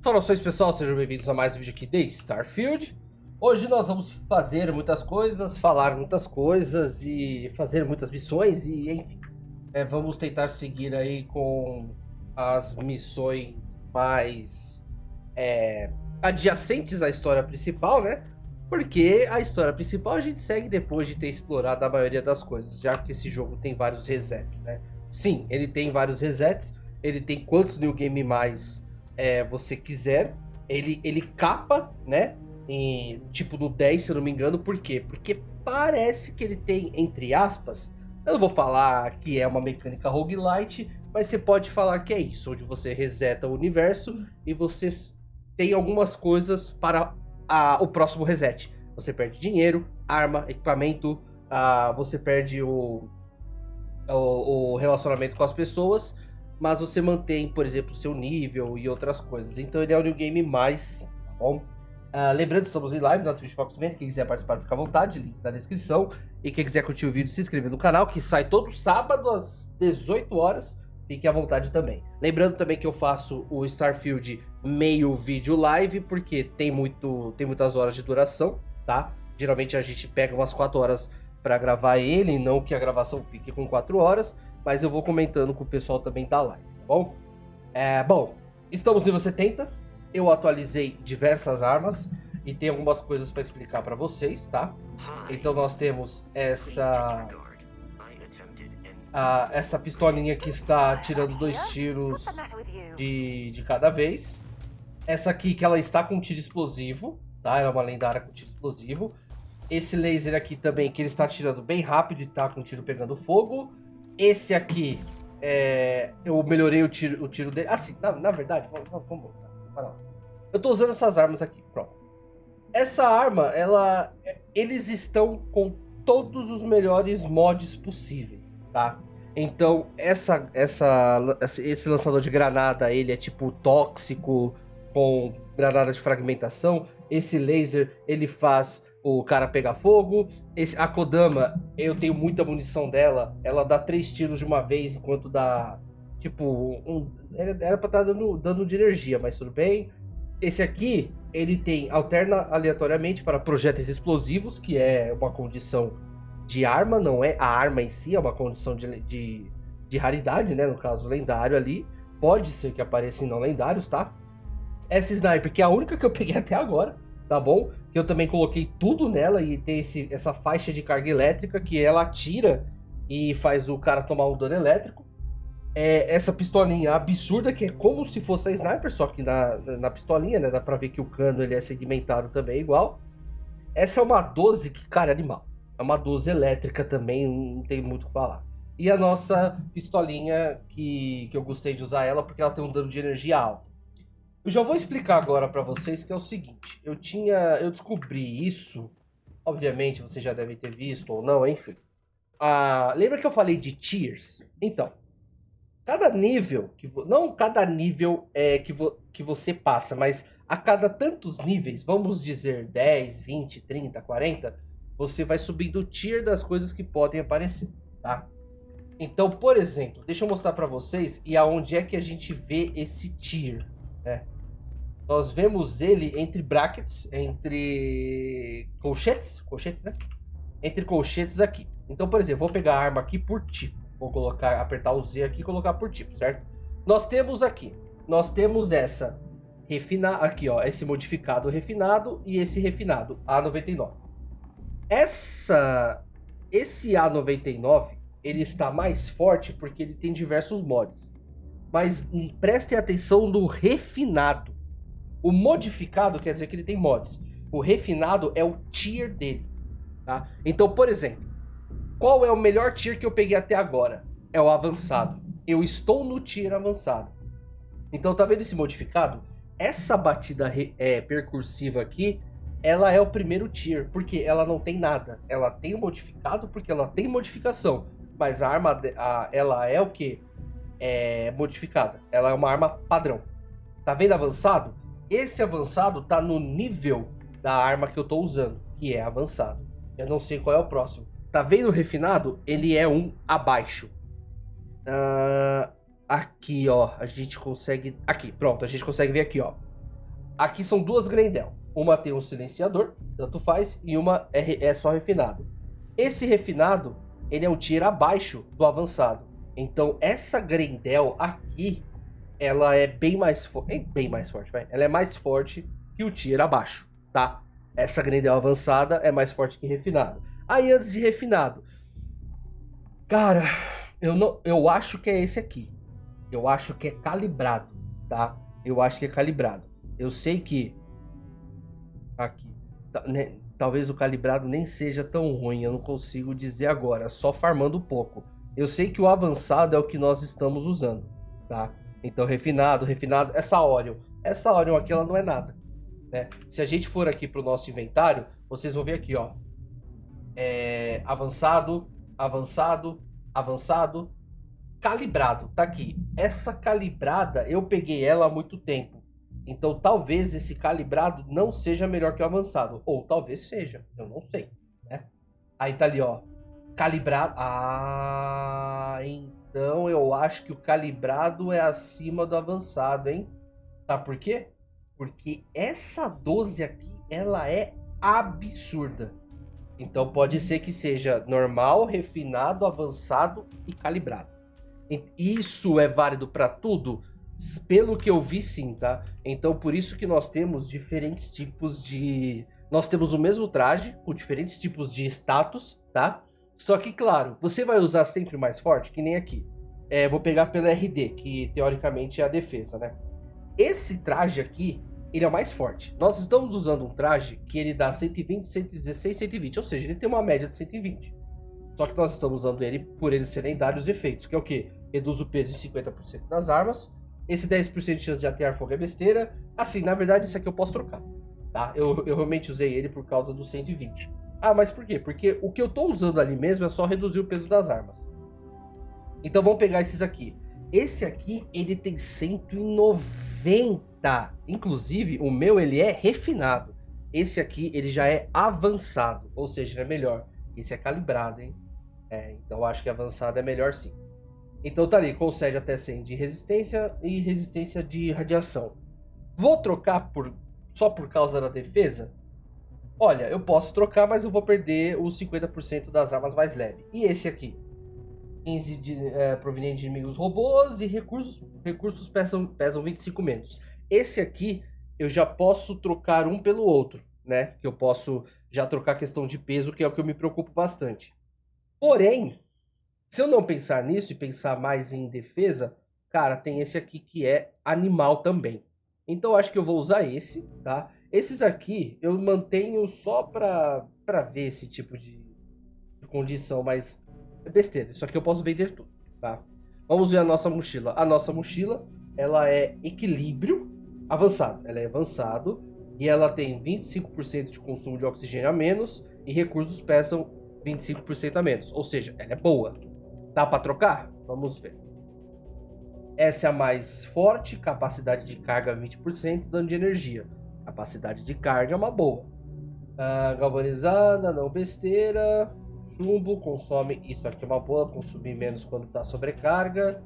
Saudações pessoal, sejam bem-vindos a mais um vídeo aqui de Starfield. Hoje nós vamos fazer muitas coisas, falar muitas coisas e fazer muitas missões e enfim. Vamos tentar seguir aí com as missões mais adjacentes à história principal, né? Porque a história principal a gente segue depois de ter explorado a maioria das coisas, já que esse jogo tem vários resets, né? Sim, ele tem vários resets, ele tem quantos New Game mais você quiser, ele capa, né? Tipo no 10, se eu não me engano. Por quê? Porque parece que ele tem, entre aspas, eu não vou falar que é uma mecânica roguelite, mas você pode falar que é isso, onde você reseta o universo e você tem algumas coisas para o próximo reset. Você perde dinheiro, arma, equipamento, você perde o relacionamento com as pessoas, mas você mantém, por exemplo, o seu nível e outras coisas. Então ele é o New Game mais, tá bom? Lembrando que estamos em live na Twitch Foxmaiden. Quem quiser participar, fica à vontade, links na descrição. E quem quiser curtir o vídeo, se inscrever no canal, que sai todo sábado às 18 horas. Fique à vontade também. Lembrando também que eu faço o Starfield meio vídeo live, porque tem muitas horas de duração, tá? Geralmente a gente pega umas 4 horas para gravar ele, não que a gravação fique com 4 horas, mas eu vou comentando com o pessoal também da live, tá bom? Bom, estamos no nível 70, eu atualizei diversas armas e tem algumas coisas para explicar para vocês, tá? Então nós temos essa pistolinha que está tirando 2 tiros de cada vez. Essa aqui que ela está com tiro explosivo, tá? Ela é uma lendária com tiro explosivo. Esse laser aqui também, que ele está atirando bem rápido e tá com o tiro pegando fogo. Esse aqui, eu melhorei o tiro dele. Sim, na verdade, vamos parar. Eu tô usando essas armas aqui, pronto. Essa arma, eles estão com todos os melhores mods possíveis, tá? Então, esse lançador de granada, ele é tipo tóxico, com granada de fragmentação. Esse laser, ele faz o cara pegar fogo. A Kodama, eu tenho muita munição dela. Ela dá 3 tiros de uma vez, enquanto dá, tipo, era pra estar dando dano de energia, mas tudo bem. Esse aqui, ele alterna aleatoriamente para projéteis explosivos, que é uma condição de arma, não é a arma em si, é uma condição de raridade, né? No caso, lendário ali. Pode ser que apareça em não lendários, tá? Essa sniper, que é a única que eu peguei até agora, tá bom? Que eu também coloquei tudo nela e tem essa faixa de carga elétrica que ela atira e faz o cara tomar um dano elétrico. Essa pistolinha absurda, que é como se fosse a sniper, só que na pistolinha, né? Dá pra ver que o cano ele é segmentado também igual. Essa é uma 12 que, cara, é animal. É uma 12 elétrica também, não tem muito o que falar. E a nossa pistolinha, que eu gostei de usar ela porque ela tem um dano de energia alto. Eu já vou explicar agora pra vocês que é o seguinte. Eu descobri isso, obviamente vocês já devem ter visto ou não, enfim. Lembra que eu falei de tiers? Então, cada nível, não cada nível que você passa, mas a cada tantos níveis, vamos dizer 10, 20, 30, 40, você vai subindo o tier das coisas que podem aparecer, tá? Então, por exemplo, deixa eu mostrar pra vocês e aonde é que a gente vê esse tier, né? Nós vemos ele entre brackets, entre colchetes, né? Entre colchetes aqui. Então, por exemplo, vou pegar a arma aqui por tipo. Vou apertar o Z aqui e colocar por tipo, certo? Nós temos essa aqui, ó, esse modificado refinado e esse refinado, A99. Esse A99, ele está mais forte porque ele tem diversos mods. Mas prestem atenção no refinado. O modificado quer dizer que ele tem mods. O refinado é o tier dele, tá? Então, por exemplo, qual é o melhor tier que eu peguei até agora? É o avançado. Eu estou no tier avançado. Então, tá vendo esse modificado? Essa batida percursiva aqui, ela é o primeiro tier, porque ela não tem nada. Ela tem o modificado porque ela tem modificação. Mas a arma, ela é o que? É modificada. Ela é uma arma padrão. Tá vendo avançado? Esse avançado tá no nível da arma que eu tô usando, que é avançado. Eu não sei qual é o próximo. Tá vendo o refinado? Ele é um abaixo. Aqui, ó, a gente consegue... Aqui, pronto, a gente consegue ver aqui, ó. Aqui são duas Grendel. Uma tem um silenciador, tanto faz, e uma é só refinado. Esse refinado, ele é um tier abaixo do avançado. Então, essa Grendel aqui, ela é bem mais forte, vai. Ela é mais forte que o tier abaixo, tá? Essa Grendel avançada é mais forte que refinado. Aí, antes de refinado, cara, eu acho que é esse aqui. Eu acho que é calibrado, tá? Eu acho que é calibrado. Eu sei que aqui, né, talvez o calibrado nem seja tão ruim, eu não consigo dizer agora, só farmando um pouco. Eu sei que o avançado é o que nós estamos usando, tá? Então refinado, essa Orion aqui ela não é nada, né? Se a gente for aqui pro nosso inventário, vocês vão ver aqui, ó. Avançado, calibrado, tá aqui. Essa calibrada, eu peguei ela há muito tempo. Então talvez esse calibrado não seja melhor que o avançado. Ou talvez seja, eu não sei, né? Aí tá ali, ó. Calibrado. Ah, então eu acho que o calibrado é acima do avançado, hein? Sabe por quê? Porque essa 12 aqui, ela é absurda. Então pode ser que seja normal, refinado, avançado e calibrado. Isso é válido para tudo? Pelo que eu vi, sim, tá? Então por isso que nós temos diferentes tipos de... Nós temos o mesmo traje, com diferentes tipos de status, tá? Só que, claro, você vai usar sempre o mais forte, que nem aqui. Vou pegar pela RD, que teoricamente é a defesa, né? Esse traje aqui, ele é o mais forte. Nós estamos usando um traje que ele dá 120, 116, 120. Ou seja, ele tem uma média de 120. Só que nós estamos usando ele por ele ser lendário os efeitos. Que é o quê? Reduz o peso em 50% das armas. Esse 10% de chance de atear fogo é besteira. Assim, na verdade, esse aqui eu posso trocar. Tá? Eu realmente usei ele por causa do 120. Ah, mas por quê? Porque o que eu tô usando ali mesmo é só reduzir o peso das armas. Então vamos pegar esses aqui. Esse aqui, ele tem 190. Inclusive, o meu, ele é refinado. Esse aqui, ele já é avançado. Ou seja, ele é melhor. Esse é calibrado, hein? Então eu acho que avançado é melhor sim. Então tá ali, concede até 100 de resistência e resistência de radiação. Vou trocar só por causa da defesa? Olha, eu posso trocar, mas eu vou perder os 50% das armas mais leves. E esse aqui? 15 proveniente de inimigos robôs e recursos pesam 25 menos. Esse aqui eu já posso trocar um pelo outro, né? Que eu posso já trocar a questão de peso, que é o que eu me preocupo bastante. Porém, se eu não pensar nisso e pensar mais em defesa, cara, tem esse aqui que é animal também. Então eu acho que eu vou usar esse, tá? Esses aqui eu mantenho só pra ver esse tipo de condição, mas é besteira. Isso aqui eu posso vender tudo, tá? Vamos ver a nossa mochila. A nossa mochila, ela é equilíbrio avançado. Ela é avançado e ela tem 25% de consumo de oxigênio a menos e recursos pesam 25% a menos. Ou seja, ela é boa. Dá pra trocar? Vamos ver. Essa é a mais forte, capacidade de carga 20%, dano de energia. Capacidade de carga é uma boa. Galvanizada, não besteira. Chumbo, consome, isso aqui é uma boa, consumir menos quando tá sobrecarga.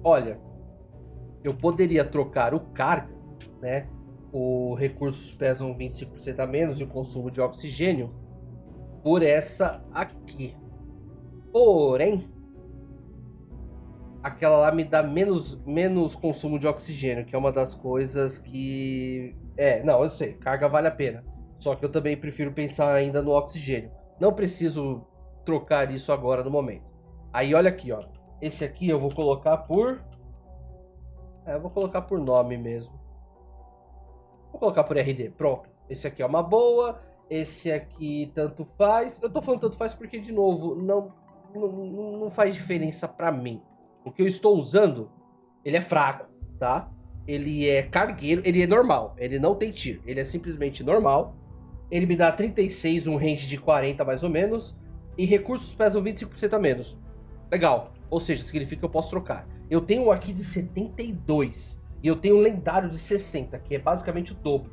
Olha, eu poderia trocar o carga, né? Os recursos pesam 25% a menos e o consumo de oxigênio por essa aqui. Porém, aquela lá me dá menos consumo de oxigênio, que é uma das coisas que... não, eu sei, carga vale a pena. Só que eu também prefiro pensar ainda no oxigênio. Não preciso trocar isso agora no momento. Aí olha aqui, ó. Esse aqui eu vou colocar por... eu vou colocar por nome mesmo. Vou colocar por RD, pronto. Esse aqui é uma boa. Esse aqui tanto faz. Eu tô falando tanto faz porque, de novo, não faz diferença pra mim. O que eu estou usando, ele é fraco, tá? Ele é cargueiro, ele é normal. Ele não tem tiro, ele é simplesmente normal. Ele me dá 36, um range de 40 mais ou menos. E recursos pesam 25% a menos. Legal. Ou seja, significa que eu posso trocar. Eu tenho um aqui de 72. E eu tenho um lendário de 60, que é basicamente o dobro.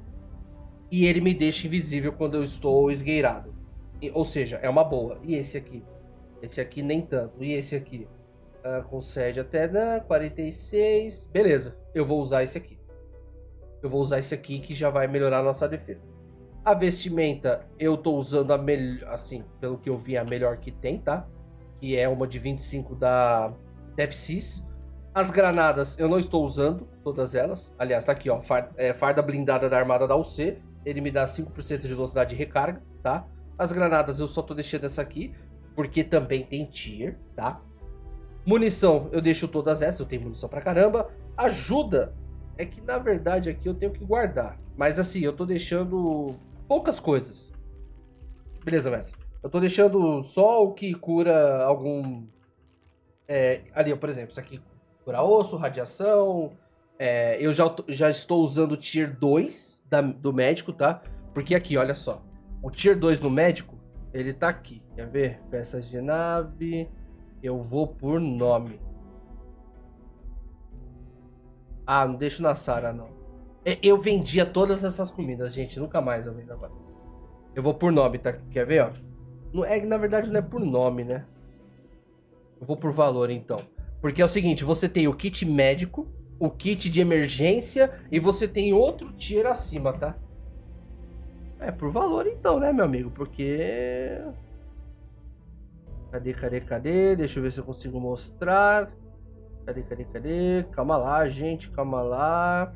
E ele me deixa invisível quando eu estou esgueirado. Ou seja, é uma boa. E esse aqui? Esse aqui nem tanto. E esse aqui? Concede até 46. Beleza, eu vou usar esse aqui. eu vou usar esse aqui que já vai melhorar a nossa defesa. A vestimenta, eu tô usando a melhor, assim, pelo que eu vi, a melhor que tem, tá? Que é uma de 25 da DevSys. As granadas, eu não estou usando todas elas. Aliás, tá aqui, ó, farda blindada da armada da UC. Ele me dá 5% de velocidade de recarga, tá? As granadas eu só tô deixando essa aqui, porque também tem tier, tá? Munição, eu deixo todas essas, eu tenho munição pra caramba. Ajuda, é que na verdade aqui eu tenho que guardar. Mas assim, eu tô deixando poucas coisas. Beleza, mestre. Eu tô deixando só o que cura algum... ali, por exemplo, isso aqui cura osso, radiação. Eu já estou usando o Tier 2 do médico, tá? Porque aqui, olha só. O Tier 2 no médico, ele tá aqui. Quer ver? Peças de nave. Eu vou por nome. Ah, não deixo na Sara, não. Eu vendia todas essas comidas, gente. Nunca mais eu vendo agora. Eu vou por nome, tá? Quer ver, ó? Na verdade, não é por nome, né? Eu vou por valor, então. Porque é o seguinte, você tem o kit médico, o kit de emergência e você tem outro tier acima, tá? É por valor, então, né, meu amigo? Porque... Cadê? Deixa eu ver se eu consigo mostrar. Cadê? Calma lá, gente, calma lá.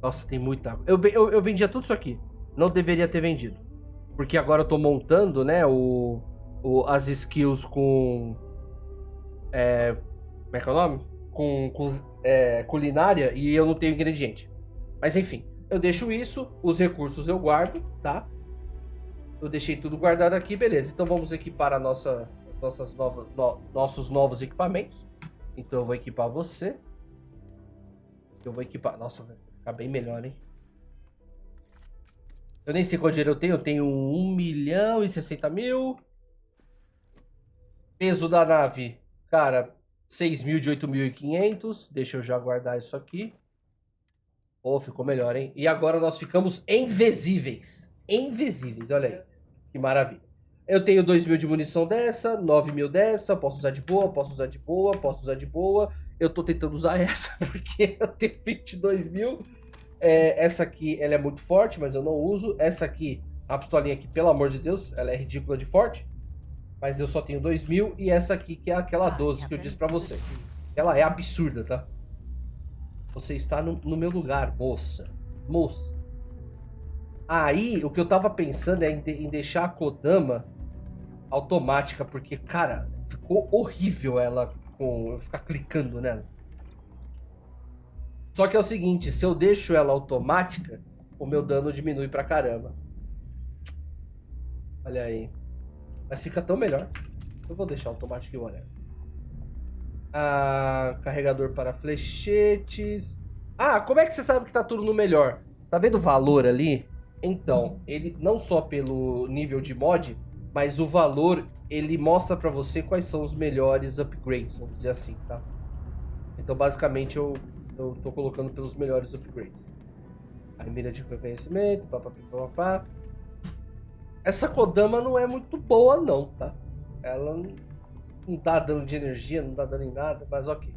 Nossa, tem muita água. Eu vendia tudo isso aqui. Não deveria ter vendido. Porque agora eu tô montando, né, as skills com... como é que é o nome? Com culinária e eu não tenho ingrediente. Mas enfim, eu deixo isso. Os recursos eu guardo, tá? Eu deixei tudo guardado aqui, beleza. Então vamos equipar nossos novos equipamentos. Então eu vou equipar você. Eu vou equipar... Nossa, vai ficar bem melhor, hein? Eu nem sei qual dinheiro eu tenho. Eu tenho 1.060.000. Peso da nave, cara, 6.000 de 8.500. Deixa eu já guardar isso aqui. Oh, ficou melhor, hein? E agora nós ficamos invisíveis. Invisíveis, olha aí. Que maravilha. Eu tenho 2.000 de munição dessa, 9.000 dessa. Posso usar de boa, posso usar de boa, posso usar de boa. Eu tô tentando usar essa porque eu tenho 22.000. Essa aqui, ela é muito forte, mas eu não uso. Essa aqui, a pistolinha aqui, pelo amor de Deus, ela é ridícula de forte. Mas eu só tenho 2.000. E essa aqui, que é aquela 12 que eu disse pra você. Ela é absurda, tá? Você está no meu lugar, moça. Moça. Aí, o que eu tava pensando é em deixar a Kodama automática. Porque, cara, ficou horrível ela com eu ficar clicando nela. Só que é o seguinte, se eu deixo ela automática, o meu dano diminui pra caramba. Olha aí. Mas fica tão melhor. Eu vou deixar automático e whatever. Carregador para flechetes. Como é que você sabe que tá tudo no melhor? Tá vendo o valor ali? Então, ele não só pelo nível de mod, mas o valor, ele mostra pra você quais são os melhores upgrades, vamos dizer assim, tá? Então, basicamente, eu tô colocando pelos melhores upgrades. A mira de reconhecimento, papapá. Essa Kodama não é muito boa, não, tá? Ela não tá dando de energia, não tá dando em nada, mas ok.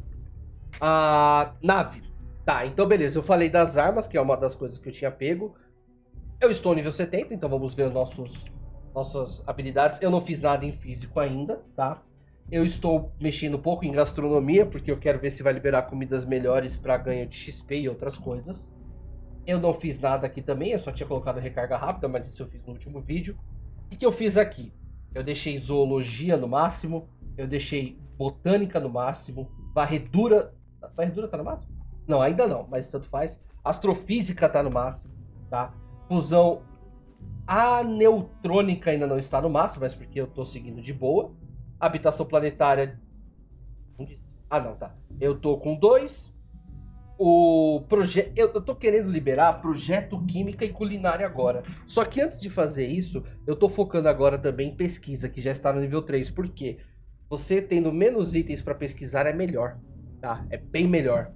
A nave. Tá, então beleza. Eu falei das armas, que é uma das coisas que eu tinha pego. Eu estou nível 70, então vamos ver nossas habilidades. Eu não fiz nada em físico ainda, tá? Eu estou mexendo um pouco em gastronomia, porque eu quero ver se vai liberar comidas melhores para ganho de XP e outras coisas. Eu não fiz nada aqui também, eu só tinha colocado recarga rápida, mas isso eu fiz no último vídeo. O que eu fiz aqui? Eu deixei zoologia no máximo, eu deixei botânica no máximo, varredura... Varredura tá no máximo? Não, ainda não, mas tanto faz. Astrofísica tá no máximo, tá? Fusão aneutrônica ainda não está no máximo, mas porque eu tô seguindo de boa. Habitação planetária... não, tá. Eu tô com 2. O projeto... Eu tô querendo liberar projeto química e culinária agora. Só que antes de fazer isso, eu tô focando agora também em pesquisa, que já está no nível 3. Por quê? Você tendo menos itens para pesquisar é melhor, tá? É bem melhor.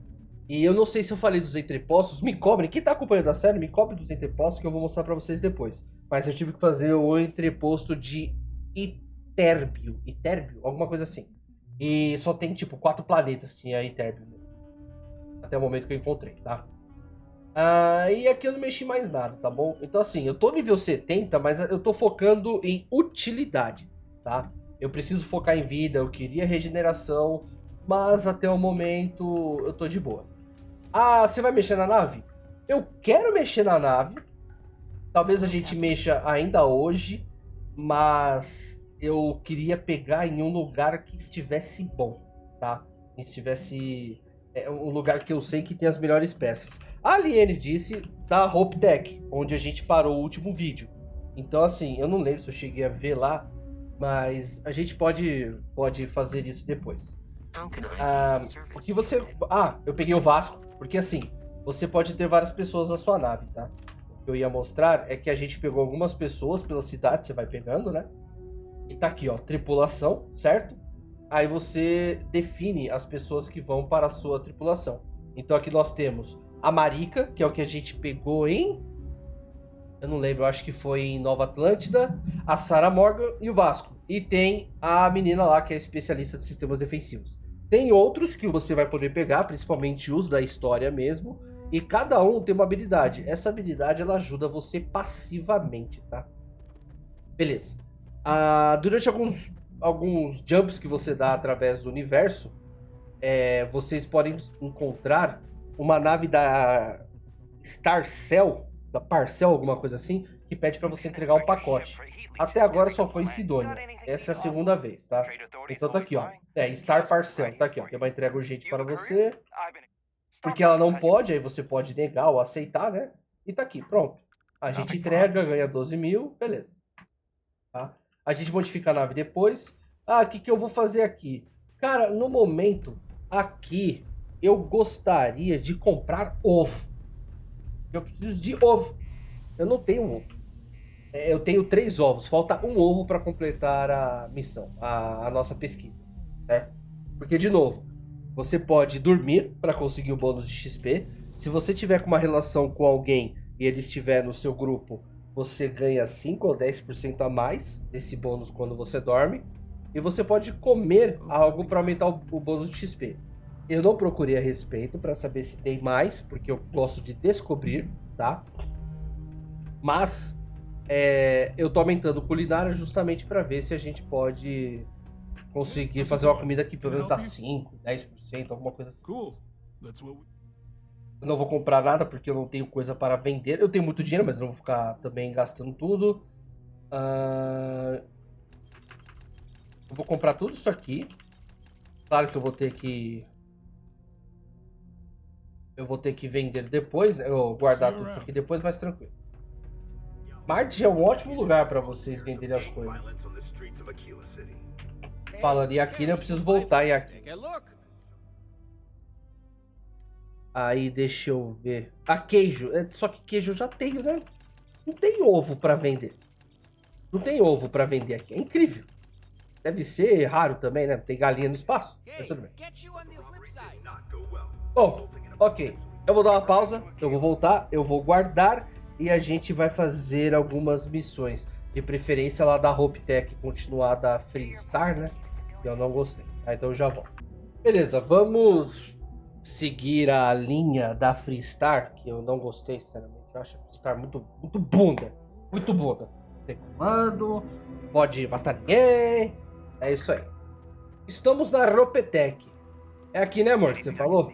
E eu não sei se eu falei dos entrepostos. Me cobrem. Quem tá acompanhando a série, me cobre dos entrepostos que eu vou mostrar para vocês depois. Mas eu tive que fazer o entreposto de Iterbio. Iterbio? Alguma coisa assim. E só tem, tipo, 4 planetas que tinha Iterbio. Até o momento que eu encontrei, tá? E aqui eu não mexi mais nada, tá bom? Então assim, eu tô nível 70, mas eu tô focando em utilidade, tá? Eu preciso focar em vida, eu queria regeneração, mas até o momento eu tô de boa. Você vai mexer na nave? Eu quero mexer na nave. Talvez a gente mexa ainda hoje, mas eu queria pegar em um lugar que estivesse bom, tá? Que estivesse um lugar que eu sei que tem as melhores peças. A Aliene disse da Hope Tech, onde a gente parou o último vídeo. Então, assim, eu não lembro se eu cheguei a ver lá, mas a gente pode fazer isso depois. O que você... eu peguei o Vasco, porque assim, você pode ter várias pessoas na sua nave, tá? O que eu ia mostrar é que a gente pegou algumas pessoas pela cidade, você vai pegando, né? E tá aqui, ó, tripulação, certo? Aí você define as pessoas que vão para a sua tripulação. Então aqui nós temos a Marika, que é o que a gente pegou em... Eu não lembro, eu acho que foi em Nova Atlântida, a Sarah Morgan e o Vasco. E tem a menina lá que é especialista de sistemas defensivos. Tem outros que você vai poder pegar, principalmente os da história mesmo. E cada um tem uma habilidade. Essa habilidade ela ajuda você passivamente, tá? Beleza. Durante alguns jumps que você dá através do universo, vocês podem encontrar uma nave da Starcell, da Parcel, alguma coisa assim, que pede para você entregar um pacote. Até agora só foi em Sidônia. Essa é a segunda vez, tá? Então tá aqui, ó. Star Parcel. Tá aqui, ó. Tem uma entrega urgente para você. Porque ela não pode, aí você pode negar ou aceitar, né? E tá aqui, pronto. A gente entrega, ganha 12 mil, beleza. Tá? A gente modifica a nave depois. O que eu vou fazer aqui? Cara, no momento, aqui, eu gostaria de comprar ovo. Eu preciso de ovo. Eu não tenho ovo. Eu tenho 3 ovos. Falta um ovo para completar a missão, a nossa pesquisa, né? Porque, de novo, você pode dormir para conseguir o bônus de XP. Se você tiver com uma relação com alguém e ele estiver no seu grupo, você ganha 5 ou 10% a mais desse bônus quando você dorme. E você pode comer algo para aumentar o bônus de XP. Eu não procurei a respeito para saber se tem mais, porque eu gosto de descobrir, tá? Mas eu tô aumentando culinária justamente para ver se a gente pode conseguir fazer uma comida que pelo menos dá 5, 10%, alguma coisa assim. Eu não vou comprar nada porque eu não tenho coisa para vender. Eu tenho muito dinheiro, mas não vou ficar também gastando tudo. Eu vou comprar tudo isso aqui. Claro que eu vou ter que vender depois, né? Eu guardar tudo isso aqui depois, mas tranquilo. Marte é um ótimo lugar para vocês venderem as coisas. Falando em aqui, né? Eu preciso voltar em aqui. Aí, deixa eu ver. Queijo. Só que queijo eu já tenho, né? Não tem ovo para vender. Não tem ovo para vender aqui. É incrível. Deve ser raro também, né? Tem galinha no espaço. Mas tudo bem. Bom, ok. Eu vou dar uma pausa. Eu vou voltar. Eu vou guardar. E a gente vai fazer algumas missões. De preferência lá da Hope Tech continuar da Freestar, né? Que eu não gostei. Então eu já volto. Beleza, vamos seguir a linha da Freestar, que eu não gostei, sinceramente. Eu acho a Freestar muito bunda. Muito bunda. Não tem comando, pode matar ninguém. É isso aí. Estamos na Ropetec. É aqui, né, amor, que você falou?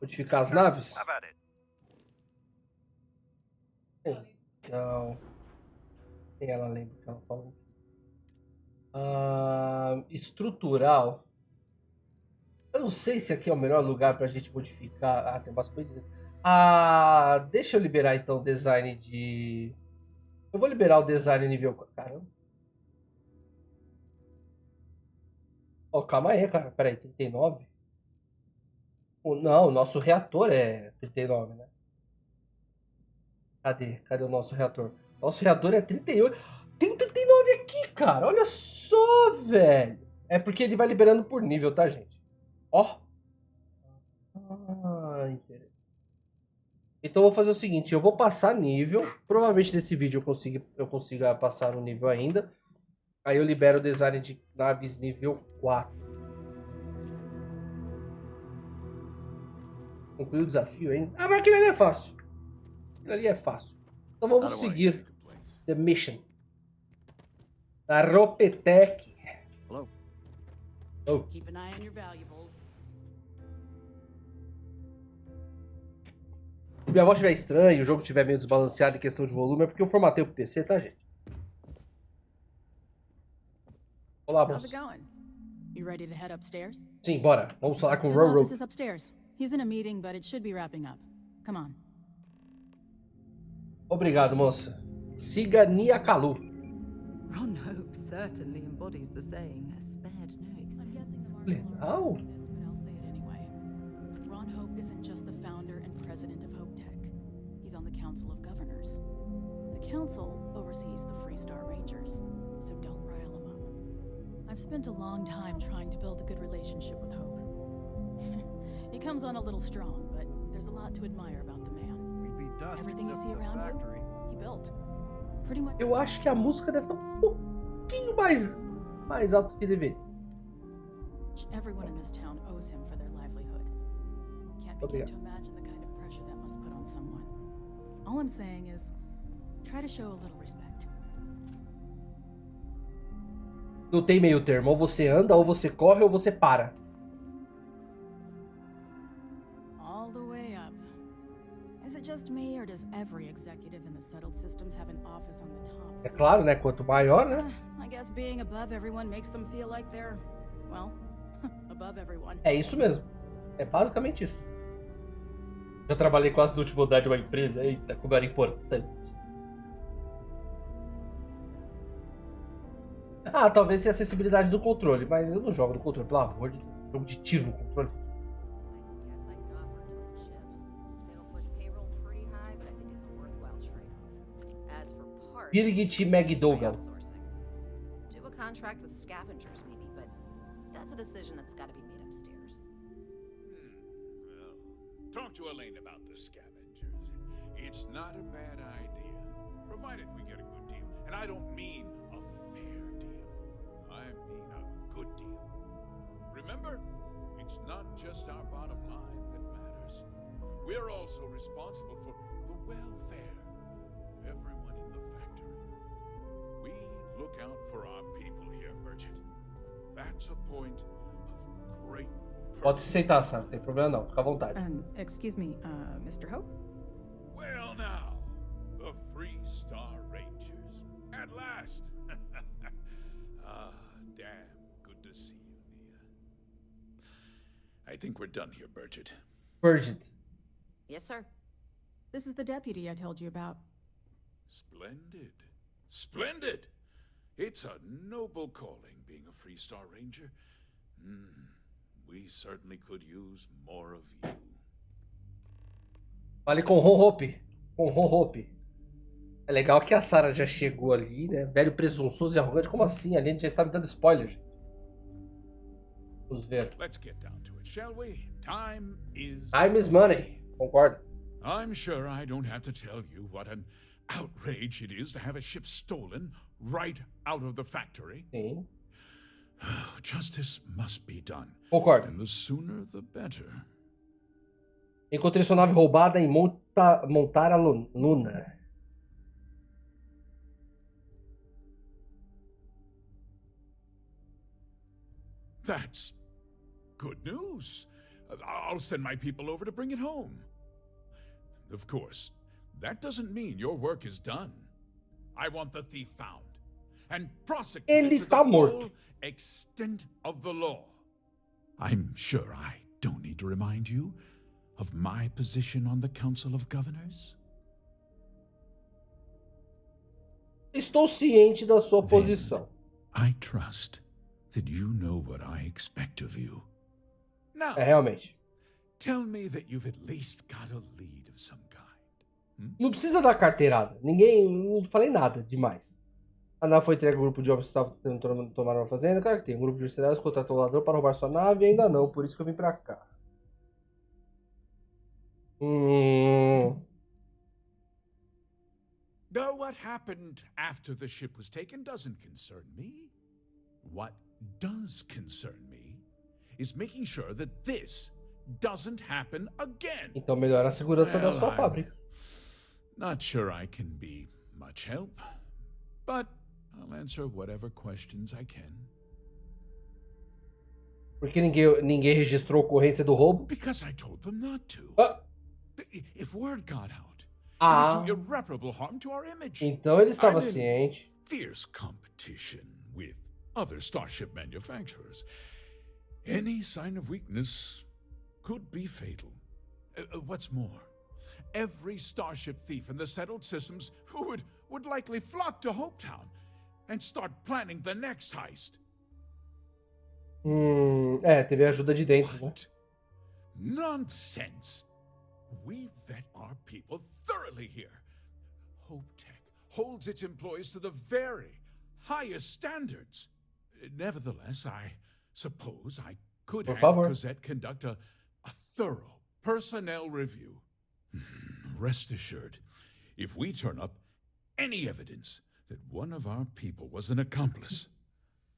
Modificar as naves? Então... ela lembra que ela falou. Estrutural. Eu não sei se aqui é o melhor lugar pra gente modificar. Tem umas coisas. Deixa eu liberar então o design de... Eu vou liberar o design nível... Caramba. Calma aí, cara. Pera aí, 39? Não, o nosso reator é 39, né? Cadê o nosso reator? Nosso reator é 38. Tem 39 aqui, cara. Olha só, velho. É porque ele vai liberando por nível, tá, gente? Ó. Interessante. Então eu vou fazer o seguinte, eu vou passar nível. Provavelmente nesse vídeo eu consiga passar um nível ainda. Aí eu libero o design de naves nível 4. Concluir o desafio ainda. Ah, mas aquilo ali é fácil. Aquilo ali é fácil. Então vamos seguir. The mission. Da Ropetec. Hello. Oh. Keep an eye on your valuables. Se minha voz estiver estranha e o jogo estiver meio desbalanceado em questão de volume, é porque eu formatei pro PC, tá, gente? Olá, How's moço. it going? You ready to head upstairs? Sim, bora. Vamos falar com o His Roro. office is upstairs. He's in a meeting, but it should be wrapping up. Come on. Obrigado, moça. Siga Niakalu. Ron Hope certainly embodies the saying, spared no I'm guessing the expense. marshal Legal. already knew this, but I'll say it anyway. Ron Hope isn't just the founder and president of Hope Tech. He's on the Council of Governors. The council oversees the Freestar Rangers, so don't rile him up. I've spent a long time trying to build a good relationship with Hope. He comes on a little strong, but there's a lot to admire about the man. We'd be dust Everything you except see for the around you, factory. he built. Pretty much. Eu acho que a música deve estar um pouquinho mais alto que deveria. Everyone in this town owes him for their livelihood. Can't begin to imagine the kind of pressure that must put on someone. All I'm saying is, try to show a little respect. Não tem meio termo. Ou você anda, ou você corre, ou você para. All the way up. Is it just me, or does every executive in the settled systems have an office on the top? É claro, né? Quanto maior, né? I guess being above everyone makes them feel like they're, well, above everyone. É isso mesmo. É basicamente isso. Já trabalhei quase no último andar de uma empresa. Eita, como era importante. Ah, talvez tenha acessibilidade do controle, mas eu não jogo no controle, pelo amor de Deus. Jogo de tiro no controle. Birgit McDougall. Do a contract with scavengers, maybe, but that's a decision that's got to be made upstairs. Well, talk to Elaine about the scavengers. It's not a bad idea, provided we get a good deal. And I don't mean a fair deal. I mean a good deal. Remember, it's not just our bottom line that matters. We're also responsible for the welfare of everyone in the factory. We look out for our people here, Bridget. That's a point of great Pode se sentar, Sam. Não tem problema não. Fica à vontade. Excuse me, Mr. Hope? Well now, the Freestar Rangers. At last! Ah, damn good to see you, Nia. I think we're done here, Bridget. Birgit. Yes, sir. This is the deputy I told you about. Splendid. Splendid! It's a noble calling, being a Freestar Ranger. We certainly could use more of you. Fale com Ron Hope. Com Ron Hope. É legal que a Sarah já chegou ali, né? Velho presunçoso e arrogante. Como assim? Ali a gente já está me dando spoilers. Vamos ver. Let's get down to it, shall we? Time is money. Concordo. I'm sure I don't have to tell you what an outrage it is to have a ship stolen right out of the factory. Sim. Justice must be done. Concordo. And the sooner the better. Encontrei sua nave roubada em montar a Luna. That's good news. I'll send my people over to bring it home. Of course, that doesn't mean your work is done. I want the thief found and prosecuted to the full extent of the law. I'm sure I don't need to remind you of my position on the Council of Governors. Estou ciente da sua posição. I trust that you know what I expect of you. Now, Realmente. tell me that you've at least got a lead of some kind. Não precisa dar carteirada. Não falei nada demais. A nave foi entregue ao grupo de homens que estavam tentando tomar uma fazenda. Claro que tem. Um grupo de mercenários contratou o ladrão para roubar sua nave e ainda não. Por isso que eu vim pra cá. Though what happened after the ship was taken doesn't concern me. What does concern me is making sure that this doesn't happen again. Então melhora a segurança da sua I'm fábrica. Not sure I can be much help, but I'll answer whatever questions I can. Por que ninguém registrou ocorrência do roubo? Because I told them not to. Ah, If word got out, Ah. it would do irreparable harm to our image. então ele estava I'm in ciente. fierce competition with other starship manufacturers. Any sign of weakness could be fatal. What's more, every starship thief in the settled systems would likely flock to Hopetown and start planning the next heist. Teve ajuda de dentro, né? What? Nonsense. We vet our people thoroughly here. Hopetech holds its employees to the very highest standards. Nevertheless, I suppose I could Por have favor. Cosette conduct a thorough personnel review. Rest assured, if we turn up any evidence that one of our people was an accomplice,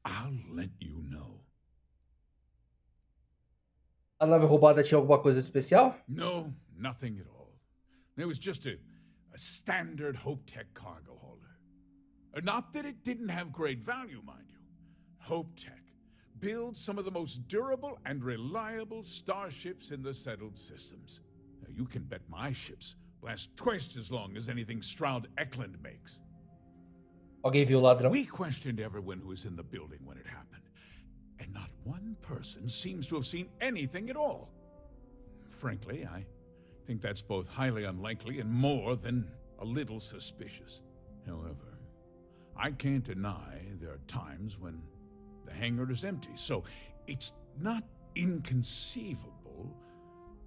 I'll let you know. A nave roubada tinha alguma coisa de especial? No, nothing at all. It was just a standard Hopetech cargo holder. Not that it didn't have great value, mind you. Hopetech builds some of the most durable and reliable starships in the settled systems. Now, you can bet my ships last twice as long as anything Stroud Eklund makes. Alguém viu o ladrão? We questioned everyone who was in the building when it happened, and not one person seems to have seen anything at all. Frankly, I think that's both highly unlikely and more than a little suspicious. However, I can't deny there are times when the hangar is empty, so it's not inconceivable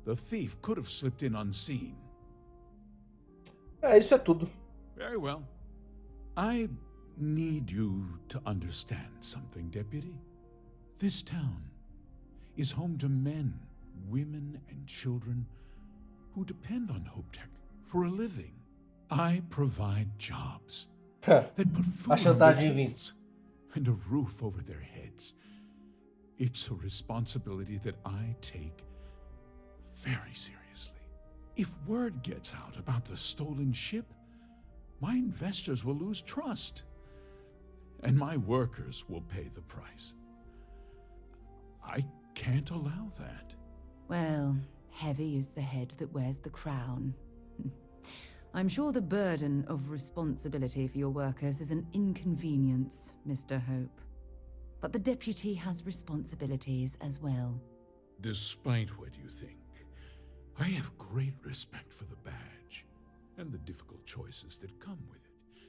the thief could have slipped in unseen. Isso é tudo. Very well. I need you to understand something, Deputy. This town is home to men, women, and children who depend on Hopetech for a living. I provide jobs that put food on their tables and a roof over their heads. It's a responsibility that I take very seriously. If word gets out about the stolen ship, my investors will lose trust, and my workers will pay the price. I can't allow that. Well, heavy is the head that wears the crown. I'm sure the burden of responsibility for your workers is an inconvenience, Mr. Hope. But the deputy has responsibilities as well. Despite what you think, I have great respect for the badge and the difficult choices that come with it.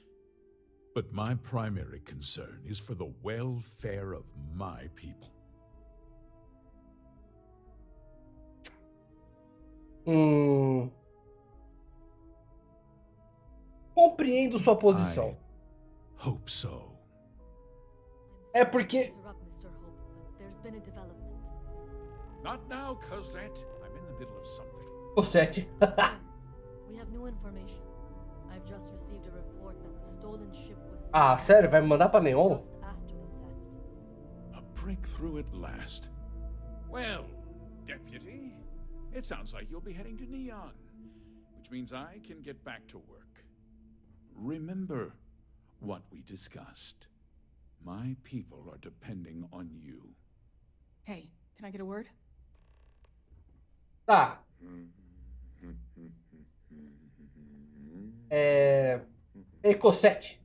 But my primary concern is for the welfare of my people. Compreendo sua posição. I hope so. É porque Interrupt, Mr. Hope, but there's been a development. Not now, Cosette. I'm in the middle of something. Cosette. Sir, we have new information. I've just received a report that the stolen ship was Ah, sério? Vai me mandar pra Neon? just after the theft. A breakthrough at last. Well, Deputy, it sounds like you'll be heading to Neon, which means I can get back to work. Remember what we discussed. My people are depending on you. Hey, can I get a word? Tá. Cosette.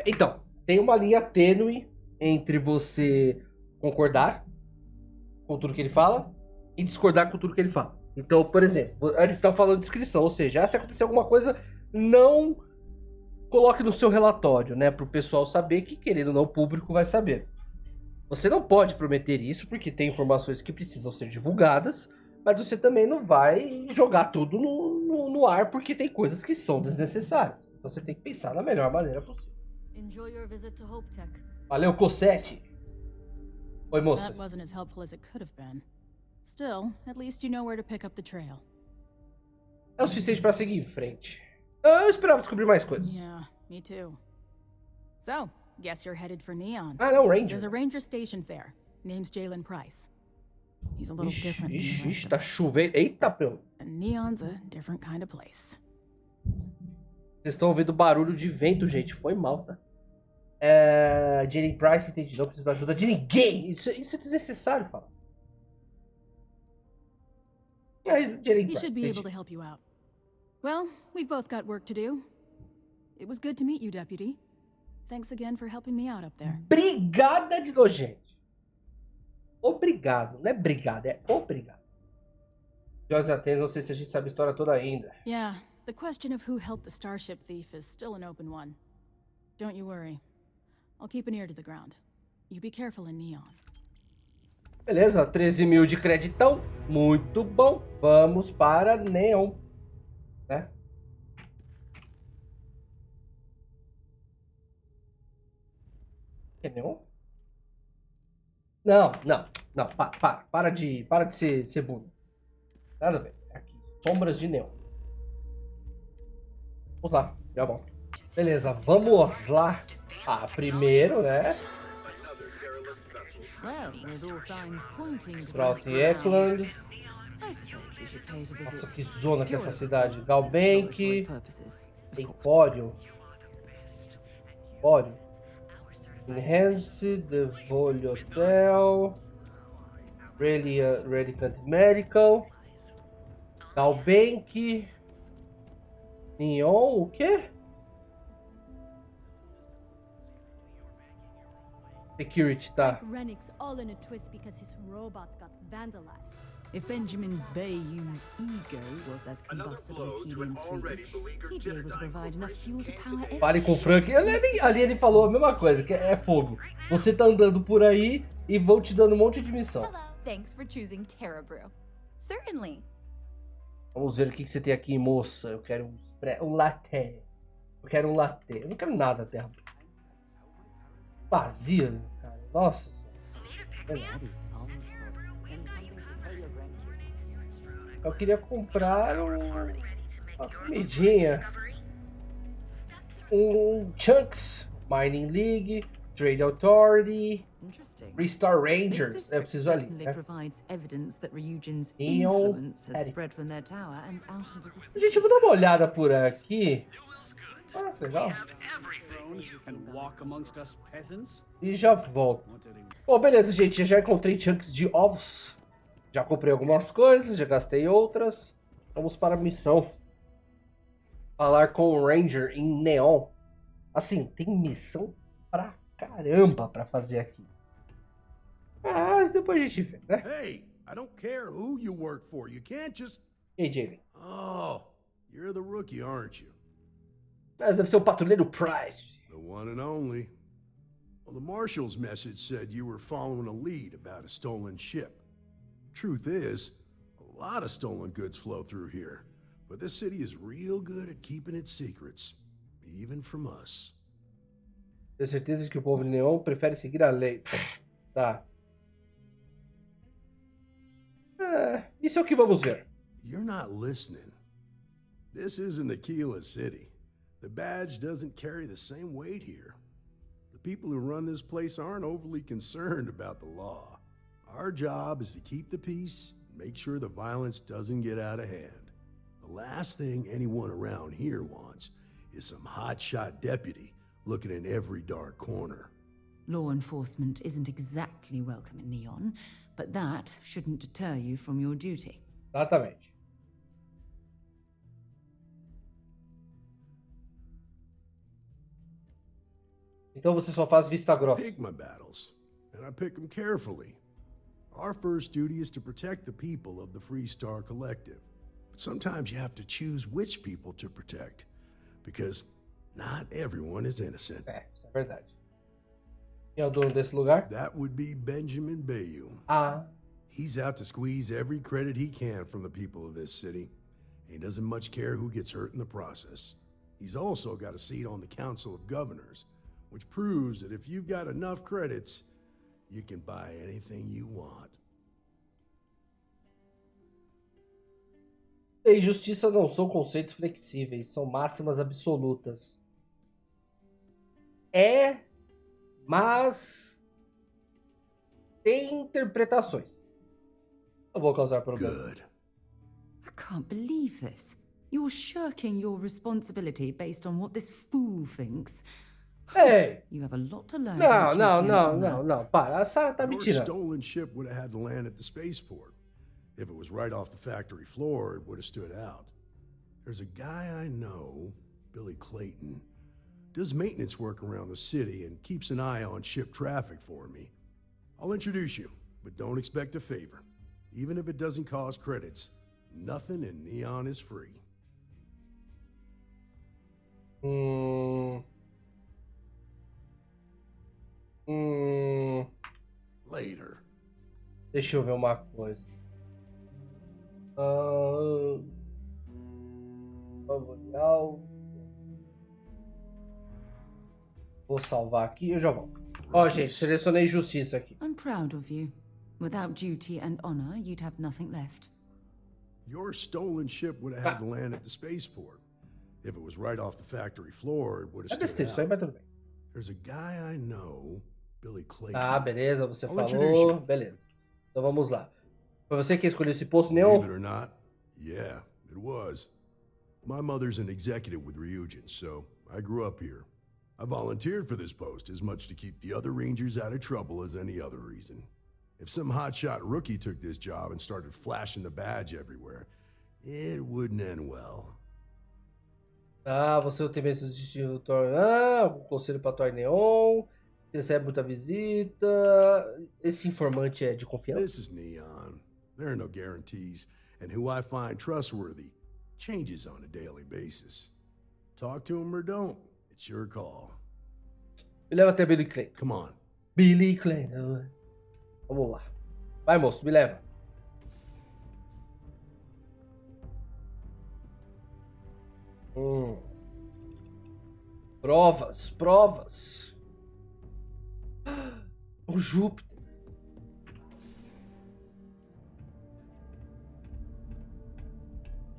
Então, tem uma linha tênue entre você concordar com tudo que ele fala e discordar com tudo que ele fala. Então, por exemplo, a gente tá falando de inscrição, ou seja, se acontecer alguma coisa, não coloque no seu relatório, né? Para o pessoal saber que, querendo ou não, o público vai saber. Você não pode prometer isso, porque tem informações que precisam ser divulgadas, mas você também não vai jogar tudo no ar, porque tem coisas que são desnecessárias. Então você tem que pensar na melhor maneira possível. Enjoy your visit to Hopetech. Valeu, Cosette. Oi, moça. That wasn't as helpful as it could have been. Still, at least you know where to pick up the trail. É o suficiente para seguir em frente. Eu esperava descobrir mais coisas. Yeah, me too. So, Guess you're headed for Neon. Ah, não, There's a Ranger. ranger stationed there. Name's Jalen Price. He's a little different than the Ixi, rest tá of us. chovendo. Eita, pelo. And Neon's a different kind of place. Vocês estão ouvindo barulho de vento, gente. Foi mal, tá? Jalen Price, entendi. Não precisa da ajuda de ninguém. Isso é desnecessário, fala. Jalen He Price, should be able to entendi. help you out. Well, we've both got work to do. It was good to meet you, Deputy. Thanks again for helping me out up there. Brigada de gente. Obrigado. Não é brigada, é obrigado. Jogos Atenas, não sei se a gente sabe a história toda ainda. Yeah, the question of who helped the Starship thief is still an open one. Don't you worry. I'll keep an ear to the ground. You be careful in Neon. Beleza, 13 mil de creditão. Muito bom. Vamos para Neon. Né? É Neon? Não. Para de ser burro. Nada a ver. Aqui. Sombras de Neon. Vamos lá. Já bom. Beleza, vamos lá. Primeiro, né? Well, with all signs pointing to Strauss the e Eklund. I suppose we should pay to visit. Nossa, que zona que é essa Europe cidade. for Galbank. exploratory purposes, of course. Empório. Enhance, The Volley Hotel. Radiant Medical. Galbank. Neon, o quê? Security, tá. Rennick's all in a twist because his robot got vandalized. If Benjamin Bayou's ego was as combustible as helium-3, he'd be able to provide enough fuel to power every Fale com o Frank. Ali ele falou a mesma coisa, que é fogo. Você tá andando por aí e vão te dando um monte de missão. Hello. Thanks for choosing Terra Brew. Certainly. Vamos ver o que você tem aqui, moça. Eu quero um latte. Eu quero um latte. Eu não quero nada, Terra. Vazia, cara. Nossa. Eu queria comprar uma comidinha. Um Chunks. Mining League. Trade Authority. Interesting. Freestar This Rangers. district Eu preciso ali, certainly né? provides evidence that Ryujin's Neon influence has Paddy. spread from their tower and out into the city. Gente, eu vou dar uma olhada por aqui. Ah, que legal. And walk amongst us peasants? E já volto. Want any Bom, beleza, gente. Já encontrei chunks de ovos. Já comprei algumas coisas, já gastei outras. Vamos para a missão. Falar com o Ranger em Neon. Assim, tem missão pra caramba pra fazer aqui. Mas depois a gente vê, né? Hey, I don't care who you work for. You can't just... E aí, Jalen? Oh, you're the rookie, aren't you? Mas deve ser o patrulheiro Price. The one and only. Well, the marshal's message said you were following a lead about a stolen ship. Truth is, a lot of stolen goods flow through here, but this city is real good at keeping its secrets, even from us. Tenho certeza que o povo de Neon prefere seguir a lei. Tá. Isso é o que vamos ver. You're not listening. This isn't Aquila City. The badge doesn't carry the same weight here. The people who run this place aren't overly concerned about the law. Our job is to keep the peace and make sure the violence doesn't get out of hand. The last thing anyone around here wants is some hotshot deputy looking in every dark corner. Law enforcement isn't exactly welcome in Neon, but that shouldn't deter you from your duty. Exatamente. Então você só faz vista grossa. Pick my battles, and I pick them carefully. Our first duty is to protect the people of the Freestar Collective. But sometimes you have to choose which people to protect, because not everyone is innocent. Isso é verdade. Quem é o dono desse lugar? That would be Benjamin Bayou. Ah, He's out to squeeze every credit he can from the people of this city. And he doesn't much care who gets hurt in the process. He's also got a seat on the Council of Governors, which proves that if you've got enough credits, you can buy anything you want. lei e justiça não são conceitos flexíveis, são máximas absolutas. É Mas tem interpretações. Eu vou causar problema. Good. I can't believe this. You're shirking your responsibility based on what this fool thinks. Ei! You have a lot to learn Não, about não, duty and não, honor. não, não. Para, essa tá me Your tirando. stolen ship would have had to land at the spaceport. If it was right off the factory floor, it would have stood out. There's a guy I know, Billy Clayton, does maintenance work around the city and keeps an eye on ship traffic for me. I'll introduce you, but don't expect a favor. Even if it doesn't cause credits, nothing in Neon is free. Later. Deixa eu ver uma coisa. Favorial. Vou salvar aqui, eu já volto. Ó, gente, selecionei justiça aqui. I'm proud of you. Without duty and honor, you'd have nothing left. Your stolen ship would have had to land at the spaceport. If it was right off the factory floor, it would have É stood besteira, isso aí, out. mas tudo bem. There's a guy I know, Billy Clayton. Tá, beleza, você I'll introduce falou. you. Beleza. Então vamos lá. Foi você que escolheu esse posto, Believe Neon? it or not, yeah, it was. My mother's an executive with Ryujin, so I grew up here. I volunteered for this post as much to keep the other Rangers out of trouble as any other reason. If some hotshot rookie took this job and started flashing the badge everywhere, it wouldn't end well. Ah, você tem esse destino do Thor. Ah, o conselho pra Thor Neon. Você recebe muita visita. Esse informante é de confiança? This is Neon. There are no guarantees, and who I find trustworthy changes on a daily basis. Talk to him or don't. It's your call. Me leva até Billy Clayton. Come on. Billy Clayton. Vamos lá. Vai, moço, me leva. Provas, provas. O Júpiter.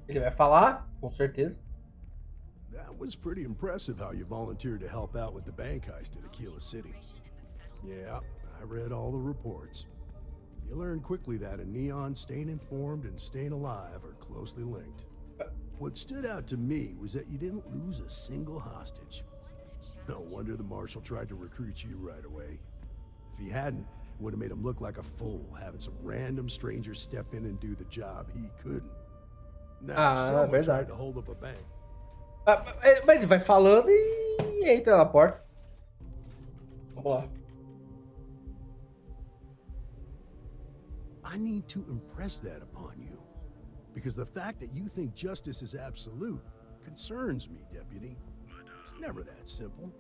Ele vai falar, com certeza. That was pretty impressive how you volunteered to help out with the bank heist in Aquila City. Yeah, I read all the reports. You learn quickly that in Neon, staying informed and staying alive are closely linked. What stood out to me was that you didn't lose a single hostage. No wonder the marshal tried to recruit you right away. If he hadn't, it would have made him look like a fool, having some random stranger step in and do the job he couldn't. Now, someone tried to hold up a bank. Mas ele vai falando e entra na porta. Vamos lá. I need to impress that upon you. Because the fact that you think justice is absolute concerns me, Deputy. It's never that simple.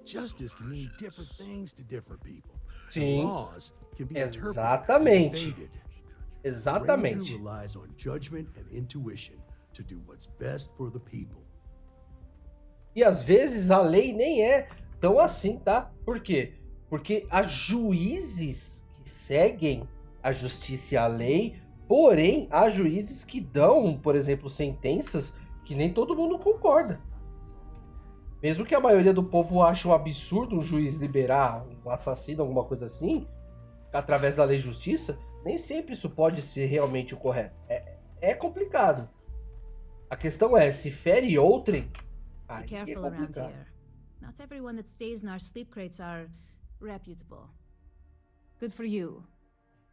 Justice can mean different things to different people. Sim, Laws can be interpreted and exatamente. debated. Exatamente. Ranger relies on judgment and intuition to do what's best for the people. E às vezes a lei nem é tão assim, tá? Por quê? Porque há juízes que seguem a justiça e a lei, porém há juízes que dão, por exemplo, sentenças que nem todo mundo concorda. Mesmo que a maioria do povo ache um absurdo um juiz liberar um assassino, alguma coisa assim, através da lei e justiça, nem sempre isso pode ser realmente o correto. É complicado. A questão é, se fere outrem, Be aí é careful around complicado. here. Not everyone that stays in our sleep crates are reputable. Good for you.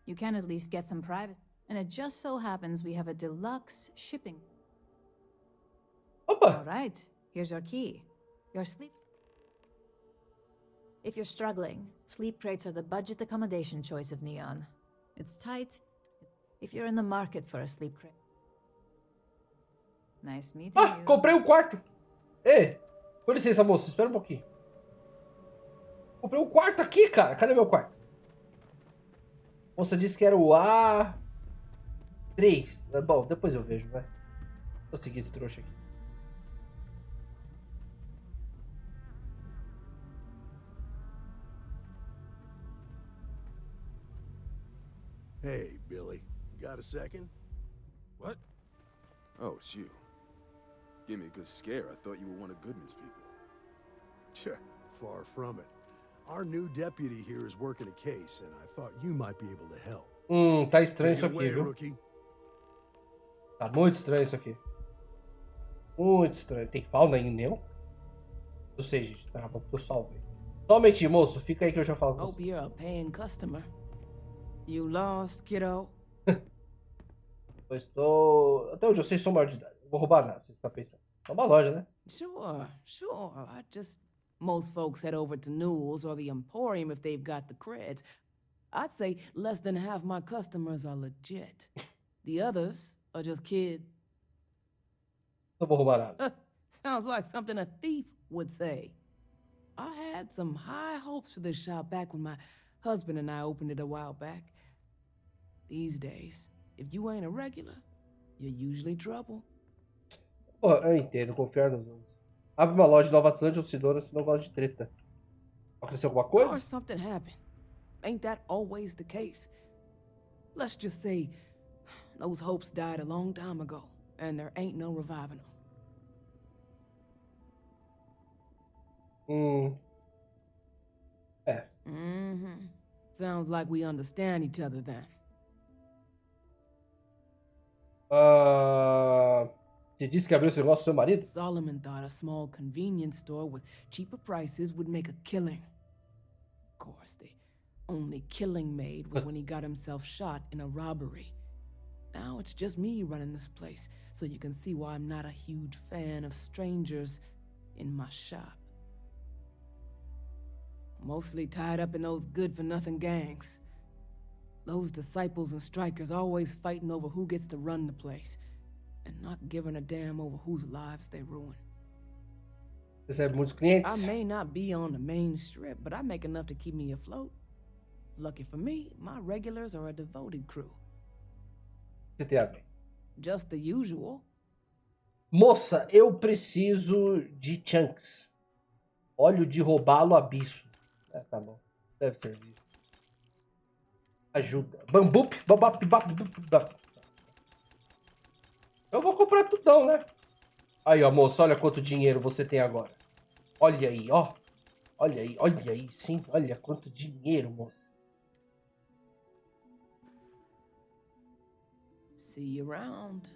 You can at least get some privacy. And it just so happens we have a deluxe shipping. All Opa! right, here's your key. Your sleep. If you're struggling, sleep crates are the budget accommodation choice of Neon. It's tight. If you're in the market for a sleep crate. Nice meeting Ah, you. comprei um quarto! Ei, com licença, moço, espera um pouquinho. Comprei um quarto aqui, cara. Cadê meu quarto? Moça disse que era o A3. Bom, depois eu vejo, vai. Vou seguir esse trouxa aqui. Hey, Billy, got a second? What? Oh, it's you. Gave me a good scare. I thought you were one of Goodman's people. Far from it. Our new deputy here is working a case, and I thought you might be able to help. Tá estranho isso Take it aqui, away, viu? rookie. Tá muito estranho isso aqui. Muito estranho. Tem fauna em Neo? Não sei, gente. Tá bom, eu salvei. Somente, moço. Fica aí que eu já falo com Hope você. you're a paying customer. You lost, kiddo? Eu estou... Até onde eu sei, sou maior de idade. Não vou roubar nada, você está pensando. É uma loja, né? Sure. I just... Most folks head over to Newell's or the Emporium if they've got the creds. I'd say less than half my customers are legit. The others are just kids. Não vou roubar nada. Sounds like something a thief would say. I had some high hopes for this shop back when my husband and I opened it a while back. These days, if you ain't a regular, you're usually trouble. Pô, eu entendo, confiar nos outros. Abre uma loja em Nova Atlântica ou Sidona se não gosta de treta. Aconteceu alguma coisa? Or something happened. Ain't that always the case? Let's just say those hopes died a long time ago, and there ain't no reviving them. É. Sounds like we understand each other then. Você disse que abriu esse negócio com seu marido? Solomon thought a small convenience store with cheaper prices would make a killing. Of course, the only killing made was when he got himself shot in a robbery. Now it's just me running this place, so you can see why I'm not a huge fan of strangers in my shop. Mostly tied up in those good-for-nothing gangs. Those disciples and strikers always fighting over who gets to run the place, and not giving a damn over whose lives they ruin. Recebe muitos clientes? I may not be on the main strip, but I make enough to keep me afloat. Lucky for me, my regulars are a devoted crew. Você tem a ver. Just the usual. Moça, eu preciso de chunks. Óleo de robalo abisso. Tá bom. Deve servir. Ajuda. Bambup, babap, bap, bap. Eu vou comprar tudão, né? Aí, ó, moça, olha quanto dinheiro você tem agora. Olha aí, ó. Olha aí, sim. Olha quanto dinheiro, moça. See you around.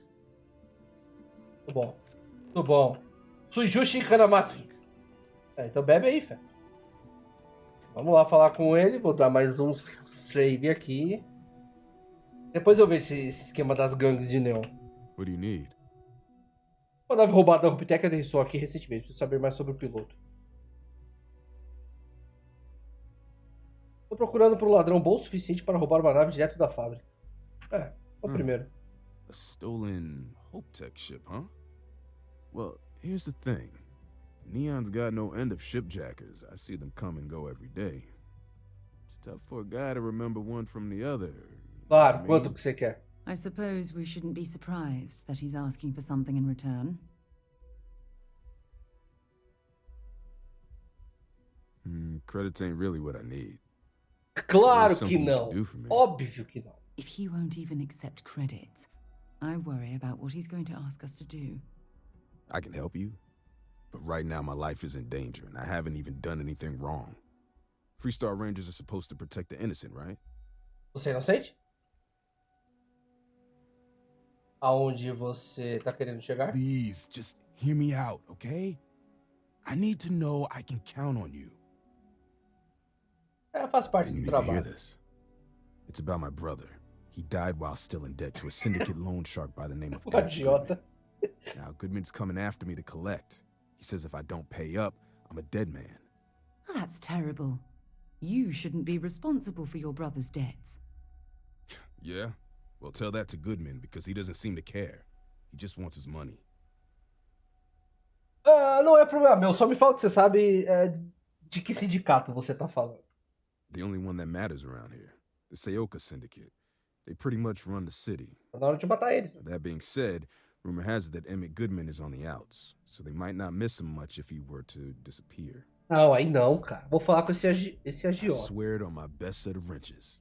Muito bom. Sujushi Kanamatsu. Então bebe aí, fé. Vamos lá falar com ele. Vou dar mais um save aqui. Depois eu vejo esse esquema das gangues de neon. What do you need? Uma nave roubada da Hoptech aterrissou aqui recentemente. Preciso saber mais sobre o piloto. Estou procurando por um ladrão bom o suficiente para roubar uma nave direto da fábrica. É o primeiro. A stolen Hoptech ship, huh? Well, here's the thing. Neon's got no end of shipjackers. I see them come and go every day. It's tough for a guy to remember one from the other. Claro, quanto que você quer? I suppose we shouldn't be surprised that he's asking for something in return. Credits ain't really what I need. Claro que não. Óbvio que não. If he won't even accept credits, I worry about what he's going to ask us to do. I can help you, but right now my life is in danger and I haven't even done anything wrong. Freestar Rangers are supposed to protect the innocent, right? Você é inocente? Aonde você tá querendo chegar? Please, just hear me out, okay? I need to know I can count on you. Faz parte You do need to hear trabalho. this. It's about my brother. He died while still in debt to a syndicate loan shark by the name of Emmett Idiota. Goodman. Now, Goodman's coming after me to collect. He says if I don't pay up, I'm a dead man. Oh, that's terrible. You shouldn't be responsible for your brother's debts. Yeah? Well, tell that to Goodman because he doesn't seem to care. He just wants his money. Não é problema meu. Só me fala que você sabe de que sindicato você tá falando. The only one that matters around here. The Seoka Syndicate. They pretty much run the city. Tá na hora de matar eles. That being said, rumor has it that Emmett Goodman is on the outs, so they might not miss him much if he were to disappear. Não, aí não, cara. Vou falar com esse I agiota. swear it on my best set of wrenches.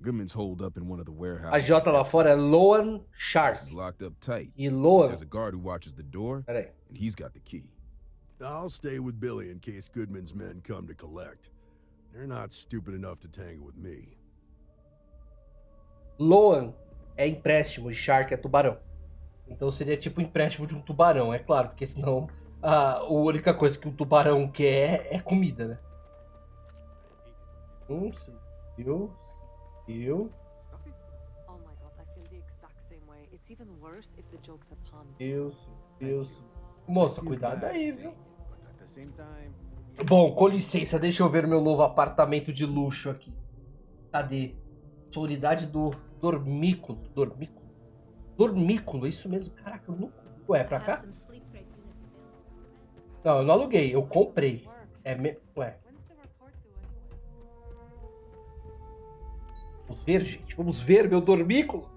Goodman's holed up in one of the warehouses. Agiota lá fora é Loan Shark. He's locked up tight. E Loan... There's a guard who watches the door, Peraí. and he's got the key. I'll stay with Billy in case Goodman's men come to collect. They're not stupid enough to tangle with me. Loan é empréstimo e Shark é tubarão. Então seria tipo empréstimo de um tubarão, é claro, porque senão a única coisa que um tubarão quer é comida, né? Seguiu. Oh my god, I feel the exact same way. It's even worse if the joke's a pun. Deus. Moça, cuidado aí, viu? Bom, com licença, deixa eu ver meu novo apartamento de luxo aqui. Cadê? Sonoridade do dormículo. Dormículo, isso mesmo. Caraca, eu nunca... Ué, é pra cá? Não, eu não aluguei, eu comprei. Ué. Vamos ver, gente. Vamos ver meu dormículo.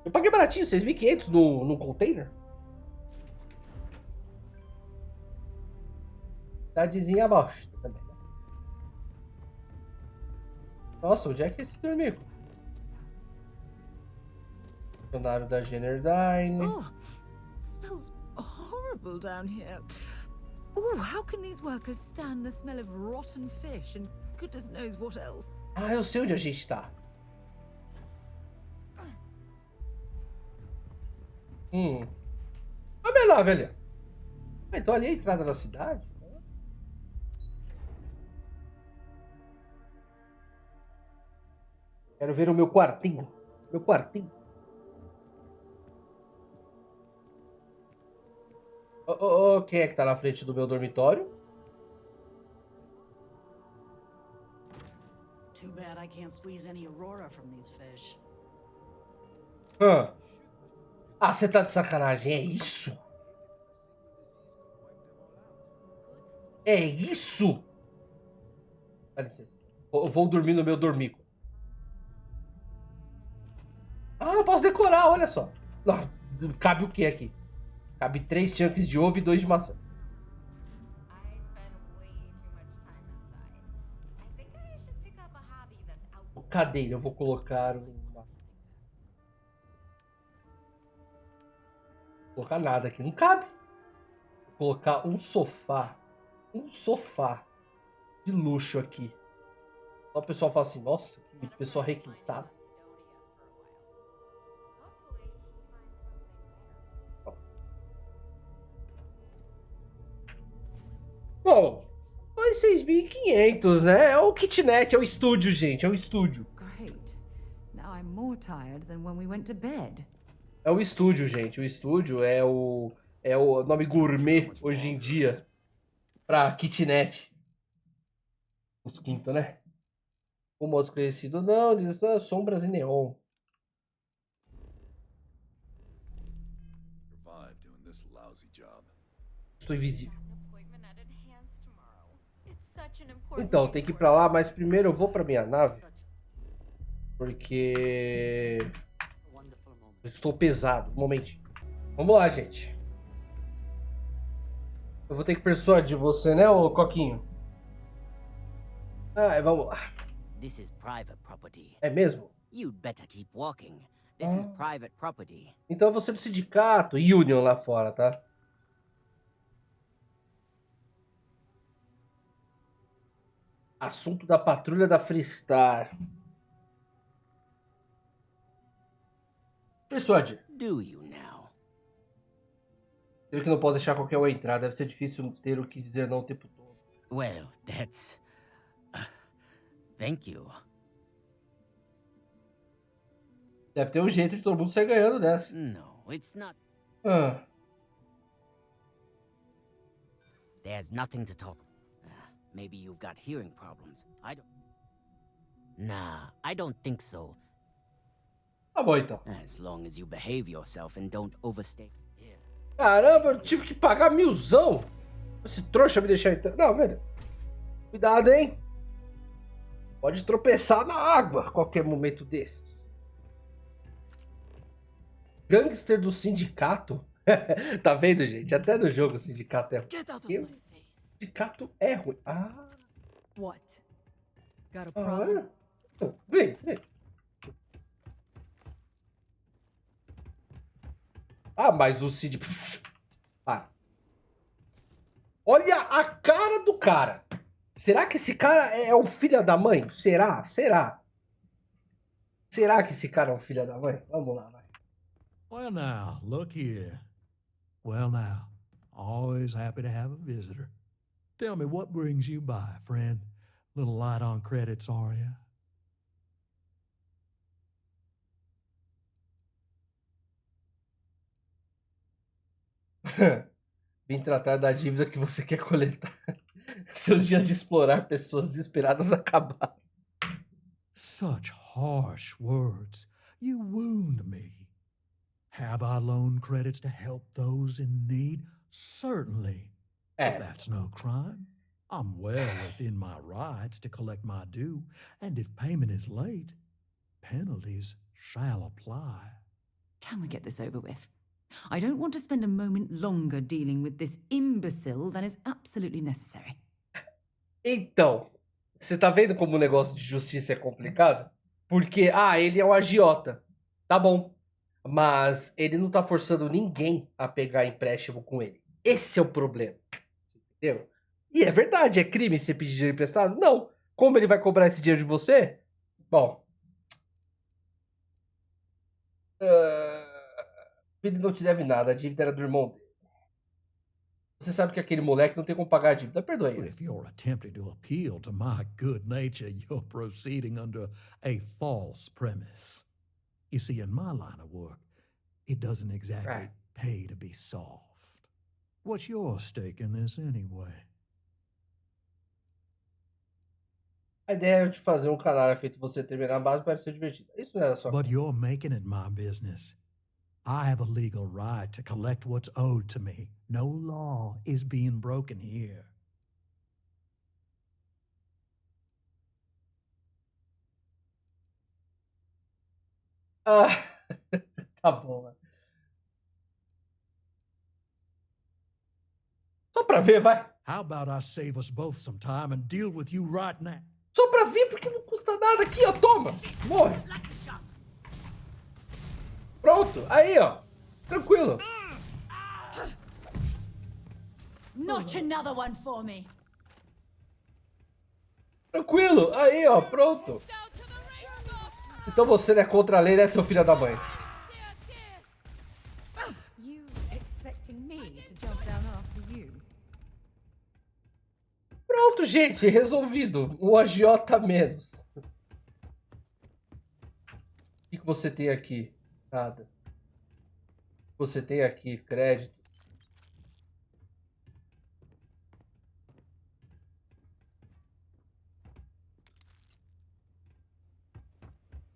Eu paguei baratinho, 6.500 no container. Cidadezinha abaixo também, né? Nossa, onde é que é esse dormículo? Funcionário da Generdyne. Oh, smells horrible down here. Oh, how can these workers stand the smell of rotten fish and goodness knows what else? Ah, eu sei onde a gente tá. Olha lá, velho. Ah, então ali é a entrada da cidade. Quero ver o meu quartinho. Quem é que tá na frente do meu dormitório? Too bad I can't squeeze any aurora from these fish. Ah, você tá de sacanagem, é isso? É isso? Dá licença. Eu vou dormir no meu dormico. Ah, eu posso decorar, olha só. Não, cabe o que aqui? Cabe 3 chunks de ovo e 2 de maçã. Cadeira, eu vou colocar uma... Vou colocar nada aqui, não cabe. Vou colocar um sofá de luxo aqui. Só o pessoal fala assim, nossa, que pessoa requintada. Bom, foi 6.500, né? É o kitnet, é o estúdio, gente, é o estúdio. Great. Now I'm more tired than when we went to bed. É o estúdio, gente. O estúdio é o nome gourmet hoje em dia pra kitnet. Os quinto, né? O modo desconhecido não, diz sombras e neon. Estou invisível. Então, tem que ir pra lá, mas primeiro eu vou pra minha nave. Porque... eu estou pesado. Um momentinho. Vamos lá, gente. Eu vou ter que persuadir você, né, ô Coquinho? Ah, vamos lá. This is private property. É mesmo? You'd better keep walking. This is private property. Então você é do sindicato, Union lá fora, tá? Assunto da patrulha da Freestar. Persuade. Do you now? Eu que não posso deixar qualquer um entrar. Deve ser difícil ter o que dizer não o tempo todo. Well, that's... thank you. Deve ter um jeito de todo mundo sair ganhando dessa. No, it's not. There's nothing to talk. Maybe you've got hearing problems. Nah, I don't think so. Tá bom, então. As long as you behave yourself and don't overstay. Yeah. Caramba, eu tive que pagar 1.000. Esse trouxa me deixar entrar. Não, velho. Cuidado, hein? Pode tropeçar na água a qualquer momento desse. Gangster do sindicato. Tá vendo, gente? Até no jogo o sindicato é ruim. O sindicato é ruim. Ah. What? Got a problem? Vem. Ah, mas o Cid... Para. Olha a cara do cara. Será que esse cara é um filho da mãe? Será? Será? Será que esse cara é um filho da mãe? Vamos lá, vai. Well now, look here. Well now, always happy to have a visitor. Tell me, what brings you by, friend? Little light on credits, are you? Vim tratar da dívida que você quer coletar. Seus dias de explorar pessoas desesperadas acabaram. Such harsh words. You wound me. Have I loaned credits to help those in need? Certainly. But that's no crime. I'm well within my rights to collect my due, and if payment is late, penalties shall apply. Can we get this over with? I don't want to spend a moment longer dealing with this imbecile than is absolutely necessary. Então, você tá vendo como o negócio de justiça é complicado? Porque, ele é um agiota. Tá bom. Mas ele não tá forçando ninguém a pegar empréstimo com ele. Esse é o problema. Entendeu? E é verdade, é crime você pedir dinheiro emprestado? Não. Como ele vai cobrar esse dinheiro de você? Bom. Ele não te deve nada, a dívida era do irmão dele. Você sabe que aquele moleque não tem como pagar a dívida, perdoe ele. If you're attempting to appeal to my good nature, you're proceeding under a false premise. You see, in my line of work, it doesn't exactly pay to be soft. What's your stake in this anyway? A ideia de fazer um canal feito você terminar a base parece ser divertido. Isso não era só. But you're making it my business. I have a legal right to collect what's owed to me. No law is being broken here. Tá bom. Só pra ver, vai. How about I save us both some time and deal with you right now? Só pra ver, porque não custa nada aqui, ó. Toma. Morre. Pronto. Aí, ó. Tranquilo. Not another one for me. Tranquilo. Aí, ó. Pronto. Então você não é contra a lei, né, seu filho da mãe? You expecting me to jump down after you? Pronto, gente. Resolvido. Um agiota a menos. O que você tem aqui? Nada. Você tem aqui crédito.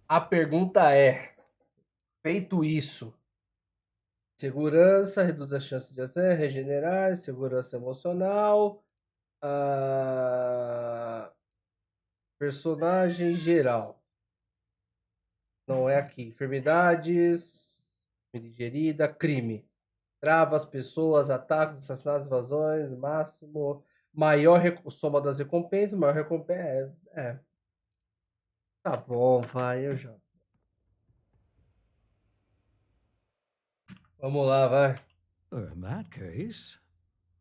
A pergunta é, feito isso, segurança, reduz a chance de acerto, regenerar, segurança emocional, personagem geral. Não é aqui. Enfermidades, digerida, crime. Travas, pessoas, ataques, assassinatos, invasões, máximo. Maior soma das recompensas, maior recompensa. Tá bom, vai, eu já. Vamos lá, vai. In that case,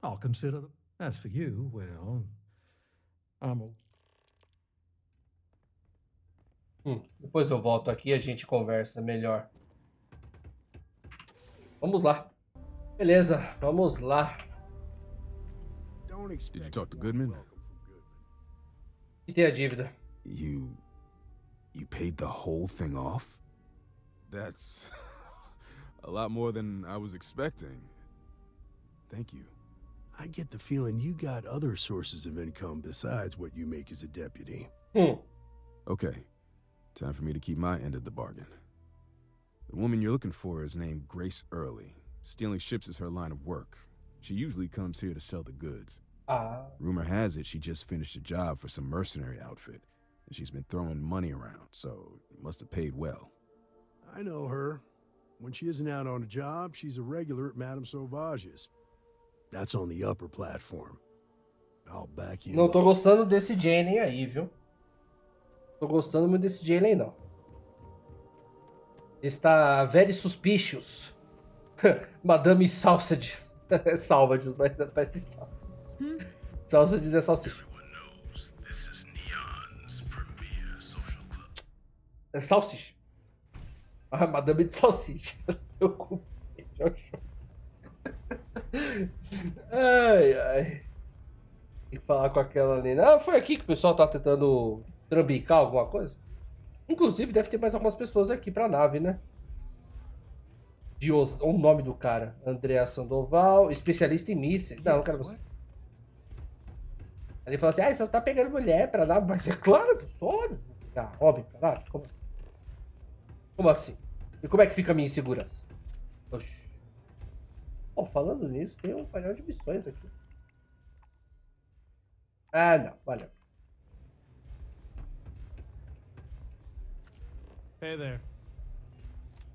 I'll consider them. As for you, well, Depois eu volto aqui e a gente conversa melhor. Vamos lá. Beleza, vamos lá. Did you talk to Goodman? E tem a dívida. You paid the whole thing off? That's a lot more than I was expecting. Thank you. I get the feeling you got other sources of income besides what you make as a deputy. Okay, time for me to keep my end of the bargain. The woman you're looking for is named Grace Early. Stealing ships is her line of work. She usually comes here to sell the goods. Rumor has it she just finished a job for some mercenary outfit, and she's been throwing money around, so it must have paid well. I know her. When she isn't out on a job, she's a regular at Madame Sauvage's. That's on the upper platform. I'll back you. Não tô gostando desse Jane aí, viu? Tô gostando muito desse Jane aí, não. Está very suspicious. Madame Sausages. É Salvages, mas parece Sausages. Sausages é salsicha. É salsicha. Ah, madame de salsicha. Eu comi. Ai, ai. Tem que falar com aquela ali. Ah, foi aqui que o pessoal tá tentando trambicar alguma coisa? Inclusive, deve ter mais algumas pessoas aqui pra nave, né? O nome do cara. Andrea Sandoval, especialista em mísseis. Não, não quero você. Ele falou assim, ah, você tá pegando mulher pra nave. Mas é claro, só. Ah, óbvio, caralho. Como assim? E como é que fica a minha insegurança? Oxi. Bom, falando nisso, tem um painel de missões aqui. Ah, não, valeu. Hey there.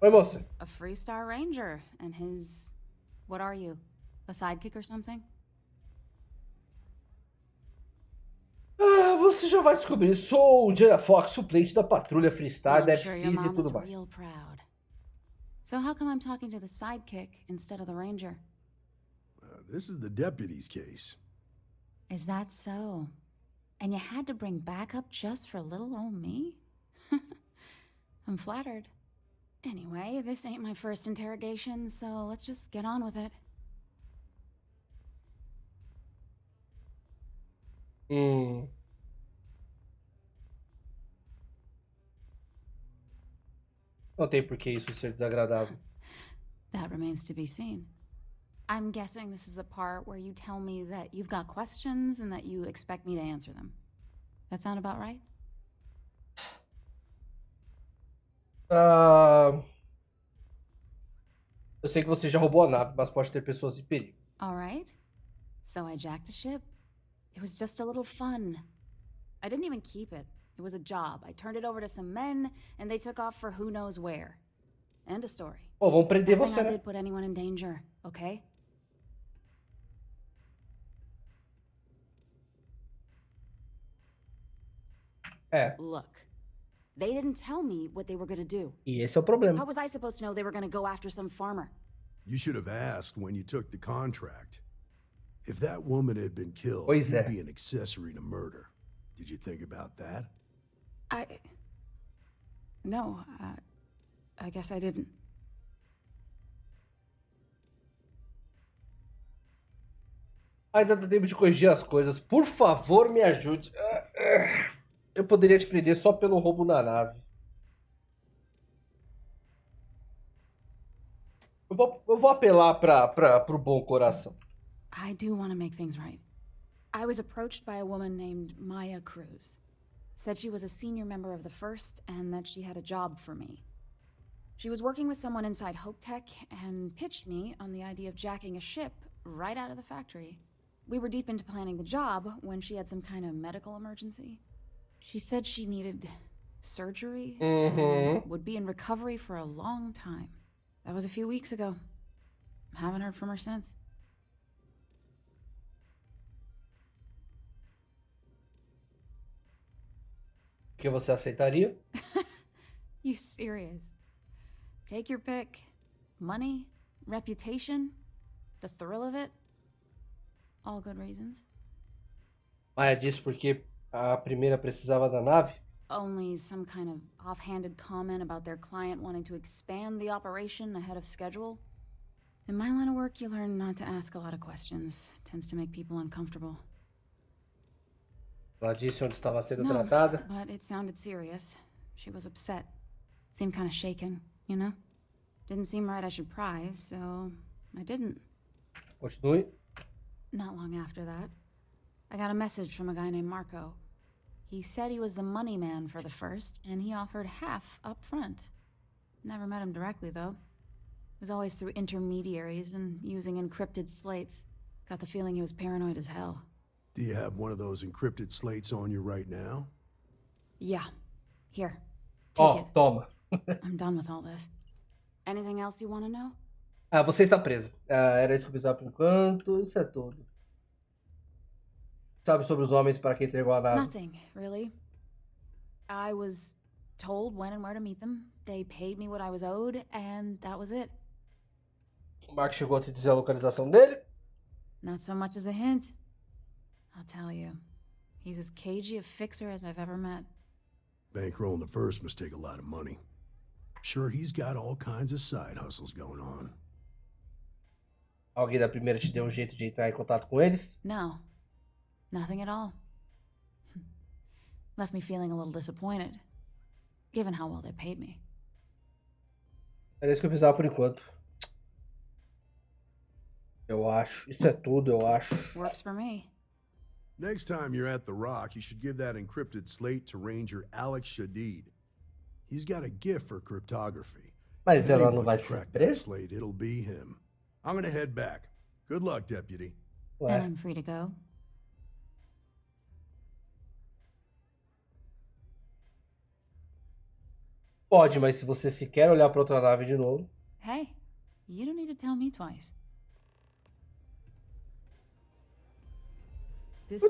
Oi, moça. A Freestar Ranger and his... What are you? A sidekick or something? Ah, você já vai descobrir. Sou o Jenna Fox, suplente da patrulha Freestar, I'm sure your DevSys e mom tudo was mais. real proud. So how come I'm talking to the sidekick instead of the ranger? This is the deputy's case. Is that so? And you had to bring backup just for little old me? I'm flattered. Anyway, this ain't my first interrogation, so let's just get on with it. Não tem por que isso ser desagradável. That remains to be seen. I'm guessing this is the part where you tell me that you've got questions and that you expect me to answer them. That sound about right? Eu sei que você já roubou a nave, mas pode ter pessoas em perigo. All right. So I jacked a ship. It was just a little fun. I didn't even keep it. It was a job. I turned it over to some men, and they took off for who knows where. End of story. Pô, vamos prender Nothing você, I né? did put anyone in danger, okay? É. Look, they didn't tell me what they were gonna do. E esse é o problema. How was I supposed to know they were gonna go after some farmer? You should have asked when you took the contract. If that woman had been killed, Pois you'd é. be an accessory to murder. Did you think about that? No, I guess I didn't. Ainda dá tempo de corrigir as coisas. Por favor, me ajude. Eu poderia te prender só pelo roubo na nave. Eu vou apelar pro bom coração. I do want to make things right. I was approached by a woman named Maya Cruz. Said she was a senior member of the First and that she had a job for me. She was working with someone inside Hope Tech and pitched me on the idea of jacking a ship right out of the factory. We were deep into planning the job when she had some kind of medical emergency. She said she needed surgery and would be in recovery for a long time. That was a few weeks ago. Haven't heard from her since. Que você aceitaria? You serious? Take your pick. Money, reputation, the thrill of it. All good reasons. Maia disse porque a primeira precisava da nave. Only some kind of offhanded comment about their client wanting to expand the operation ahead of schedule. In my line of work, you learn not to ask a lot of questions. Tends to make people uncomfortable. Ela disse onde estava sendo No, tratada. but it sounded serious. She was upset. Seemed kind of shaken, you know? Didn't seem right I should pry, so I didn't. Continue. Not long after that, I got a message from a guy named Marco. He said he was the money man for the First, and he offered half up front. Never met him directly, though. It was always through intermediaries and using encrypted slates. Got the feeling he was paranoid as hell. Do you have one of those encrypted slates on you right now? Yeah. Here. Take it. Toma. I'm done with all this. Anything else you want to know? Você está presa. Era isso que eu precisava por enquanto. Isso é tudo. Sabe sobre os homens para quem entregou a nave? Nothing, really. I was told when and where to meet them. They paid me what I was owed, and that was it. O Mark chegou a te dizer a localização dele? Not so much as a hint. I'll tell you. He's as cagey a fixer as I've ever met. Bankrolling the first must take a lot of money. I'm sure he's got all kinds of side hustles going on. Alguém da primeira te deu um jeito de entrar em contato com eles? No. Nothing at all. Left me feeling a little disappointed, given how well they paid me. Era isso que eu precisava por enquanto. Eu acho. Isso é tudo, eu acho. Works for me. Next time you're at the Rock, you should give that encrypted slate to Ranger Alex Shadid. He's got a gift for cryptography. Mas If ela anyone não vai can ser crack that presa? slate, it'll be him. I'm gonna head back. Good luck, Deputy. Then I'm free to go. Pode, mas se você sequer olhar para outra nave de novo. Hey, you don't need to tell me twice.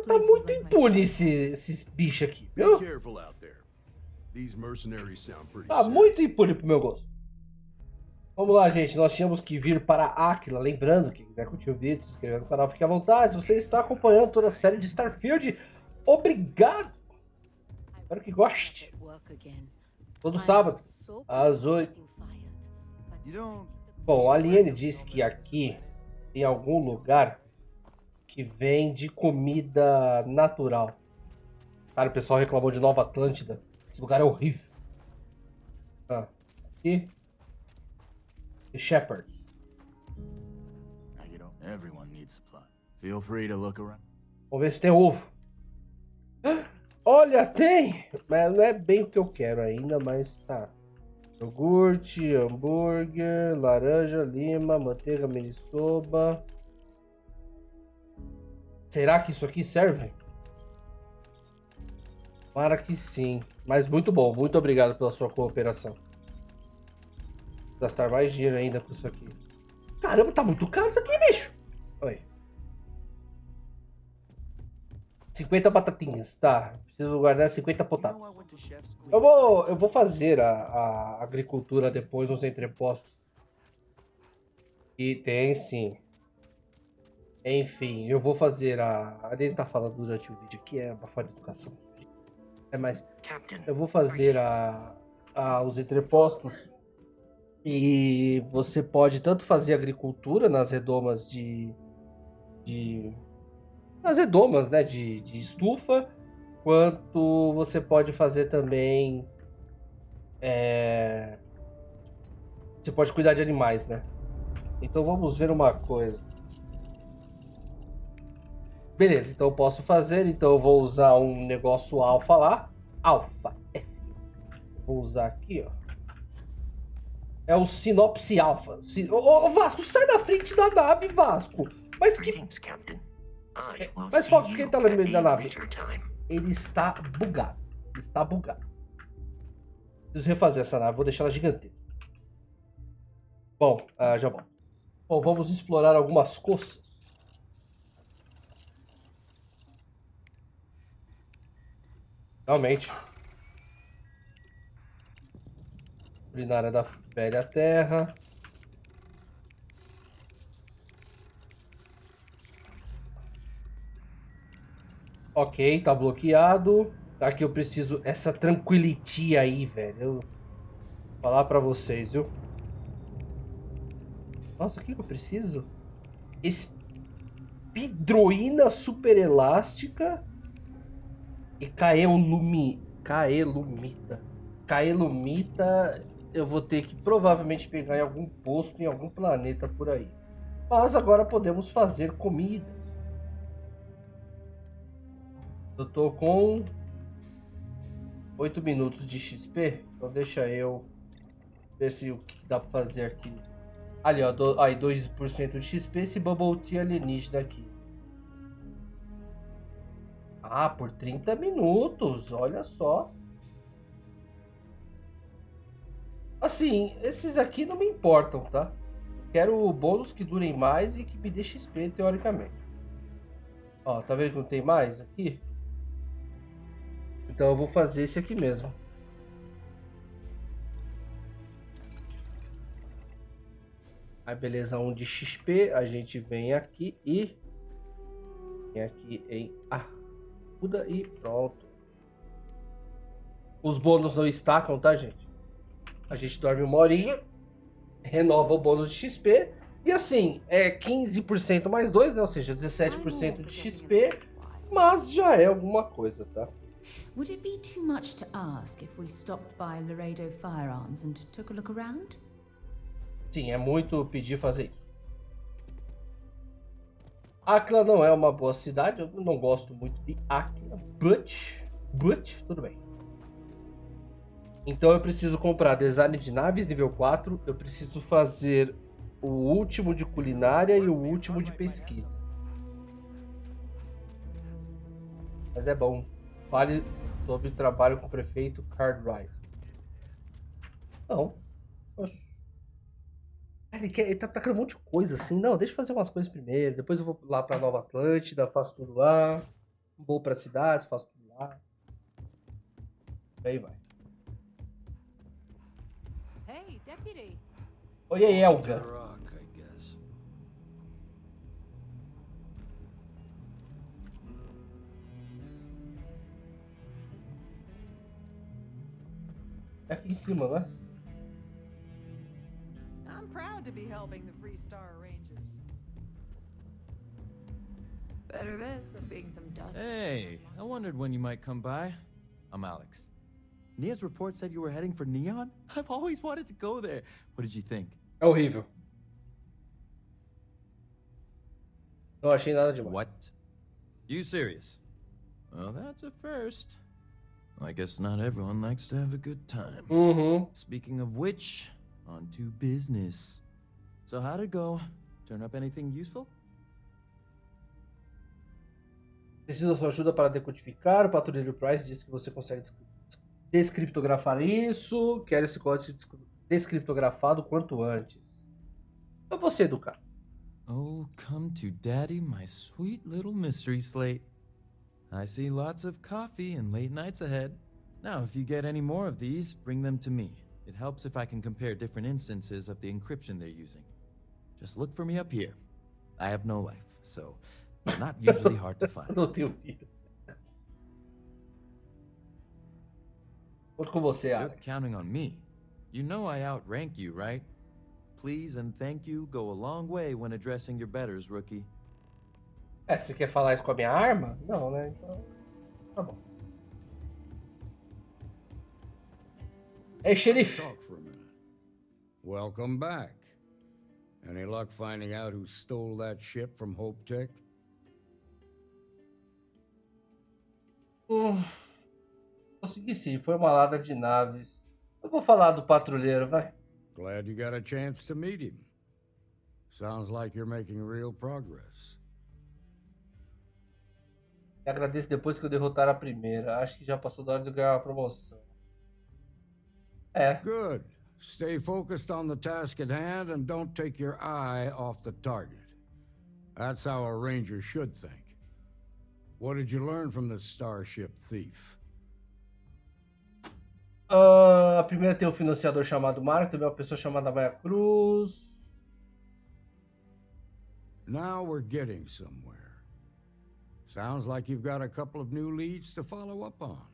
Tá muito impune esses bichos aqui, viu? Be careful out there. These mercenaries sound pretty Tá serious. muito impune pro meu gosto. Vamos lá, gente. Nós tínhamos que vir para Aquila. Lembrando, quem quiser curtir o vídeo, se inscrever no canal, fique à vontade. Se você está acompanhando toda a série de Starfield, obrigado. Espero que goste. Todo sábado, às 8. Bom, a Aliene disse que aqui tem algum lugar que vende comida natural. Cara, o pessoal reclamou de Nova Atlântida. Esse lugar é horrível. Ah, aqui. The Shepherds. Everyone needs supply. Feel free to look around. Vamos ver se tem ovo. Olha, tem! Mas não é bem o que eu quero ainda, mas tá. Iogurte, hambúrguer, laranja, lima, manteiga, maniçoba. Será que isso aqui serve? Para que sim. Mas muito bom. Muito obrigado pela sua cooperação. Vou gastar mais dinheiro ainda com isso aqui. Caramba, tá muito caro isso aqui, bicho. Oi. 50 batatinhas. Tá. Preciso guardar 50 potatos. Eu vou fazer a agricultura depois nos entrepostos. E tem sim. Enfim, eu vou fazer a gente tá falando durante o vídeo aqui, é uma falta de educação. É mais. Eu vou fazer os entrepostos. E você pode tanto fazer agricultura nas redomas nas redomas, né, de estufa, quanto você pode fazer também. Você pode cuidar de animais, né? Então vamos ver uma coisa. Beleza, então eu posso fazer. Então eu vou usar um negócio alfa lá. Alfa. Vou usar aqui, ó. É o Sinopse Alpha. Ô, Vasco, sai da frente da nave, Vasco. Mas que... Mas Fox, quem tá lá no meio da nave? Ele está bugado. Ele está bugado. Preciso refazer essa nave. Vou deixar ela gigantesca. Bom, já volto. Bom, vamos explorar algumas coisas. Realmente. Culinária da velha terra. Ok, tá bloqueado. Aqui eu preciso essa tranquility aí, velho. Eu vou falar pra vocês, viu? Nossa, o que eu preciso? Espidroína super elástica e caelumita. Caelumita eu vou ter que provavelmente pegar em algum posto, em algum planeta por aí. Mas agora podemos fazer comida. Eu tô com 8 minutos de XP, então deixa eu ver se o que dá pra fazer aqui. Ali, ó, aí 2% de XP, esse Bubble Tea alienígena aqui. Ah, por 30 minutos, olha só. Assim, esses aqui não me importam, tá? Quero bônus que durem mais e que me dê XP, teoricamente. Ó, tá vendo que não tem mais aqui? Então eu vou fazer esse aqui mesmo. Aí beleza, 1 de XP, a gente vem aqui e... Vem aqui em Arruda e pronto. Os bônus não estacam, tá, gente? A gente dorme 1 horinha, renova o bônus de XP. E assim, é 15% mais 2, né? Ou seja, 17% de XP. Mas já é alguma coisa, tá? Would it be too much to ask if we stopped by Laredo Firearms and took a look around? Sim, é muito pedir fazer isso. Aquila não é uma boa cidade, eu não gosto muito de Aquila, but, tudo bem. Então eu preciso comprar design de naves nível 4, eu preciso fazer o último de culinária e o último de pesquisa. Mas é bom. Fale sobre trabalho com o prefeito Cartwright. Não. Oxe. Ele tá tacando um monte de coisa assim. Não, deixa eu fazer umas coisas primeiro. Depois eu vou lá pra Nova Atlântida, faço tudo lá. Vou pra cidades, faço tudo lá. E aí vai. Hey, deputy. Oi, aí, Elga. É aqui em cima, né? I'm proud to be helping the Freestar Rangers. Better this than being some dust. Hey, I wondered when you might come by. I'm Alex. Nia's report said you were heading for Neon? I've always wanted to go there. What did you think? É horrível. Não achei nada demais. What? You serious? Well, that's a first. I guess not everyone likes to have a good time. Speaking of which, on to business. So how'd it go? Turn up anything useful? Preciso da sua ajuda para decodificar. O patrulheiro Price disse que você consegue descriptografar isso. Quero esse código descriptografado quanto antes. Eu vou ser educado. Oh, come to daddy, my sweet little mystery slate. I see lots of coffee and late nights ahead. Now, if you get any more of these, bring them to me. It helps if I can compare different instances of the encryption they're using. Just look for me up here. I have no life, so they're not usually hard to find. Não tenho vida. Conto com você, Alex. You're counting on me. You know I outrank you, right? Please and thank you go a long way when addressing your betters, rookie. É, você quer falar isso com a minha arma? Não, né? Então, tá bom. Hey, xerife. Talk for a minute. Welcome back. Any luck finding out who stole that ship from Hope Tech? Consegui sim, foi uma lada de naves. Eu vou falar do patrulheiro, vai. Glad you got a chance to meet him. Sounds like you're making real progress. E agradeço depois que eu derrotar a primeira. Acho que já passou da hora de ganhar uma promoção. É. Good. Stay focused on the task at hand and don't take your eye off the target. That's how a ranger should think. What did you learn from the starship thief? A primeira tem um financiador chamado Marco, também uma pessoa chamada Maia Cruz. Now we're getting somewhere. Sounds like you've got a couple of new leads to follow up on.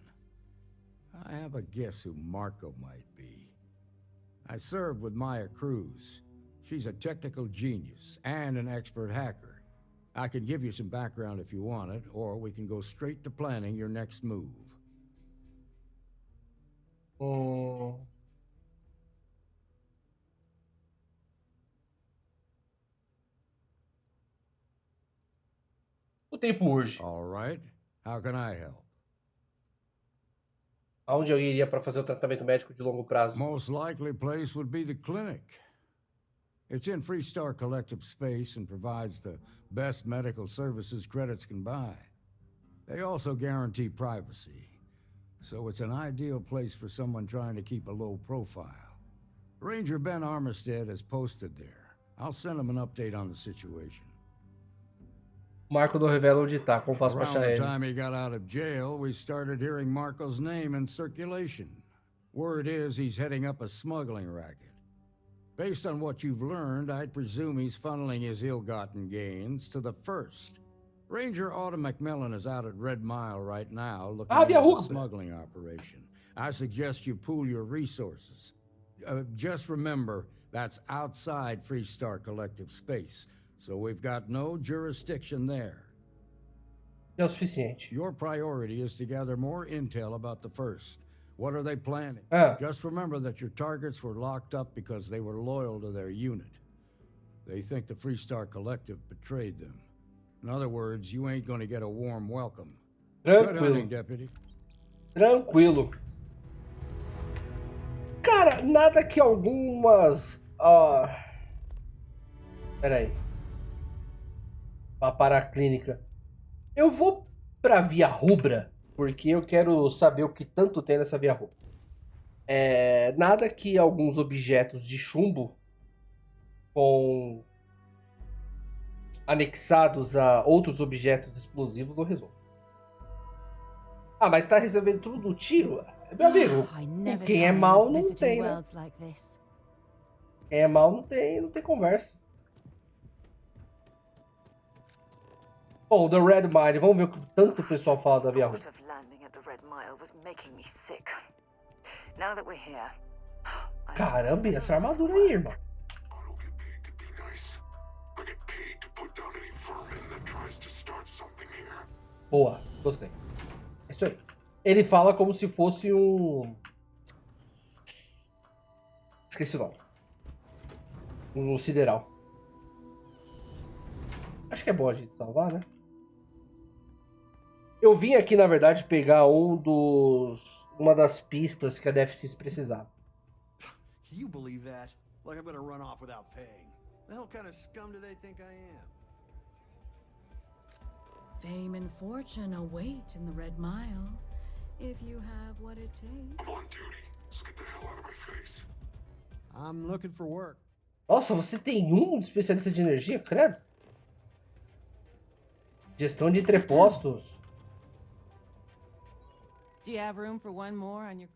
I have a guess who Marco might be. I served with Maya Cruz. She's a technical genius and an expert hacker. I can give you some background if you want it, or we can go straight to planning your next move. O tempo urge. All right. How can I help? Aonde eu iria para fazer o tratamento médico de longo prazo? Most likely place would be the clinic. It's in Freestar collective space and provides the best medical services credits can buy. They also guarantee privacy, so it's an ideal place for someone trying to keep a low profile. Ranger Ben Armistead is posted there. I'll send him an update on the situation. Marco não revela onde tá, como faço pra Around achar the ele? time he got out of jail, we started hearing Marco's name in circulation. Word is he's heading up a smuggling racket. Based on what you've learned, I'd presume he's funneling his ill-gotten gains to the first. Ranger Autumn McMillan is out at Red Mile right now looking into the smuggling operation. I suggest you pool your resources. Just remember, that's outside Freestar collective space, so we've got no jurisdiction there. É o suficiente. Your priority is to gather more intel about the First. What are they planning? Just remember that your targets were locked up because they were loyal to their unit. They think the Freestar collective betrayed them. In other words, you ain't gonna get a warm welcome. Good hunting, deputy. Tranquilo. Cara, nada que algumas... Pera aí. Pra parar a clínica. Eu vou pra Via Rubra, porque eu quero saber o que tanto tem nessa Via Rubra. Nada que alguns objetos de chumbo com anexados a outros objetos explosivos não resolvam. Ah, mas tá resolvendo tudo do tiro? Meu amigo, quem é mal não tem, né? Quem é mal não tem conversa. Bom, The Red Mile, vamos ver o que tanto o pessoal fala da Via Rubra. Caramba, e essa armadura aí, irmão? Boa, gostei. É isso aí. Ele fala como se fosse um... Esqueci o nome. Um sideral. Acho que é bom a gente salvar, né? Eu vim aqui, na verdade, pegar uma das pistas que a DFCs precisava. You believe that? Like I'm gonna run off without paying. The hell kind of scum do they think I am? Fame and fortune await in the Red Mile, if you have what it takes. I'm on duty, so get the hell out of my face. I'm looking for work. Nossa, você tem um especialista de energia, credo? Gestão de entrepostos. Do you have room for one more on your...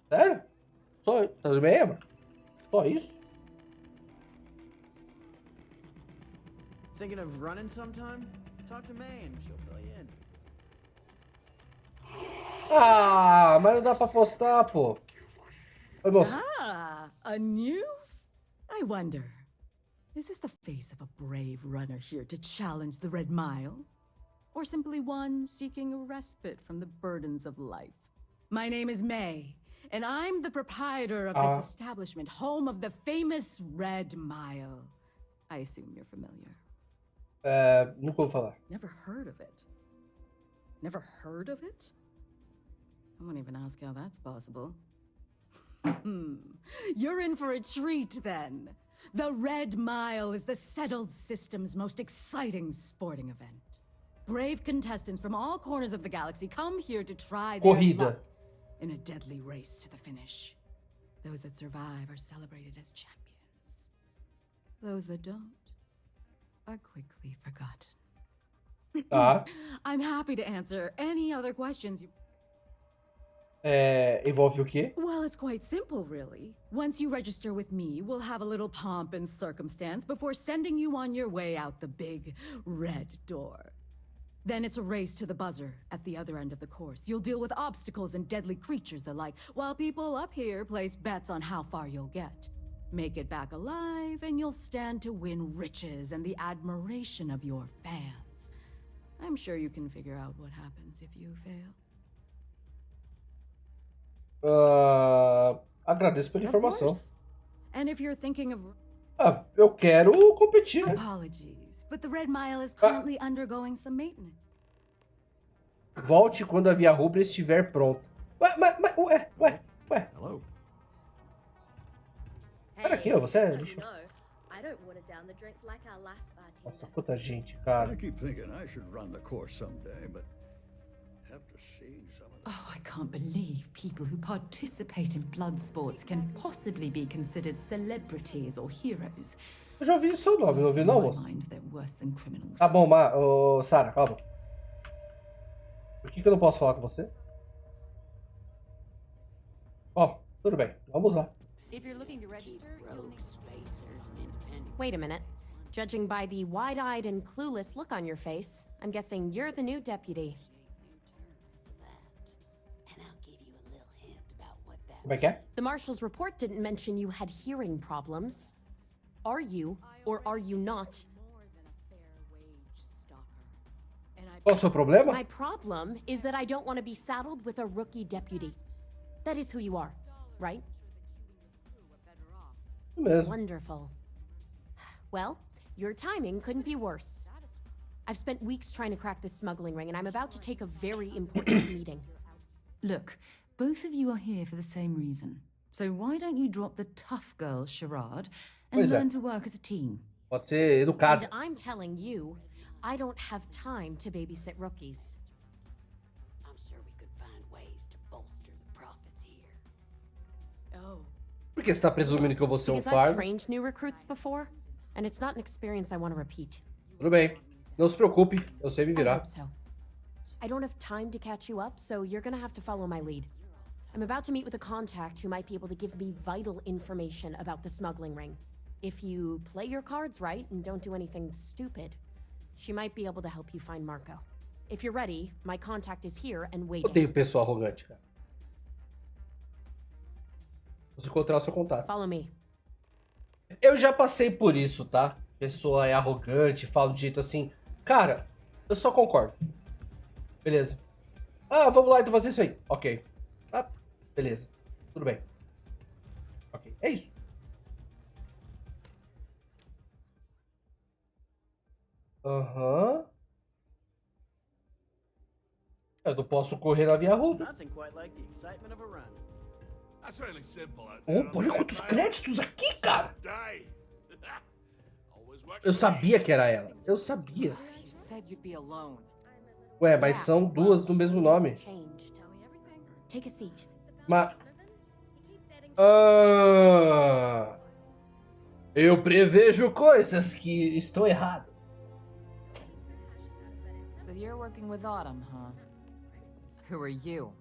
Sério? Só, tudo bem, mano? Só isso? Thinking of running sometime? Talk to May and she'll fill you in. Ah, mas não dá pra postar, pô. Oi, moça. A new... I wonder, is this the face of a brave runner here to challenge the Red Mile? Or simply one seeking a respite from the burdens of life? My name is May, and I'm the proprietor of this establishment, home of the famous Red Mile. I assume you're familiar. Nunca vou falar. Never heard of it? Never heard of it? I won't even ask how that's possible. You're in for a treat, then. The Red Mile is the settled system's most exciting sporting event. Brave contestants from all corners of the galaxy come here to try their luck in a deadly race to the finish. Those that survive are celebrated as champions. Those that don't are quickly forgotten. I'm happy to answer any other questions you... Envolve o quê? Well, it's quite simple, really. Once you register with me, we'll have a little pomp and circumstance before sending you on your way out the big red door. Then it's a race to the buzzer at the other end of the course. You'll deal with obstacles and deadly creatures alike, while people up here place bets on how far you'll get. Make it back alive, and you'll stand to win riches and the admiration of your fans. I'm sure you can figure out what happens if you fail. Agradeço pela informação. And if you're thinking of... eu quero competir, né? Apologies, but the Red Mile is currently undergoing some maintenance. Volte quando a Via Rubra estiver pronta. Ué. Hello. Pera aqui, ó, você é... I don't water down the drinks like our last bartender. Nossa, quanta gente, cara. I keep thinking I should run the course someday, but have to see some of the... Oh, I can't believe people who participate in blood sports can possibly be considered celebrities or heroes. Eu já ouvi o seu nome, não ouvi não, moço? Tá bom, Sarah, cala a boca. Por que eu não posso falar com você? Tudo bem, vamos lá. If you're looking to register, wait a minute. Judging by the wide-eyed and clueless look on your face, I'm guessing you're the new deputy. Como é que é? The marshal's report didn't mention you had hearing problems. Are you, or are you not? Qual o seu problema? My problem is that I don't want to be saddled with a rookie deputy. That is who you are, right? Mesmo. Wonderful. Well, your timing couldn't be worse. I've spent weeks trying to crack this smuggling ring, and I'm about to take a very important meeting. Look, both of you are here for the same reason. So why don't you drop the tough girl charade and learn to work as a team? Pode ser educado. And I'm telling you, I don't have time to babysit rookies. I'm sure we could find ways to bolster the profits here. Oh. Por que você tá presumindo que eu vou ser Because I've fardo? trained new recruits before, and it's not an experience I want to repeat. Tudo bem. Não se preocupe, eu sei me I virar. hope so. I don't have time to catch you up, so you're gonna have to follow my lead. I'm about to meet with a contact who might be able to give me vital information about the smuggling ring. If you play your cards right and don't do anything stupid, she might be able to help you find Marco. If you're ready, my contact is here and waiting. Odeio pessoa arrogante, cara. Você encontrar o seu contato. Follow me. Eu já passei por isso, tá? Pessoa é arrogante, fala de jeito assim. Cara, eu só concordo. Beleza. Ah, vamos lá então fazer isso aí. Ok. Ah, beleza. Tudo bem. Ok, é isso. Aham. Eu não posso correr na via ruda. Nothing quite like the excitement of a run. That's really simple out there. Olha quantos créditos aqui, cara. Eu sabia que era ela. Eu sabia. You said you'd be alone. Ué, mas são duas do mesmo nome. Take a seat. Mas... eu prevejo coisas que estão erradas. So you're working with Autumn, huh? Who are you?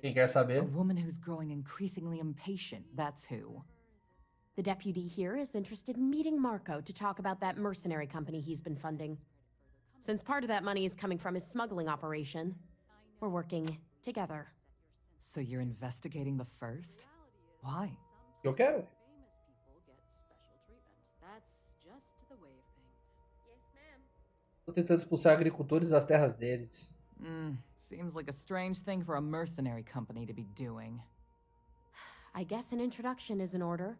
Quem quer saber? A woman who's growing increasingly impatient, that's who. The deputy here is interested in meeting Marco to talk about that mercenary company he's been funding. Since part of that money is coming from his smuggling operation, we're working together. So you're investigating the first? Why? Eu quero. Tô tentando expulsar agricultores das terras deles. Seems like a strange thing for a mercenary company to be doing. I guess an introduction is in order.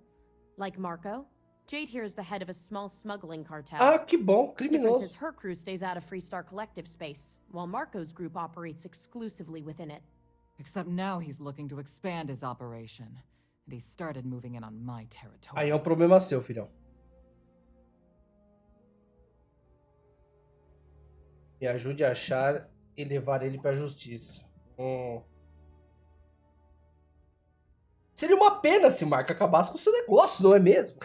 Like Marco, Jade here is the head of a small smuggling cartel. Ah, que bom, Difference criminoso. is her crew stays out of Freestar collective space, while Marco's group operates exclusively within it. Except now he's looking to expand his operation, and he started moving in on my territory. Aí é um problema seu, filhão. Me ajude a achar e levar ele pra justiça. Seria uma pena se o Marco acabasse com o seu negócio, não é mesmo?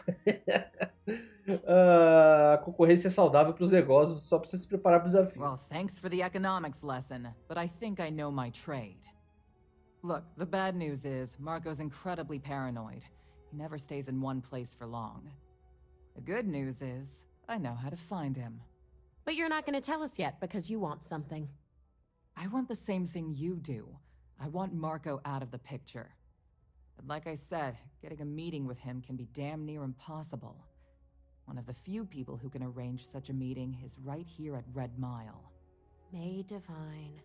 A concorrência é saudável para os negócios, só precisa se preparar para o desafio. Well, thanks for the economics lesson, but I think I know my trade. Look, the bad news is Marco's incredibly paranoid. He never stays in one place for long. The good news is I know how to find him. But you're not going to tell us yet because you want something. I want the same thing you do. I want Marco out of the picture. But like I said, getting a meeting with him can be damn near impossible. One of the few people who can arrange such a meeting is right here at Red Mile. May Divine.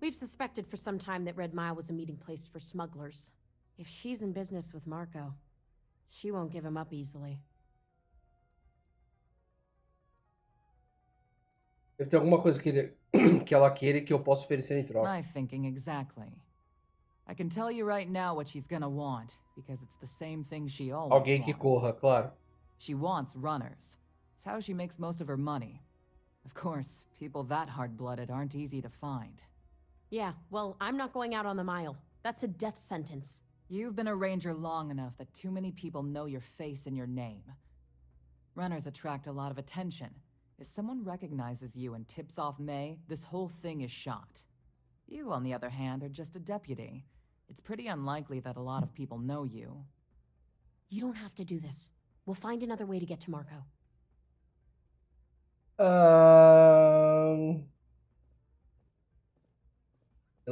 We've suspected for some time that Red Mile was a meeting place for smugglers. If she's in business with Marco, she won't give him up easily. Deve ter alguma coisa que ela queira e que eu possa oferecer em troca. My thinking exactly. I can tell you right now what she's gonna want, because it's the same thing she always Alguém que wants. corra, claro. She wants runners. It's how she makes most of her money. Of course, people that hard-blooded aren't easy to find. Yeah, well, I'm not going out on the mile. That's a death sentence. You've been a ranger long enough that too many people know your face and your name. Runners attract a lot of attention. If someone recognizes you and tips off May, this whole thing is shot. You, on the other hand, are just a deputy. It's pretty unlikely that a lot of people know you. You don't have to do this. We'll find another way to get to Marco.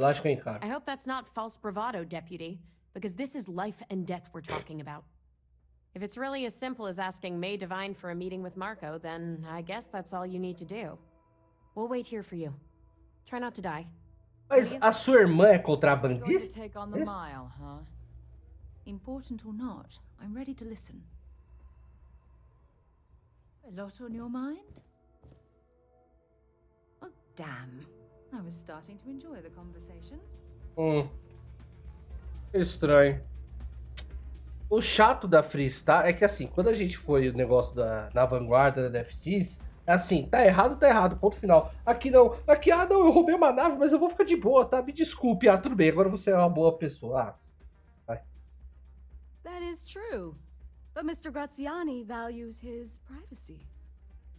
Relaxa que eu encaro. I hope that's not false bravado, Deputy, because this is life and death we're talking about. If it's really as simple as asking May Divine for a meeting with Marco, then I guess that's all you need to do. We'll wait here for you. Try not to die. Mas a sua irmã é Going to contrabandista? take on the mile, huh? Important or not, I'm ready to listen. A lot on your mind? Oh, damn. I was starting to enjoy the conversation. Estranho. O chato da Freestar é que assim, quando a gente foi o negócio na vanguarda da DFCs, é assim, tá errado, ponto final. Aqui não, não, eu roubei uma nave, mas eu vou ficar de boa, tá? Me desculpe, tudo bem, agora você é uma boa pessoa. Vai. That is true. But Mr. Graziani values his privacy.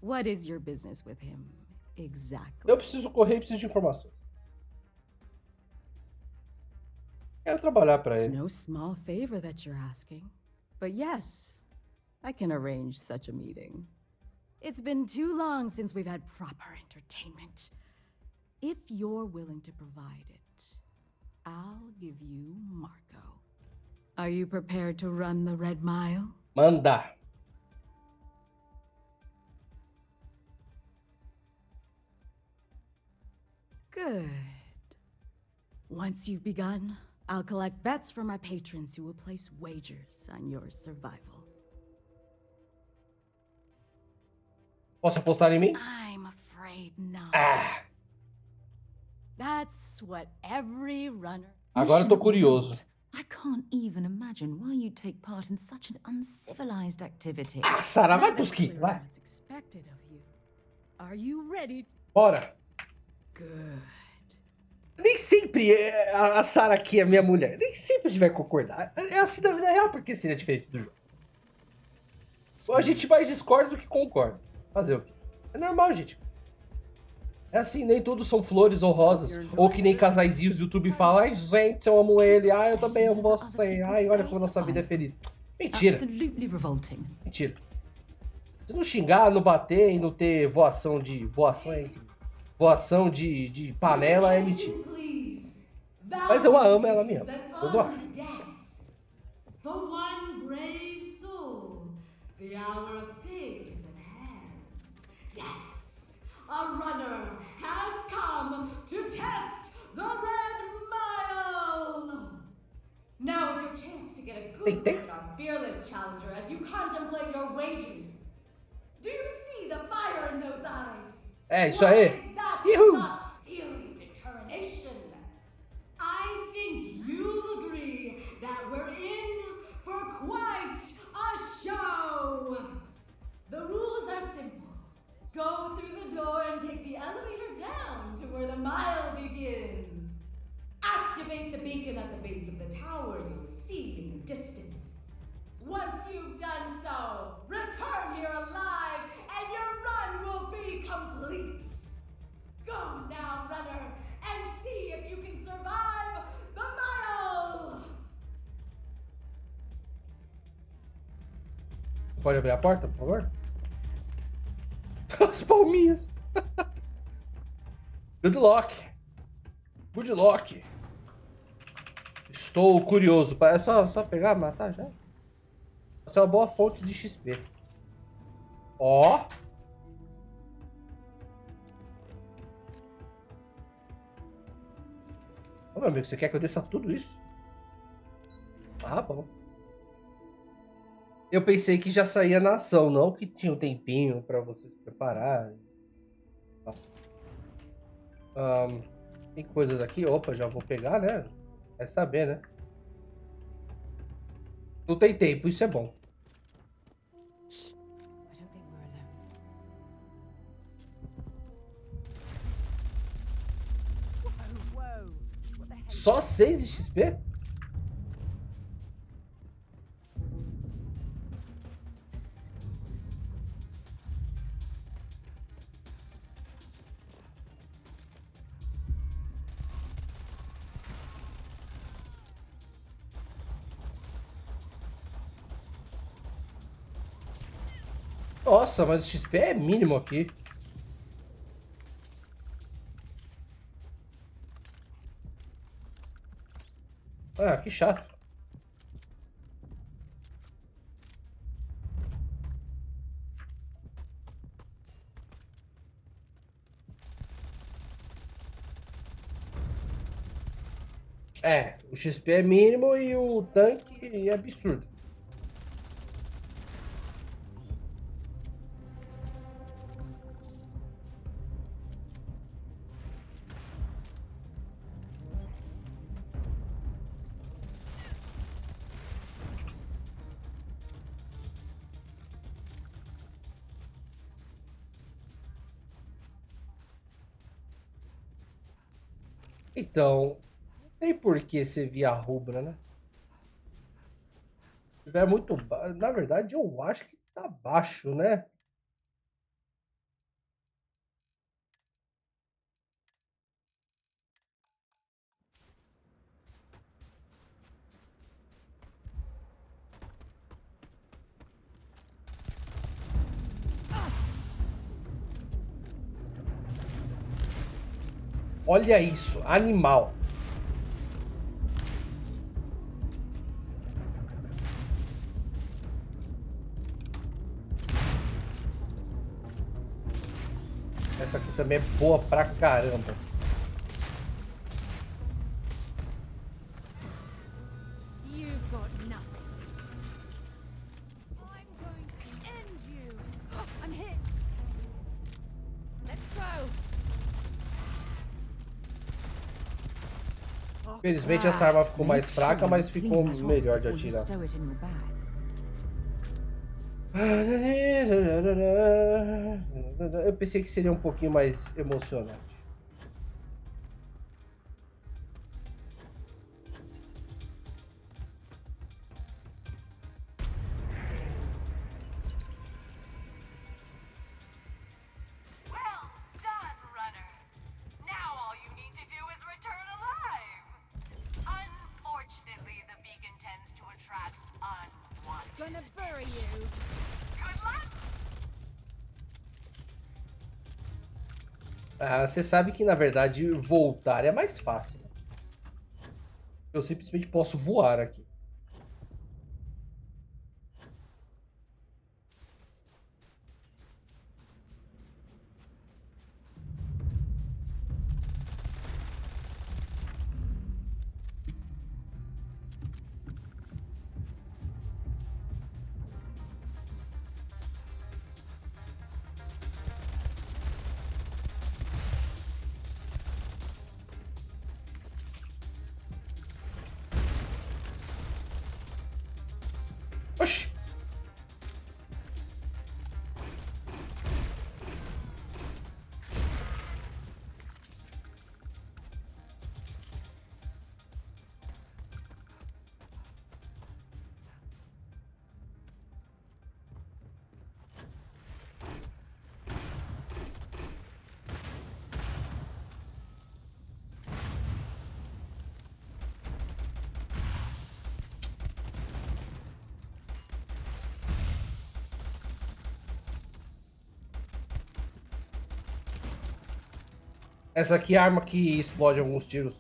What is your business with him, exactly? Eu preciso correr e preciso de informações. Quero trabalhar pra It's ele. no small favor that you're asking. But yes, I can arrange such a meeting. It's been too long since we've had proper entertainment. If you're willing to provide it, I'll give you Marco. Are you prepared to run the Red Mile? Manda. Good. Once you've begun, I'll collect bets from my patrons who will place wagers on your survival. Posso apostar em mim? I'm afraid not. That's what every runner... Agora eu tô curioso. I can't even imagine why you'd take part in such an uncivilized activity. Sarah, vai pros kits, vai. What's expected of you. Are you ready? Bora. Good. Nem sempre a Sarah aqui é minha mulher. Nem sempre a gente vai concordar. É assim na vida real, porque seria diferente do jogo. Ou a gente mais discorda do que concorda. Fazer o quê? É normal, gente. É assim, nem todos são flores ou rosas. Ou que nem casaizinhos do YouTube falam, ai gente, eu amo ele, ai eu também amo você, ai olha como a nossa vida é feliz. Mentira. Mentira. Se não xingar, não bater e não ter voação de panela, é mentira. Mas eu a amo, ela me ama. Vou zoar. For one brave soul, the hour of fate is at hand. Yes, a runner has come to test the Red Mile. Now is your chance to get a good look at our fearless challenger as you contemplate your wagers. Do you see the fire in those eyes? É isso aí. What is that if not steely determination? I think you'll agree that we're in for quite a show. The rules are simple. Go through the door and take the elevator down to where the mile begins. Activate the beacon at the base of the tower you'll see in the distance. Once you've done so, return here alive and your run will be complete. Go now, runner, and see if you can survive the mile! Pode abrir a porta, por favor? As palminhas. Good luck. Good luck. Estou curioso. É só pegar, matar já? Essa é uma boa fonte de XP. Ó. Ô, meu amigo, você quer que eu desça tudo isso? Ah, bom. Eu pensei que já saía na ação, não que tinha um tempinho pra você se preparar. Tem coisas aqui. Opa, já vou pegar, né? Vai saber, né? Não tem tempo, isso é bom. Só 6 de XP? Nossa, mas o XP é mínimo aqui. que chato. É, o XP é mínimo e o tanque é absurdo. Então, não tem por que ser via rubra, né? Se tiver muito baixo. Na verdade, eu acho que tá baixo, né? Olha isso, animal. Essa aqui também é boa pra caramba. You've got nothing. I'm going to end you. Oh, I'm hit. Let's go. Infelizmente essa arma ficou mais fraca, mas ficou melhor de atirar. Eu pensei que seria um pouquinho mais emocionante. Well done, runner. Now all you need to do is return alive. Unfortunately, the beacon tends to attract unwanted. Gonna bury you. Good luck. Ah, você sabe que na verdade voltar é mais fácil, né? Eu simplesmente posso voar aqui. Oxi! Essa aqui é a arma que explode alguns tiros.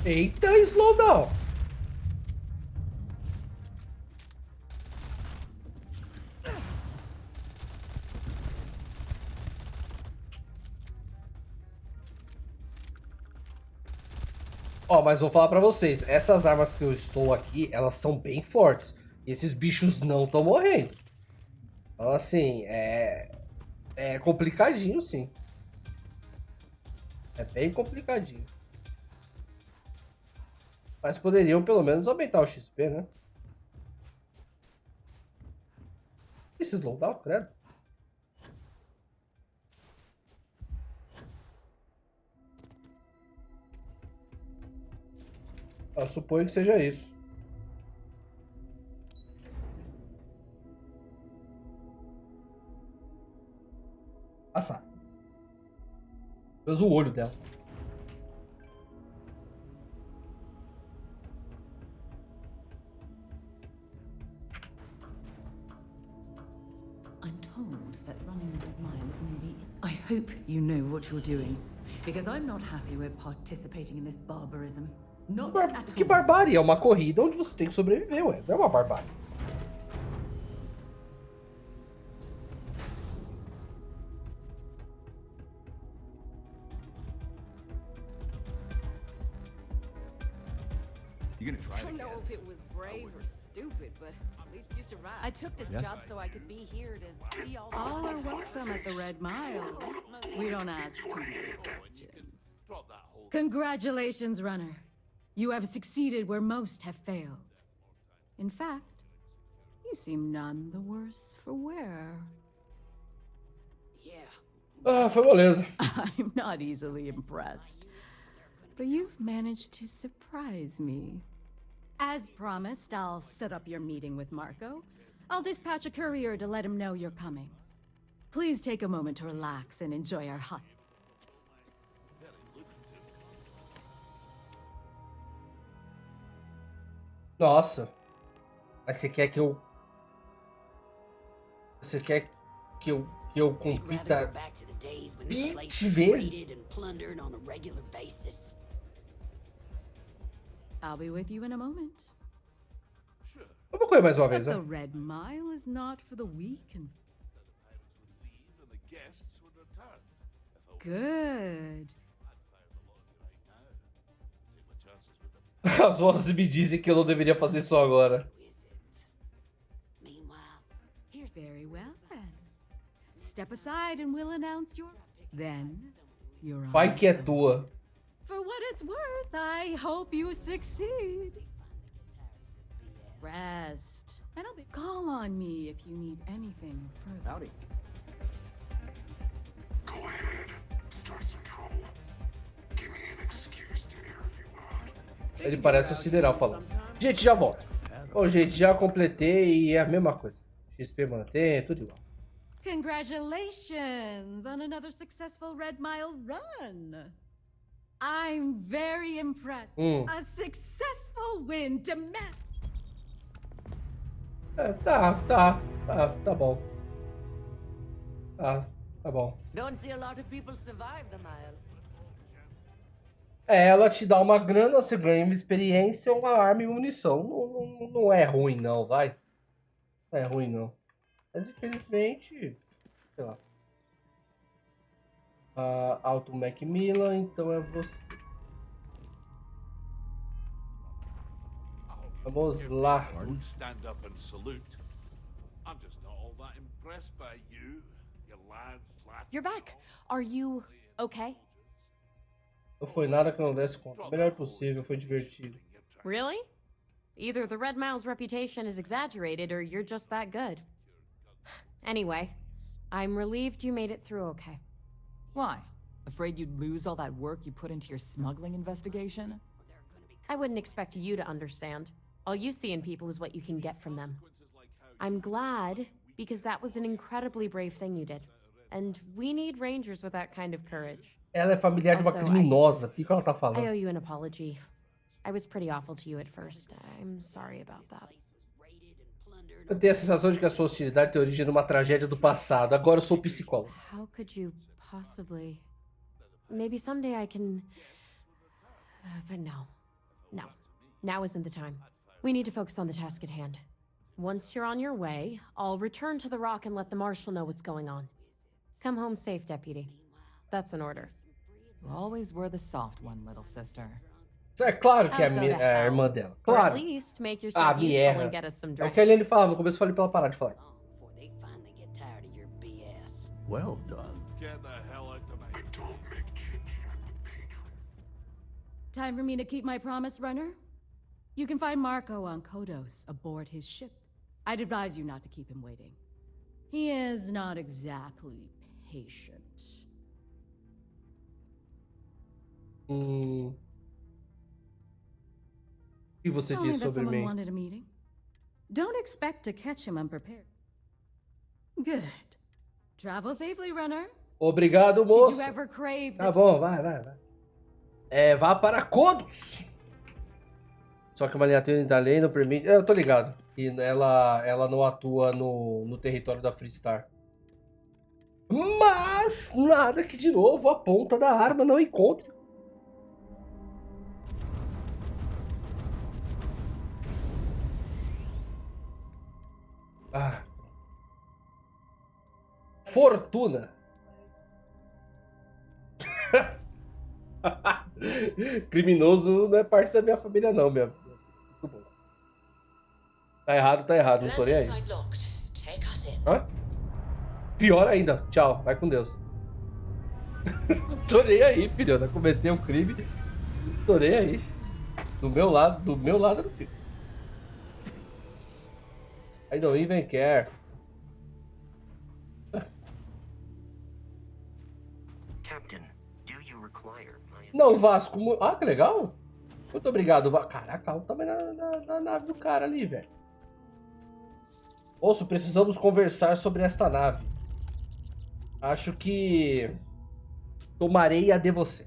Eita, slowdown! Ó, mas vou falar pra vocês, essas armas que eu estou aqui, elas são bem fortes. E esses bichos não estão morrendo. Então, assim, é complicadinho, sim. É bem complicadinho. Mas poderiam, pelo menos, aumentar o XP, né? Esse slowdown, credo. Eu suponho que seja isso. Passar. Pelo o olho dela. told that running the Red Mile is maybe... I hope you know what you're doing, because I'm not happy we're participating in this barbarism. Not at Que all. barbárie, é uma corrida onde você tem que sobreviver, ué. Não é uma barbárie. You gonna try I it don't again? know if it was brave or stupid, but at least you survived. I took this job so I could be here to see all the All are welcome at the Red Mile. We don't ask too many questions. Congratulations, runner. You have succeeded where most have failed. In fact, you seem none the worse for wear. Ah, foi moleza. I'm not easily impressed, but you've managed to surprise me. As promised, I'll set up your meeting with Marco. I'll dispatch a courier to let him know you're coming. Please take a moment to relax and enjoy our hot. Nossa. Mas você quer que eu... Você quer que eu compita 20 vezes? I'll be with you in a moment. Vamos correr mais uma vez, But né? the Red Mile is not for the weak and... Good. As vozes me dizem que eu não deveria fazer isso agora. Very well, then. Step aside and we'll announce your... Then, you're on. Vai que é tua. For what it's worth, I hope you succeed. Rest. And I'll be... Call on me if you need anything further. Howdy. Go ahead. Start some trouble. Give me an excuse to air you out. Ele parece o Sideral falando. Gente, já volto. Ô, gente, já completei e é a mesma coisa. XP mantém, tudo igual. Congratulations on another successful Red Mile run. I'm very impressed. A successful win demands... É, tá bom. Tá bom. Don't see a lot of people survive the mile. É, ela te dá uma grana, você ganha uma experiência, uma arma e munição. Não é ruim não, vai. Não é ruim não. Mas infelizmente, sei lá. Alto Macmillan, então é você. Vamos lá. Stand up and salute. I'm just not all that impressed by you, you lads. You're back. Are you okay? Não foi nada que eu não desse conta. O melhor possível, foi divertido. Really? Either the Red Mile's reputation is exaggerated or you're just that good. Anyway, I'm relieved you made it through okay. Why? Afraid you'd lose all that work you put into your smuggling investigation? I wouldn't expect you to understand. All you see in people is what you can get from them. I'm glad, because that was an incredibly brave thing you did. And we need rangers with that kind of courage. Ela é familiar de uma Also, criminosa. O que ela tá I falando? owe you an apology. I was pretty awful to you at first. I'm sorry about that. Eu tenho a sensação de que a sua hostilidade tem origem numa tragédia do passado. Agora eu sou psicólogo. How could you possibly... Maybe someday I can... But no. No. Now isn't the time. We need to focus on the task at hand. Once you're on your way, I'll return to the rock and let the marshal know what's going on. Come home safe, deputy. That's an order. You always were the soft one, little sister. É claro que é I'll go to a hell. irmã dela. Or at Claro. least make yourself me useful erra. and get us some É o drinks. que a Helene falava. No começo eu falei pra ela parar de falar. Well done. Get the hell out of my... Time for me to keep my promise, runner? You can find Marco on Kodos aboard his ship. I'd advise you not to keep him waiting. He is not exactly patient. O que você Only disse that sobre someone mim? wanted a meeting. Don't expect to catch him unprepared. Good. Travel safely, runner. Obrigado, Should moço. you ever crave Tá the... bom, vai. Vá para Kodos. Só que uma linha tênue da lei não permite... eu tô ligado. E ela não atua no território da Freestar. Mas nada que de novo a ponta da arma não encontre. Ah. Fortuna. Criminoso não é parte da minha família não, meu. Muito bom. Tá errado, não tô nem aí. Hã? Pior ainda, tchau, vai com Deus. Não tô nem aí, filho, eu cometeu um crime, não tô nem aí. Do meu lado eu não fico. I don't even care. Não, Vasco. Ah, que legal. Muito obrigado, Vasco. Caraca, olha o tamanho na nave do cara ali, velho. Ouço, precisamos conversar sobre esta nave. Acho que tomarei a de você.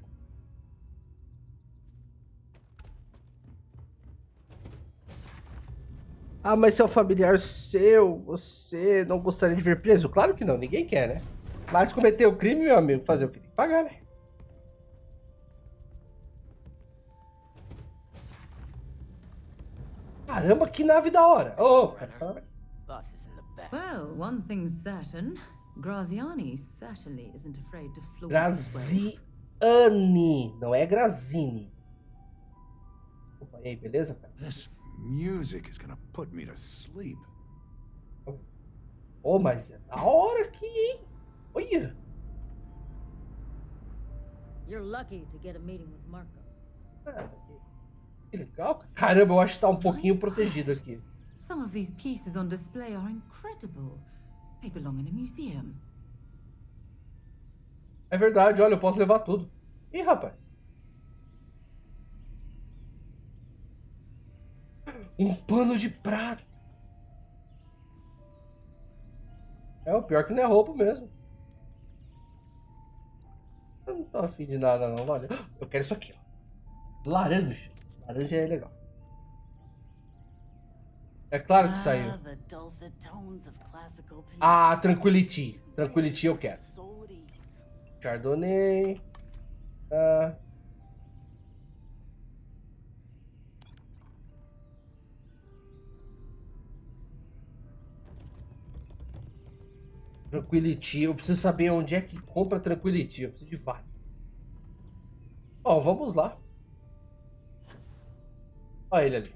Ah, mas se é um familiar seu, você não gostaria de ver preso? Claro que não, ninguém quer, né? Mas cometeu o crime, meu amigo, fazer o que tem que pagar, né? Caramba, que nave da hora! Oh, cara. Well, one thing's certain. Graziani certainly isn't afraid to flaunt his ways. Graziani, não é Grazini. Opa, e aí, beleza, cara? This music is gonna put me to sleep. Oh, mas é da hora aqui, hein? Olha! You're lucky to get a meeting with Marco. Que legal. Caramba, eu acho que tá um pouquinho protegido aqui. Some of these pieces on display are incredible. They belong in a museum. É verdade, olha, eu posso levar tudo. Ih, rapaz. Um pano de prato. É, o pior que não é roupa mesmo. Eu não tô afim de nada não, olha. Eu quero isso aqui, ó. Laranja. Laranja é legal. É claro que saiu. Ah, Tranquility. Tranquility eu quero. Chardonnay. Tranquility. Eu preciso saber onde é que compra Tranquility. Eu preciso de vários. Ó, vamos lá. Olha ele ali.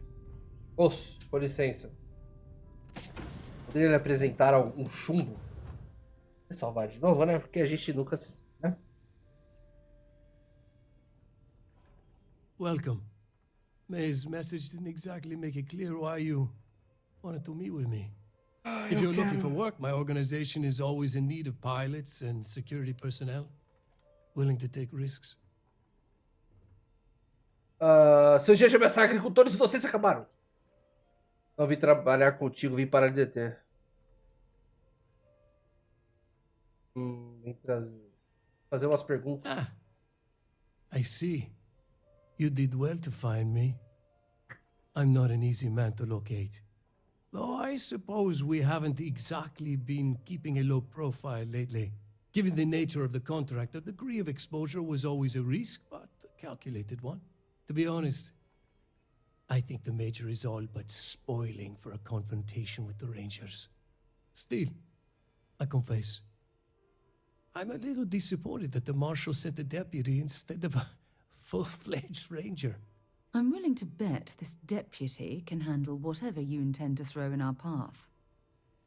Osso, com licença. Poderia lhe apresentar um chumbo? Vou salvar de novo, né? Porque a gente nunca se... né? Welcome. May's message didn't exactly make it clear why you wanted to meet with me. If you're looking for work, my organization is always in need of pilots and security personnel, willing to take risks. Seus dias de ameaçar agricultores inocentes acabaram. Não vim trabalhar contigo, vim para lhe deter. Vim fazer umas perguntas. I see. You did well to find me. I'm not an easy man to locate. Though I suppose we haven't exactly been keeping a low profile lately. Given the nature of the contract, a degree of exposure was always a risk, but a calculated one. To be honest, I think the Major is all but spoiling for a confrontation with the Rangers. Still, I confess, I'm a little disappointed that the Marshal sent a deputy instead of a full-fledged Ranger. I'm willing to bet this deputy can handle whatever you intend to throw in our path.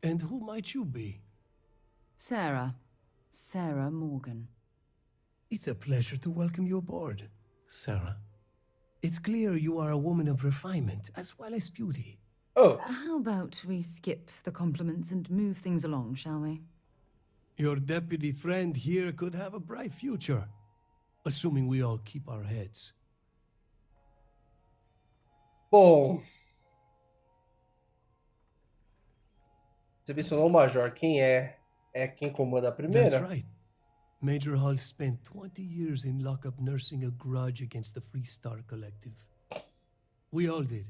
And who might you be? Sarah. Sarah Morgan. It's a pleasure to welcome you aboard, Sarah. It's clear you are a woman of refinement as well as beauty. Oh. How about we skip the compliments and move things along, shall we? Your deputy friend here could have a bright future, assuming we all keep our heads. Bom. Você mencionou o Major. Quem é? É quem comanda a primeira? That's right. Major Hall spent 20 years in lockup nursing a grudge against the Freestar Collective. We all did.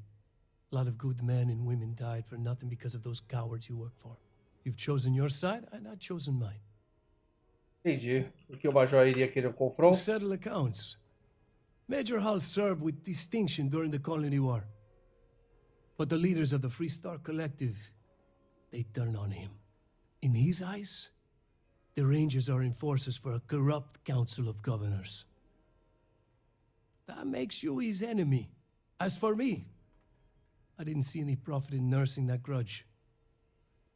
A lot of good men and women died for nothing because of those cowards you work for. You've chosen your side, and I've chosen mine. Entendi. Porque o Major iria querer um To confronto. settle accounts. Major Hall served with distinction during the Colony War. But the leaders of the Freestar Collective, they turned on him. In his eyes, the Rangers are enforcers for a corrupt Council of Governors. That makes you his enemy. As for me, I didn't see any profit in nursing that grudge.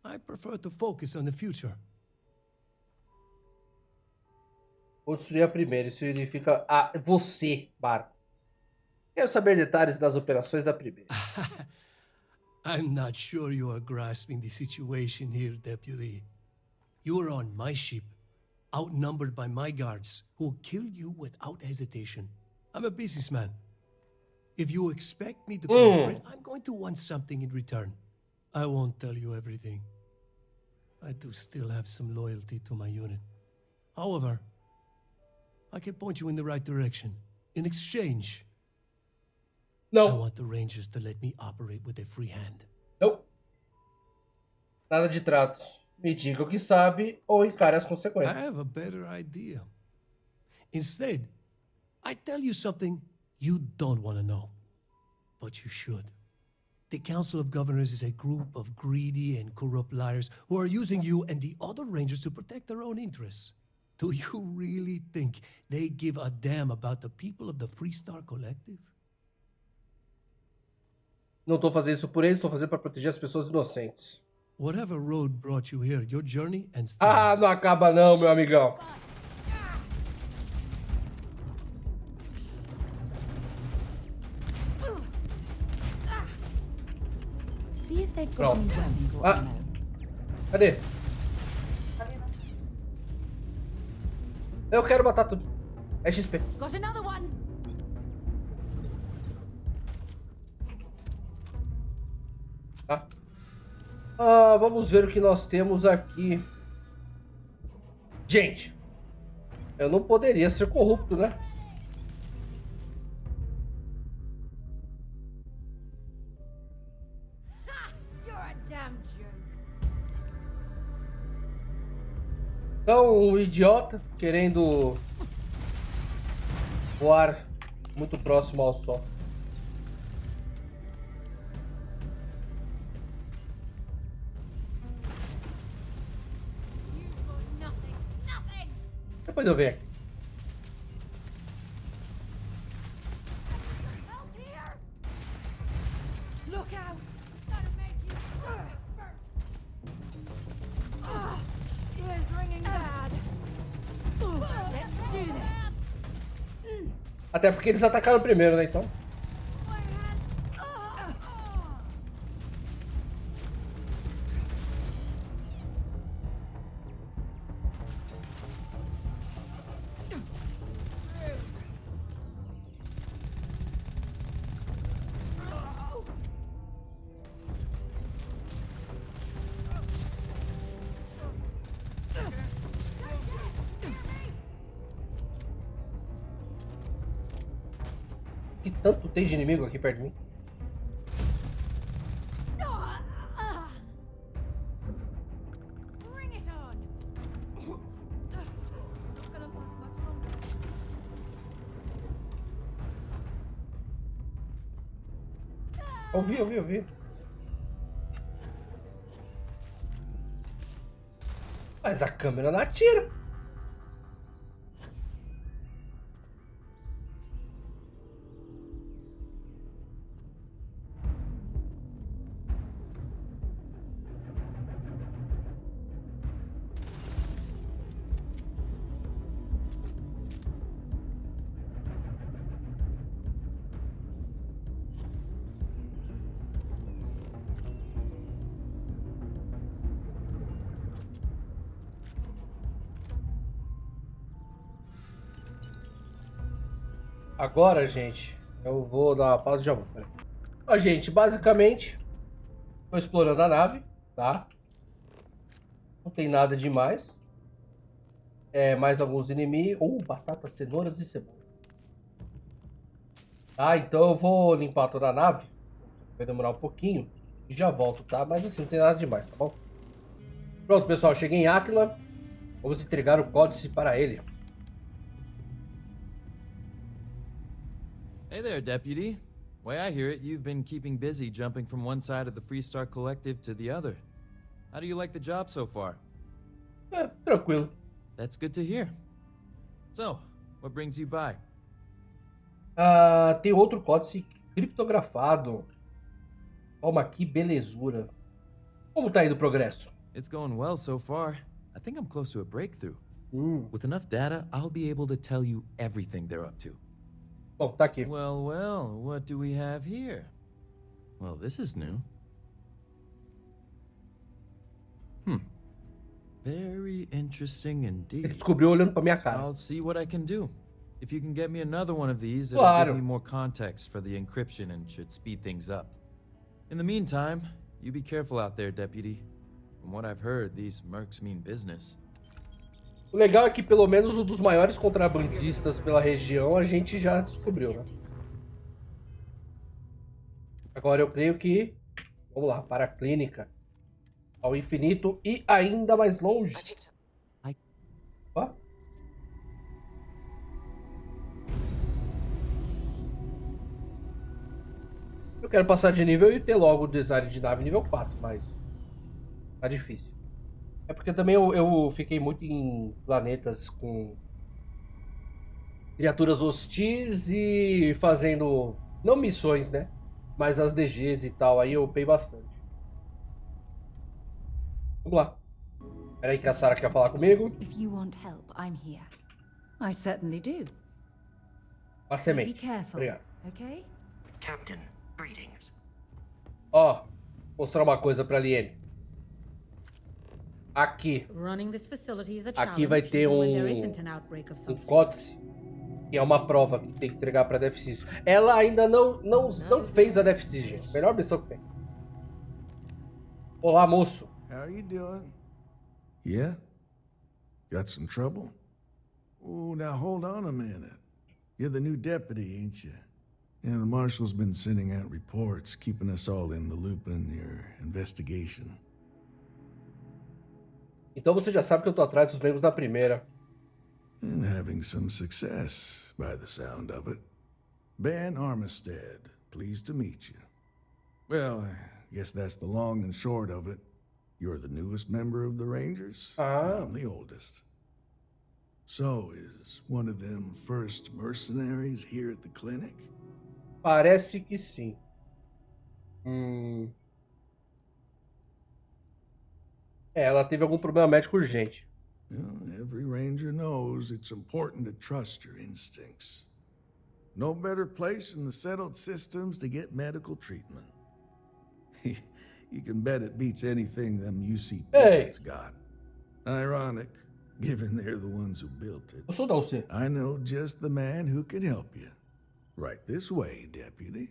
I prefer to focus on the future. Vou destruir a primeira. Isso significa você, barco. Quero saber detalhes das operações da primeira. I'm not sure you are grasping the situation here, Deputy. You are on my ship, outnumbered by my guards, who will kill you without hesitation. I'm a businessman. If you expect me to cooperate, I'm going to want something in return. I won't tell you everything. I do still have some loyalty to my unit. However, I can point you in the right direction. In exchange, I want the Rangers to let me operate with a free hand. Não. Nada de tratos. Me diga o que sabe ou encare as I consequências. have a better idea. Instead, I tell you something you don't want to know, but you should. The Council of Governors is a group of greedy and corrupt liars who are using you and the other Rangers to protect their own interests. Do you really think they give a damn about the people of the Freestar Collective? Não tô fazendo isso por eles, estou fazendo para proteger as pessoas inocentes. Whatever road brought you here, your journey ends Ah, não acaba não, meu amigão. See if they've got any weapons or ammo. Cadê? Eu quero matar tudo. É XP. Got another one. Tá? Vamos ver o que nós temos aqui. Gente, eu não poderia ser corrupto, né? You're a damn joke. Então, um idiota querendo voar muito próximo ao sol. Depois eu venho aqui. Look out. That'll make you ears ringing bad. Let's do this. Até porque eles atacaram primeiro, né? Então. Que tanto tem de inimigo aqui perto de mim? Bring it on. Not gonna last much longer. Ouvi. Mas a câmera não atira. Agora, gente, eu vou dar uma pausa e já volto. Ó, gente, basicamente, tô explorando a nave, tá? Não tem nada demais. Mais alguns inimigos. Batatas, cenouras e cebolas. Tá, então eu vou limpar toda a nave. Vai demorar um pouquinho e já volto, tá? Mas assim, não tem nada demais, tá bom? Pronto, pessoal, cheguei em Áquila. Vamos entregar o códice para ele. Hey there, Deputy. Way I hear it, you've been keeping busy jumping from one side of the Freestar Collective to the other. How do you like the job so far? Tranquilo. That's good to hear. So, what brings you by? Tem outro códice criptografado. Toma aqui, belezura. Como tá indo o progresso? It's going well so far. I think I'm close to a breakthrough. With enough data, I'll be able to tell you everything they're up to. Bom, tá aqui. Well, what do we have here? Well, this is new. Very interesting indeed. Ele descobriu olhando pra minha cara. I'll see what I can do. If you can get me another one of these, it'll Claro. give me more context for the encryption and should speed things up. In the meantime, you be careful out there, Deputy. From what I've heard, these mercs mean business. O legal é que pelo menos um dos maiores contrabandistas pela região a gente já descobriu, né? Agora eu creio que... Vamos lá, para a clínica. Ao infinito e ainda mais longe. Ó. Eu quero passar de nível e ter logo o design de nave nível 4, mas... Tá difícil. É porque também eu fiquei muito em planetas com... criaturas hostis e fazendo... Não missões, né? Mas as DGs e tal, aí eu upei bastante. Vamos lá. Peraí que a Sarah quer falar comigo. If you want help, I'm here. I certainly do. A semente. Be careful, Obrigado. okay? Captain, greetings. Ó, mostrar uma coisa pra Liene. Aqui. Aqui vai ter um códice. Que é uma prova que tem que entregar pra DFCs. Ela ainda não fez a DFC, gente. Melhor missão que tem. Olá, moço. How you doing? Yeah? Got some trouble? Oh, now hold on a minute. You're the new deputy, ain't you? Yeah, the marshal's been sending out reports, keeping us all in the loop in your investigation. Então você já sabe que eu tô atrás dos membros da primeira. And having some success, by the sound of it. Ben Armistead, pleased to meet you. Well, I guess that's the long and short of it. You're the newest member of the Rangers, and I'm the oldest. So, is one of them first mercenaries here at the clinic? Parece que sim. Ela teve algum problema médico urgente. Well, every Ranger knows it's important to trust your instincts. No better place in the settled systems to get medical treatment. You can bet it beats anything them UC pilots got. Ironic, given they're the ones who built it. Eu sou da UC. I know just the man who can help you. Right this way, Deputy.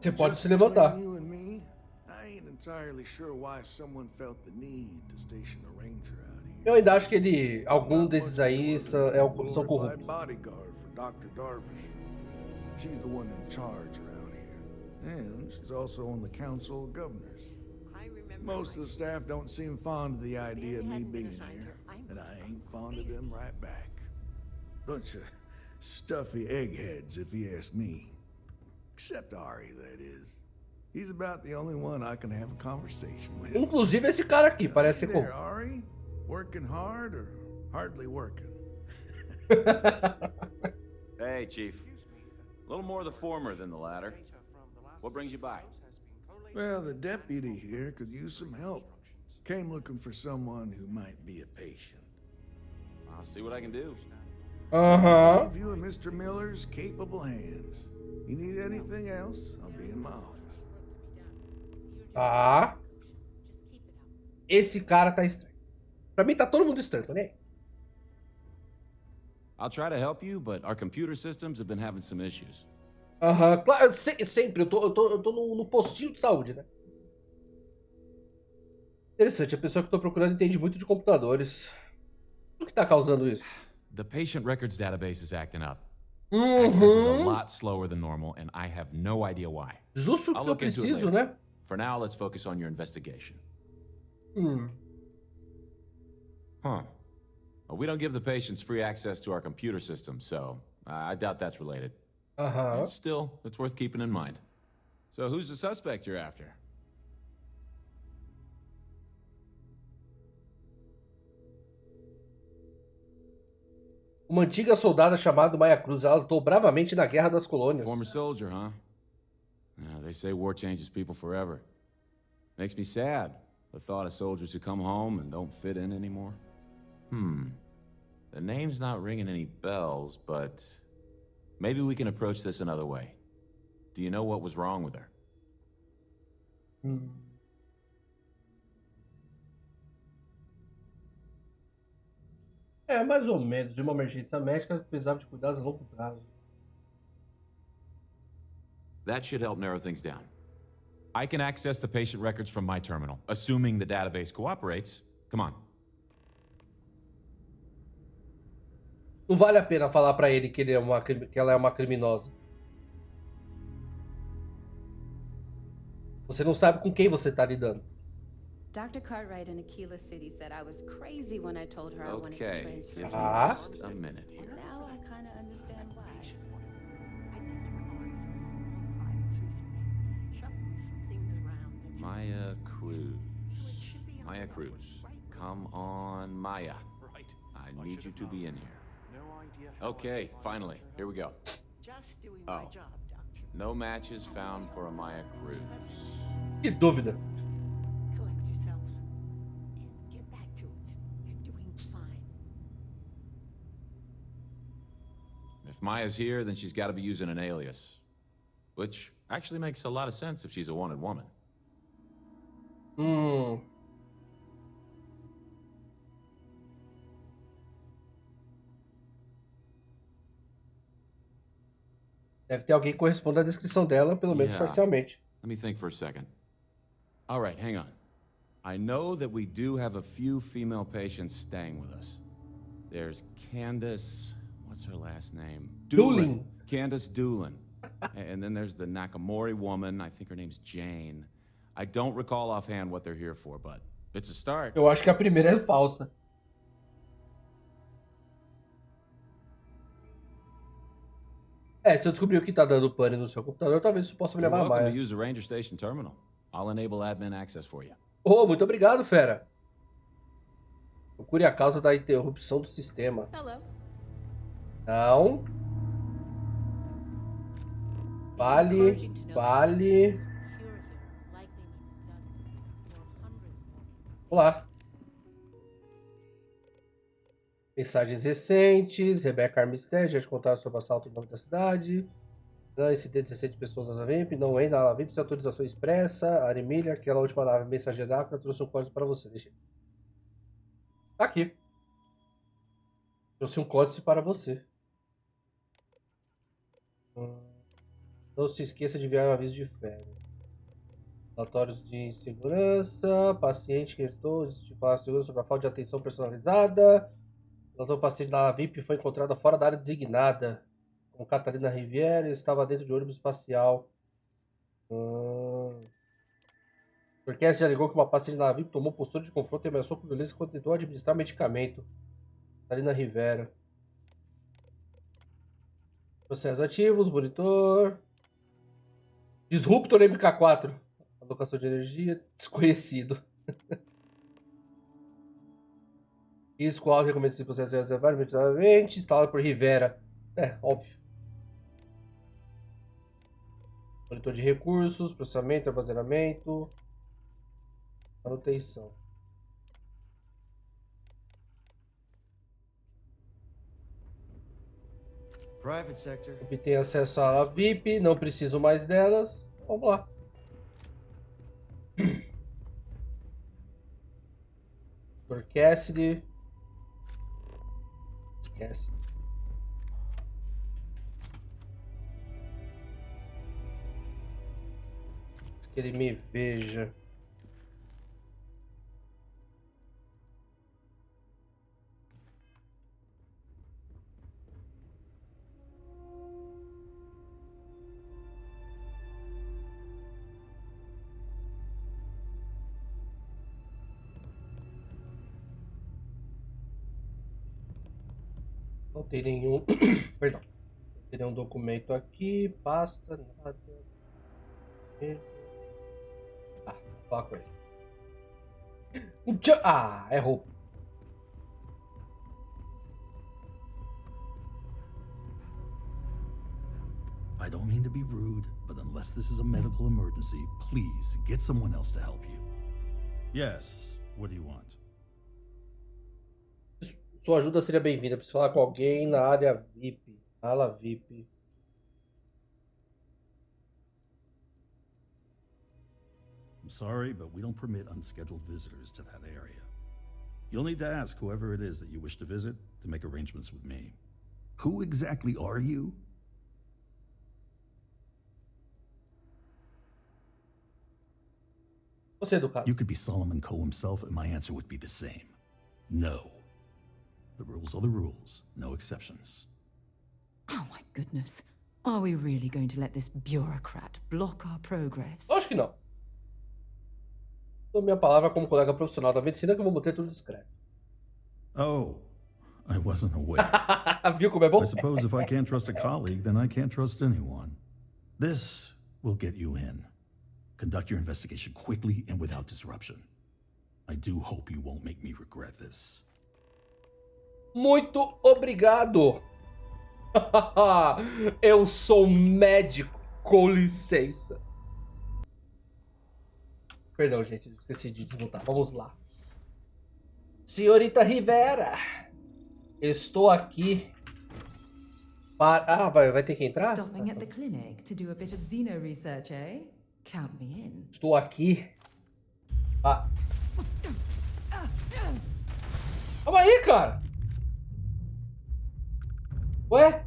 Você pode se levantar. You and me, I ain't entirely sure why someone felt the need to station a ranger out here. Eu ainda acho que algum desses aí são corruptos. Bodyguard for Dr. Darvish. She's the one in charge around here. And she's also on the Council of Governors. Most of the staff don't seem fond of the idea of me being here, and I ain't fond of them right back. Bunch of stuffy eggheads, if you ask me. Except Ari, that is. He's about the only one I can have a conversation with. Inclusive esse cara aqui, parece ser There, corrupto. Ari? Working hard or hardly working? Hey, Chief. A little more the former than the latter. What brings you by? Well, the deputy here could use some help. Came looking for someone who might be a patient. I'll see what I can do. Leave you in Mr. Miller's capable hands. You need anything else, I'll be in my office. Tá. Esse cara tá estranho. Pra mim tá todo mundo estranho, tô nem aí. I'll try to help you, but our computer systems have been having some issues. Claro, sempre. Eu tô no postinho de saúde, né? Interessante, a pessoa que eu tô procurando entende muito de computadores. O que tá causando isso? The patient records database is acting up. Access is a lot slower than normal, and I have no idea why. Justo o que eu preciso, né? For now, let's focus on your investigation. Huh. Well, we don't give the patients free access to our computer system, so I doubt that's related. Still, it's worth keeping in mind. So who's the suspect you're after? Uma antiga soldada chamada Maya Cruz. Ela lutou bravamente na Guerra das Colônias. Former soldier, huh? Yeah, they say war changes people forever. Makes me sad, the thought of soldiers who come home and don't fit in anymore. The name's not ringing any bells, but maybe we can approach this another way. Do you know what was wrong with her? É, mais ou menos. De uma emergência médica, precisava de cuidados a longo prazo. That should help narrow things down. I can access the patient records from my terminal, assuming the database cooperates. Come on. Não vale a pena falar pra ele que ela é uma criminosa. Você não sabe com quem você tá lidando. Dr. Cartwright in Aquila City said I was crazy when I told her I wanted to transfer. Just a minute here. Now I kind of understand why. Maya Cruz. Maya Cruz. Come on, Maya. I need you to be in here. Okay, finally. Here we go. Oh. No matches found for a Maya Cruz. Que dúvida. Collect yourself and get back to it. You're doing fine. If Maya's here, then she's got to be using an alias. Which actually makes a lot of sense if she's a wanted woman. Deve ter alguém que corresponda à descrição dela, pelo menos parcialmente. Let me think for a second. All right, hang on. I know that we do have a few female patients staying with us. There's Candace, what's her last name? Doolin. Candace Doolin. And then there's the Nakamori woman, I think her name's Jane. I don't recall offhand what they're here for, but it's a start. Eu acho que a primeira é falsa. É, se eu descobrir o que tá dando pane no seu computador, talvez isso possa me levar a Welcome Maia. to use the Ranger Station terminal. I'll enable admin access for you. Oh, muito obrigado, fera. Procure a causa da interrupção do sistema. Hello. Não. Vale. Olá. Mensagens recentes. Rebecca Armistead já te contaram sobre o assalto no nome da cidade. Incidente de 17 pessoas na VIP. Não ainda na VIP sem autorização expressa. A Emília, aquela última nave mensageira Acra, trouxe um código para você. Deixa. Tá aqui. Trouxe um código para você. Não se esqueça de enviar um aviso de férias. Relatórios de insegurança. Paciente que restou de falar segurança sobre a falta de atenção personalizada. O paciente da VIP foi encontrado fora da área designada. Com Catarina Riviera, estava dentro de ônibus espacial. O orquestra já alegou que uma paciente da VIP tomou postura de confronto e ameaçou com violência enquanto tentou administrar medicamento. Catarina Rivera. Processos ativos, monitor. Disruptor MK4. Alocação de energia, desconhecido. Risco alto, recomendo esse processo reservado imediatamente. Instalado por Rivera. É, óbvio. Monitor de recursos, processamento, armazenamento. Manutenção. Private sector. Obtém acesso à sala VIP, não preciso mais delas. Vamos lá. Por Cassidy. Esquece. Que ele me veja. Não tem nenhum. Perdão. Não tem nenhum documento aqui. Pasta, nada. Ah, vou falar com ele. Ah, é roupa. I don't mean to be rude, but unless this is a medical emergency, please get someone else to help you. Yes, what do you want? Sua ajuda seria bem-vinda. Preciso falar com alguém na área VIP. Ala VIP. I'm sorry, but we don't permit unscheduled visitors to that area. You'll need to ask whoever it is that you wish to visit to make arrangements with me. Who exactly are you? Você, educado. You could be Solomon Coe himself, and my answer would be the same. No. The rules are the rules, no exceptions. Oh my goodness. Are we really going to let this bureaucrat block our progress? Acho que não. Dou minha palavra como colega profissional da medicina que eu vou manter tudo discreto. Oh, I wasn't aware. Viu como é bom? I suppose if I can't trust a colleague, then I can't trust anyone. This will get you in. Conduct your investigation quickly and without disruption. I do hope you won't make me regret this. Muito obrigado. Eu sou médico, com licença. Perdão, gente, esqueci de desmutar. Vamos lá. Senhorita Rivera, estou aqui para... Ah, vai ter que entrar? Stopping at the clinic to do a bit of xeno research, eh? Count me in. Estou aqui. Ah. Calma aí, cara. Ué?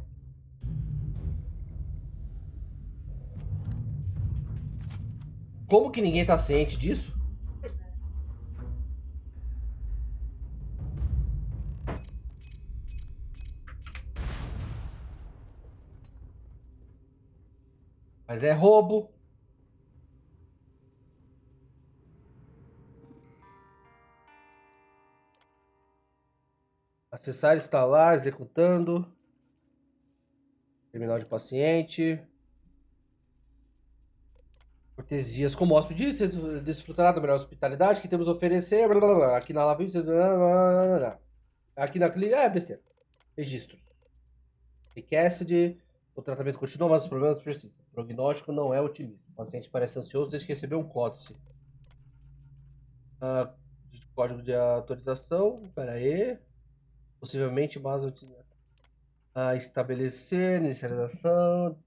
Como que ninguém tá ciente disso? Mas é roubo. Acessar, instalar, executando. Terminal de paciente. Cortesias como hóspede, desfrutará da melhor hospitalidade que temos a oferecer. Blá, blá, blá. Aqui na Lavim, aqui na clínica. É besteira. Registros. Cassidy. O tratamento continua, mas os problemas persistem. O prognóstico não é otimista. O paciente parece ansioso desde que recebeu um códice. Código de autorização. Espera aí. Possivelmente base estabelecer, inicialização,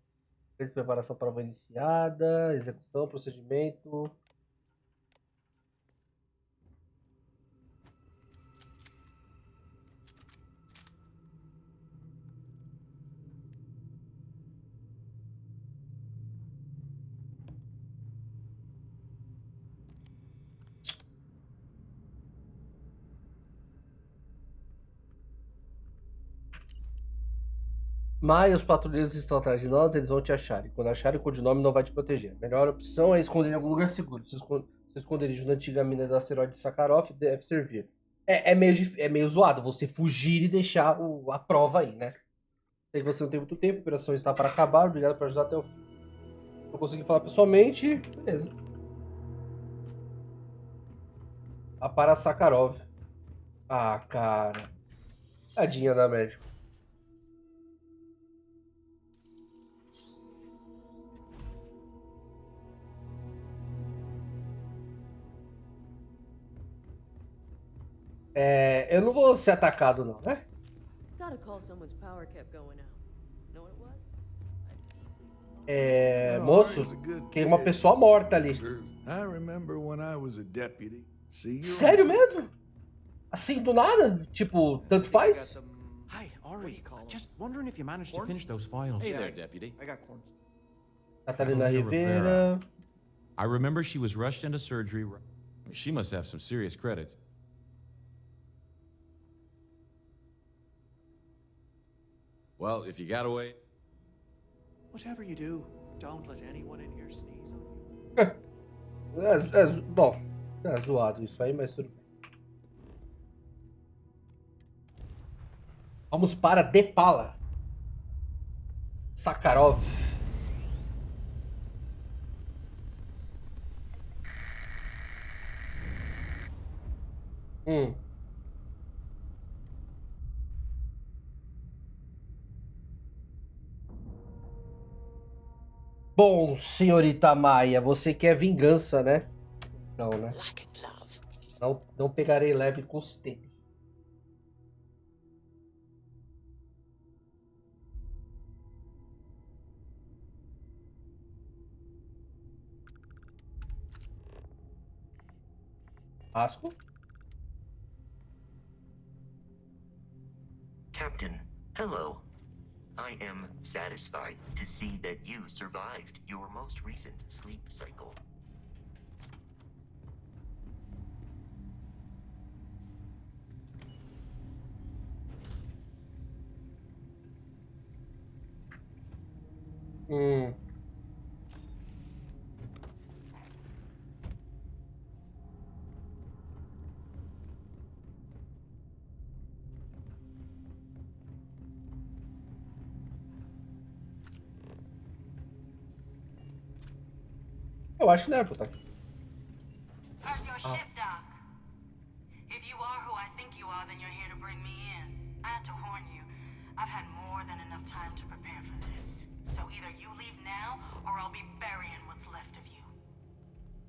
preparação para prova iniciada, execução, procedimento. Mas os patrulheiros estão atrás de nós, eles vão te achar. E quando acharem, o codinome não vai te proteger. A melhor opção é esconder em algum lugar seguro. Seu esconderijo na antiga mina do asteroide Sakharov deve servir. É meio zoado você fugir e deixar a prova aí, né? Sei que você não tem muito tempo, a operação está para acabar. Obrigado por ajudar até o fim. Não consegui falar pessoalmente, beleza. Para Sakharov. Ah, cara. Tadinha da médica. Eu não vou ser atacado não, né? Gotta call someone's power kept going out. Know what it was? Moço, tem uma pessoa morta ali. I remember when I was a deputy. Sério mesmo? Assim, do nada? Tipo, tanto faz? Hi, Ari. Just wondering if you managed to finish those files. Hey there, deputy. I got corns. Catarina Rivera. I remember she was rushed into surgery. She must have some serious credit. Well, if you got away... Whatever you do, don't let anyone in here sneeze on you. Bom, é zoado isso aí, mas tudo bem. Vamos para Depala. Sakharov. Bom, senhorita Maia, você quer vingança, né? Não, né? Não pegarei leve com os tênis. Asco? Captain, hello. I am satisfied to see that you survived your most recent sleep cycle. Eu acho que não era pra estar aqui. Heard your ship, Doc. If you are who I think you are, then you're here to bring me in. I had to warn you. I've had more than enough time to prepare for this. So either you leave now, or I'll be burying what's left of you.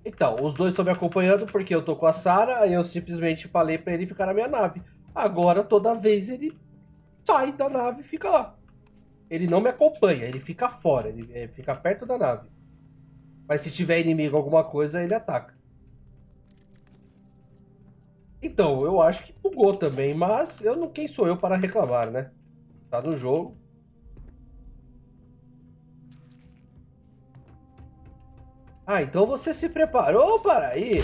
Então, os dois estão me acompanhando porque eu tô com a Sarah, aí eu simplesmente falei pra ele ficar na minha nave. Agora, toda vez, ele sai da nave e fica lá. Ele não me acompanha, ele fica fora, ele fica perto da nave. Mas se tiver inimigo alguma coisa, ele ataca. Então, eu acho que bugou também, mas eu não, quem sou eu para reclamar, né? Tá no jogo. Ah, então você se preparou para aí.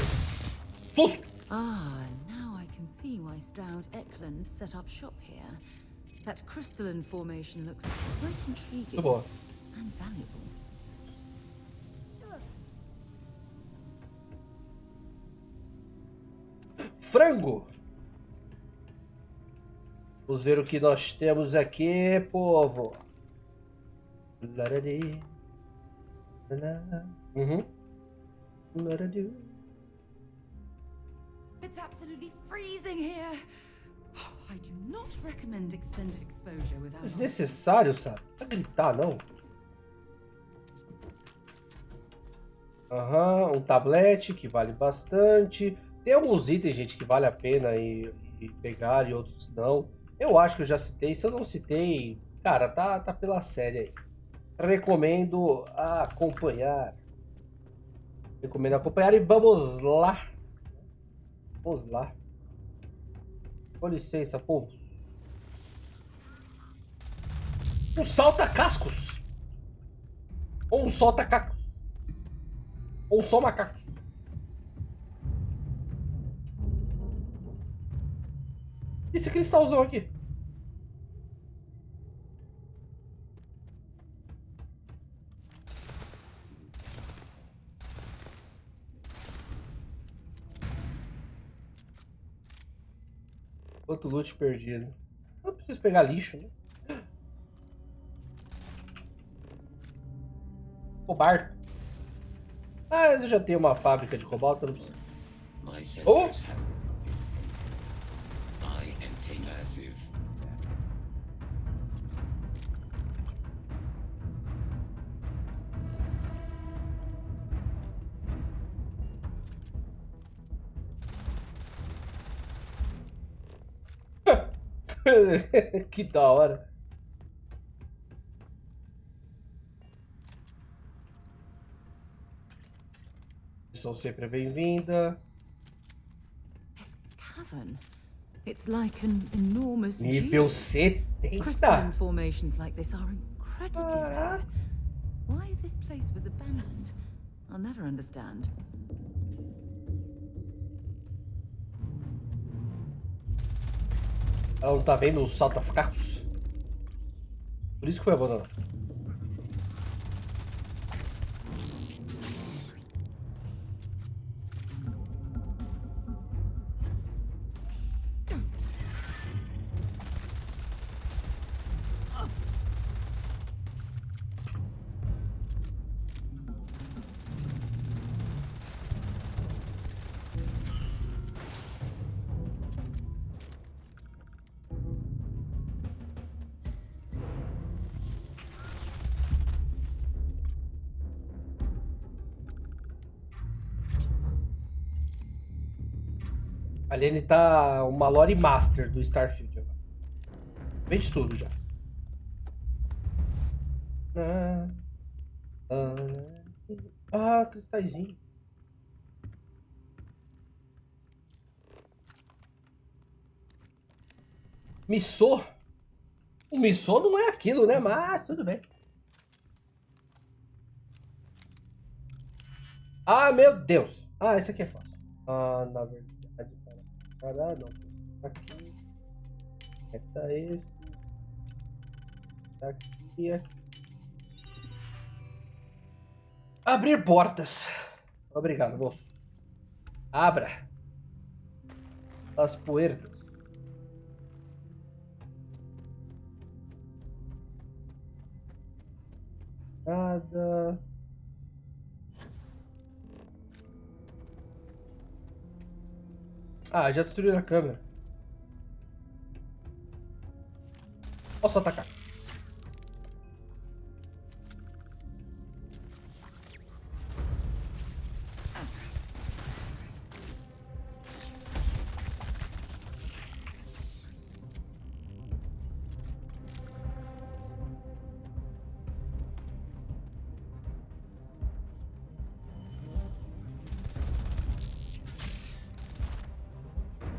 Susto! Now I can see why Stroud Eklund set up shop here. That crystalline formation looks quite intriguing Muito boa. and valuable. Frango! Vamos ver o que nós temos aqui, povo. It's absolutely freezing here. I do not recommend extended exposure without. Desnecessário, sabe? Não vai gritar, não. Um tablete que vale bastante. Tem alguns itens, gente, que vale a pena e pegar e outros não. Eu acho que eu já citei. Se eu não citei, cara, tá pela série aí. Recomendo acompanhar. Recomendo acompanhar e vamos lá. Vamos lá. Com licença, povo. Um salta-cascos. Ou um solta-cacos. Ou só macaco. Esse cristalzão aqui. Quanto loot perdido. Não preciso pegar lixo, né? Cobalto. Mas eu já tenho uma fábrica de cobalto, não preciso. Oh! Que da hora. São sempre bem-vinda. This cavern. It's like an enormous Nível geode. 70. Crystalline formations like this are incredibly rare. Why this place was abandoned, I'll never understand. Ela não tá vendo os saltas-cacos? Por isso que foi abandonado. A Lene tá uma lore master do Starfield agora. Vende tudo já. Cristalzinho. Missô? O missô não é aquilo, né? Mas tudo bem. Ah, meu Deus. Ah, esse aqui é fácil. Ah, na verdade, para não. Aqui. Tá esse. Aqui, aqui. Abrir portas. Obrigado, moço. Abra. As puertas. Nada. Ah, já destruíram a câmera. Posso atacar.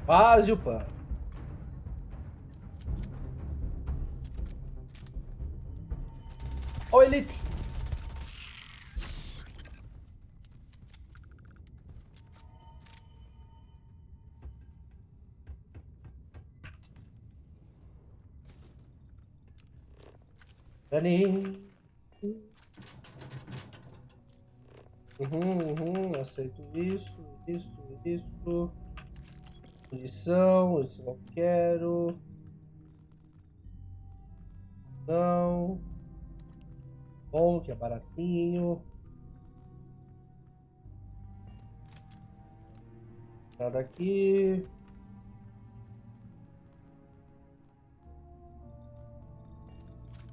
Quase o pano. Ó, Elite. Dani. Aceito isso. Munição, isso não quero. Não. Bom, que é baratinho. Nada aqui.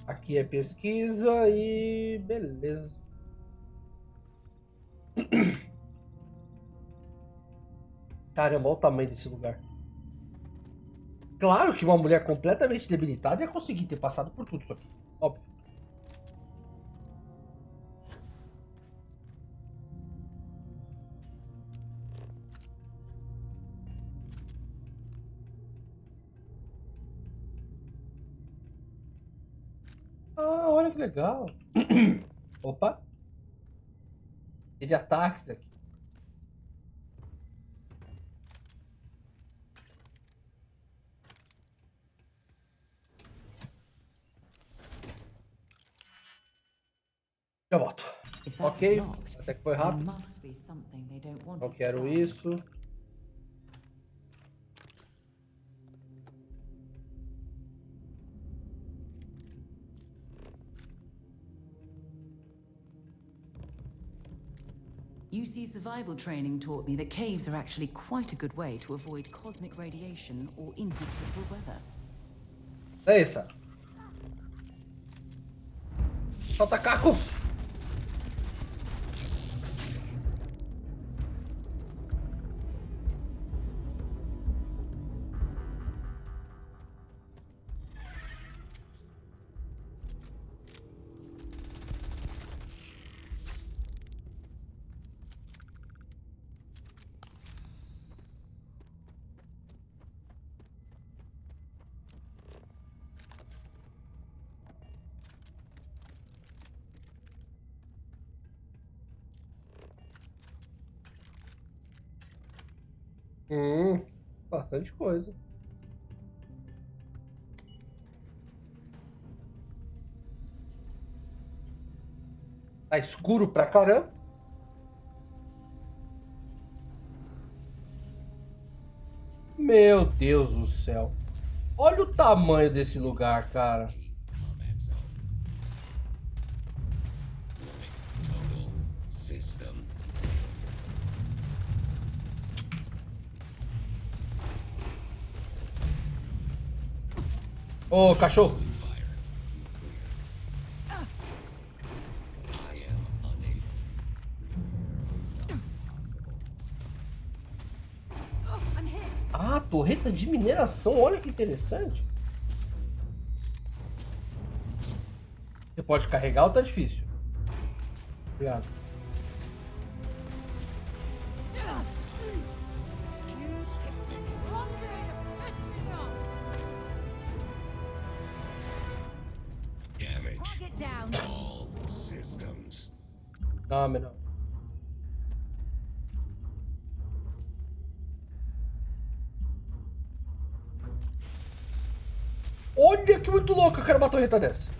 Aqui é pesquisa e beleza. Caramba, olha o tamanho desse lugar. Claro que uma mulher completamente debilitada ia conseguir ter passado por tudo isso aqui. Óbvio. Ah, olha que legal. Opa. Tem de ataques aqui. Eu volto. Ok, até que foi rápido. Não quero isso. UC survival training taught me that caves are actually quite a good way to avoid cosmic radiation or inhospitable weather. É essa. Solta cacos! Bastante coisa. Tá escuro pra caramba. Meu Deus do céu. Olha o tamanho desse lugar, cara. Ô, cachorro. torreta de mineração, olha que interessante. Você pode carregar ou tá difícil? Obrigado. All systems. Não, menor. Olha que muito louco, eu quero uma torreta dessa.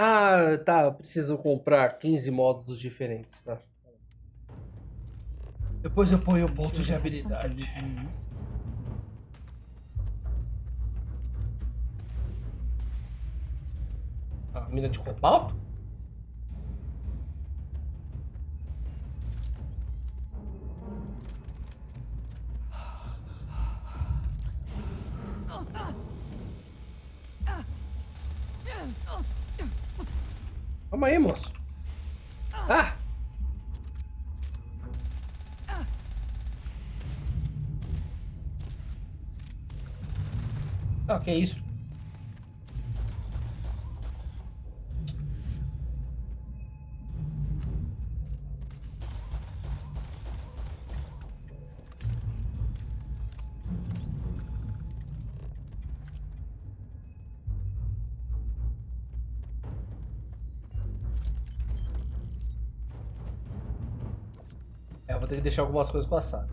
Ah, tá. Eu preciso comprar 15 módulos diferentes, tá? Depois eu ponho pontos de habilidade. Ah, mina de cobalto? Calma aí, moço. Ah! Ah, que isso? É, eu vou ter que deixar algumas coisas passar.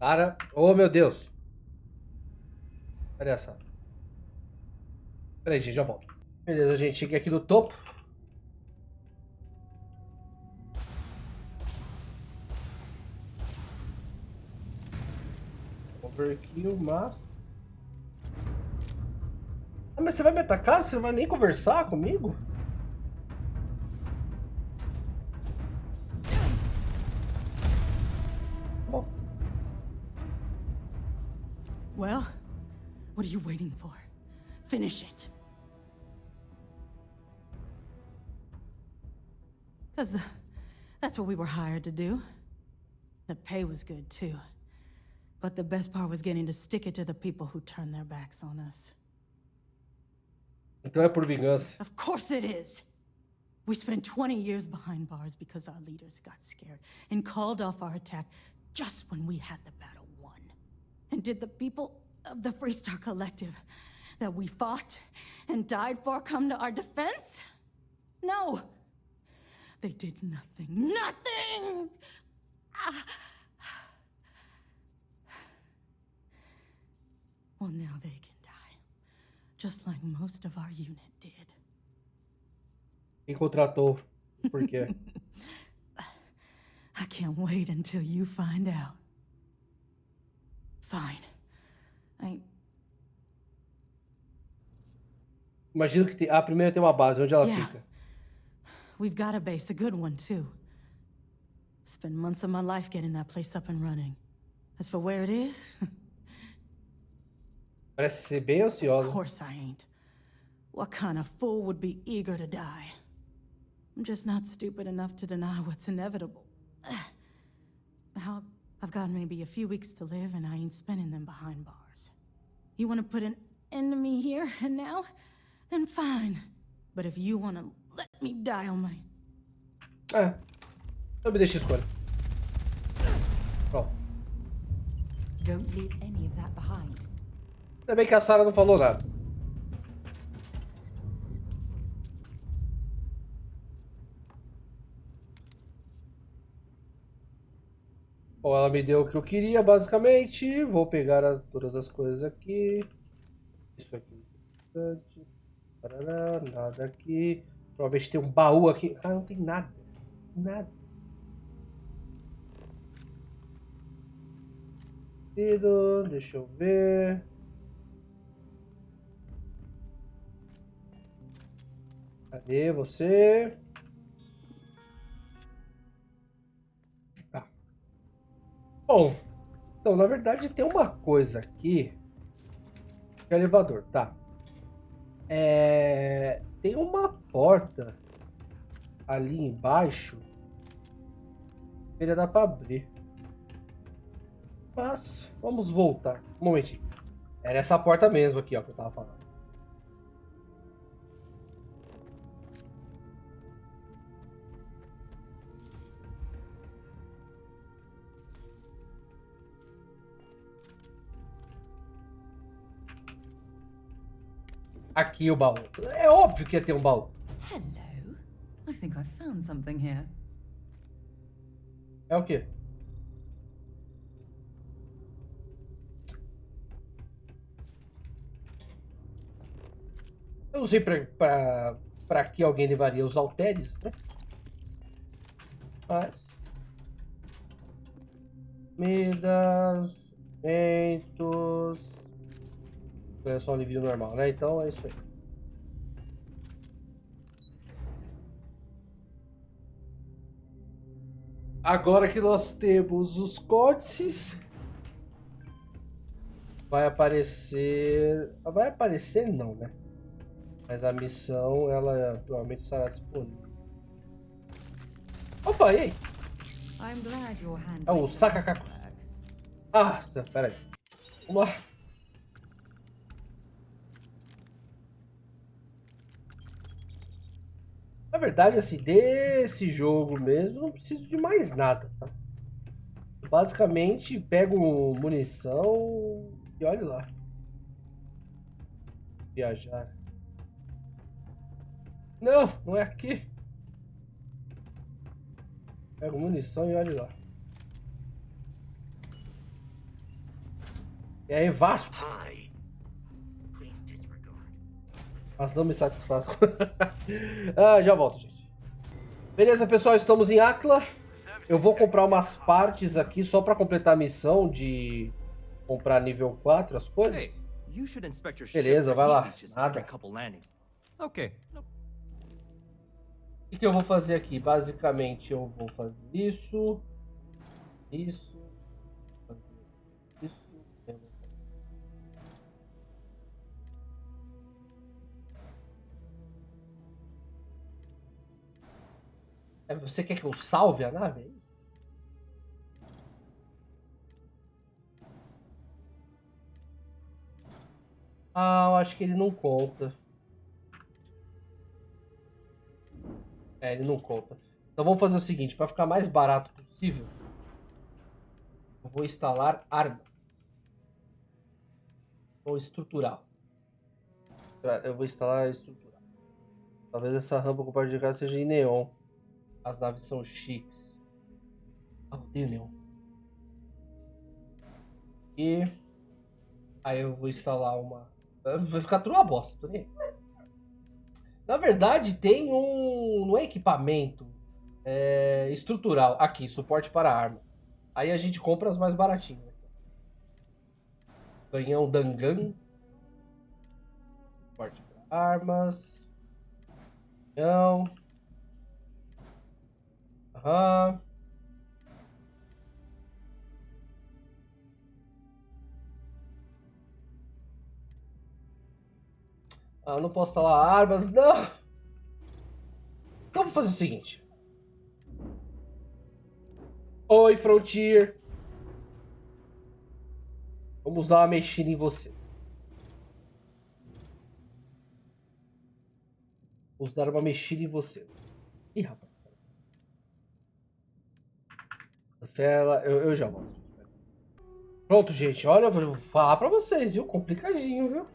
Cara, oh meu Deus. Cadê essa? Peraí, gente, já volto. Beleza, gente, cheguei aqui no topo. Overkill, mas... Ah, mas você vai me atacar? Você não vai nem conversar comigo? Bom. Well, what are you waiting for? Finish it. Because that's what we were hired to do. The pay was good, too. But the best part was getting to stick it to the people who turned their backs on us. Então é por vingança. Of course it is. We spent 20 years behind bars because our leaders got scared and called off our attack just when we had the battle won. And did the people of the Freestar Collective that we fought and died for come to our defense? No. They did nothing. Nothing! Well, now they can die. Just like most of our unit did. Quem contratou? Por quê? I can't wait until you find out. Fine. Imagino que tem... primeiro tem uma base. Onde ela fica? We've got a base, a good one, too. Spent months of my life getting that place up and running. As for where it is... Parece ser bem ansiosa. Of course I ain't. What kind of fool would be eager to die? I'm just not stupid enough to deny what's inevitable. I've got maybe a few weeks to live, and I ain't spending them behind bars. You want to put an end to me here and now? Then fine. But if you want to let me die on my... Não me deixe escolher. Pronto. Don't leave any of that behind. Ainda bem que a Sarah não falou nada. Bom, ela me deu o que eu queria, basicamente. Vou pegar todas as coisas aqui. Isso aqui é importante. Parará, nada aqui. Provavelmente tem um baú aqui. Ah, não tem nada. Nada. parecido. Deixa eu ver. Cadê você? Tá. Bom, então na verdade tem uma coisa aqui. Que é o elevador, tá? Tem uma porta ali embaixo. Ele dá pra abrir. Mas vamos voltar. Um momentinho. Era essa porta mesmo aqui, ó, que eu tava falando. Aqui o baú. É óbvio que ia ter um baú. Hello. I think I found something here. É o quê? Eu não sei pra que alguém levaria os halteres, né? Mas... Comidas... Alimentos... É só um livro normal, né? Então é isso aí. Agora que nós temos os códices, vai aparecer... Vai aparecer não, né? Mas a missão, ela provavelmente estará disponível. Opa, e aí? É o sacacaco. Ah, pera aí. Vamos lá. Na verdade, assim, desse jogo mesmo, não preciso de mais nada, tá? Basicamente, pego munição e olha lá. Viajar. Não, não é aqui. Pego munição e olha lá. E aí, Vasco? Mas não me satisfaz. Ah, já volto, gente. Beleza, pessoal, estamos em Aquila. Eu vou comprar umas partes aqui só pra completar a missão de comprar nível 4 as coisas. Beleza, vai lá. Nada. O que eu vou fazer aqui? Basicamente, eu vou fazer isso. Isso. Isso. Você quer que eu salve a nave? Ah, eu acho que ele não conta. Ele não conta. Então vamos fazer o seguinte, para ficar mais barato possível, eu vou instalar armas. Ou estrutural. Eu vou instalar estrutural. Talvez essa rampa compartilhada seja em neon. As naves são chiques. Ah, odeio neon. E aí eu vou instalar uma... Vai ficar tudo uma bosta, tô nem aí. Na verdade, tem um... Não é equipamento. É estrutural. Aqui, suporte para armas. Aí a gente compra as mais baratinhas. Canhão Dangan. Suporte para armas. Canhão. Aham. Ah, não posso instalar armas, não. Então vou fazer o seguinte. Oi, Frontier. Vamos dar uma mexida em você. Vamos dar uma mexida em você. Ih, rapaz. Eu já volto. Pronto, gente. Olha, eu vou falar pra vocês, viu? Complicadinho, viu?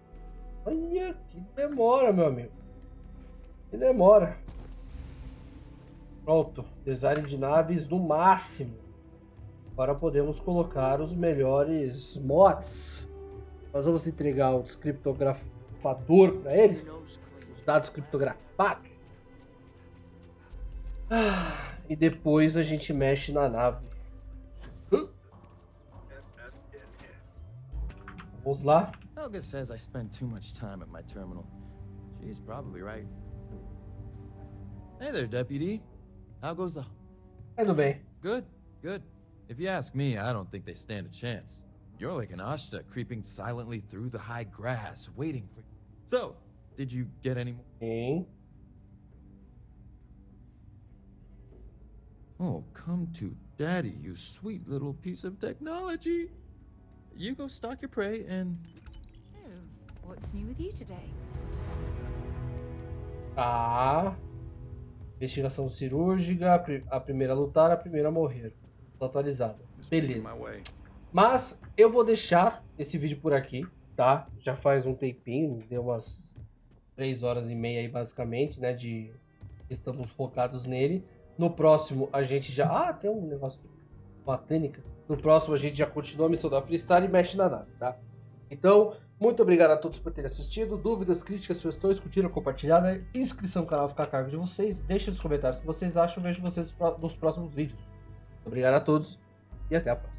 Olha, que demora, meu amigo. Que demora. Pronto. Design de naves no máximo. Agora podemos colocar os melhores mods. Nós vamos entregar o descriptografador para ele. Os dados criptografados. E depois a gente mexe na nave. Vamos lá. Helga says I spend too much time at my terminal. She's probably right. Hey there, deputy. How goes the... Indo bem. Good, good. If you ask me, I don't think they stand a chance. You're like an Ashta creeping silently through the high grass, waiting for... So, did you get any more? Sim. Oh, come to daddy, you sweet little piece of technology. You go stalk your prey and... So, what's new with you today? Tá. Investigação cirúrgica, a primeira a lutar, a primeira a morrer. Tô atualizada. Beleza. Mas eu vou deixar esse vídeo por aqui, tá? Já faz um tempinho, deu umas 3h30 aí basicamente, né? Estamos focados nele. No próximo a gente já... Ah, tem um negócio aqui. Uma técnica. No próximo a gente já continua a missão da Freestar e mexe na nave, tá? Então, muito obrigado a todos por terem assistido. Dúvidas, críticas, sugestões, curtiram, compartilharam. Inscrição no canal fica a cargo de vocês. Deixem nos comentários o que vocês acham. Vejo vocês nos próximos vídeos. Muito obrigado a todos e até a próxima.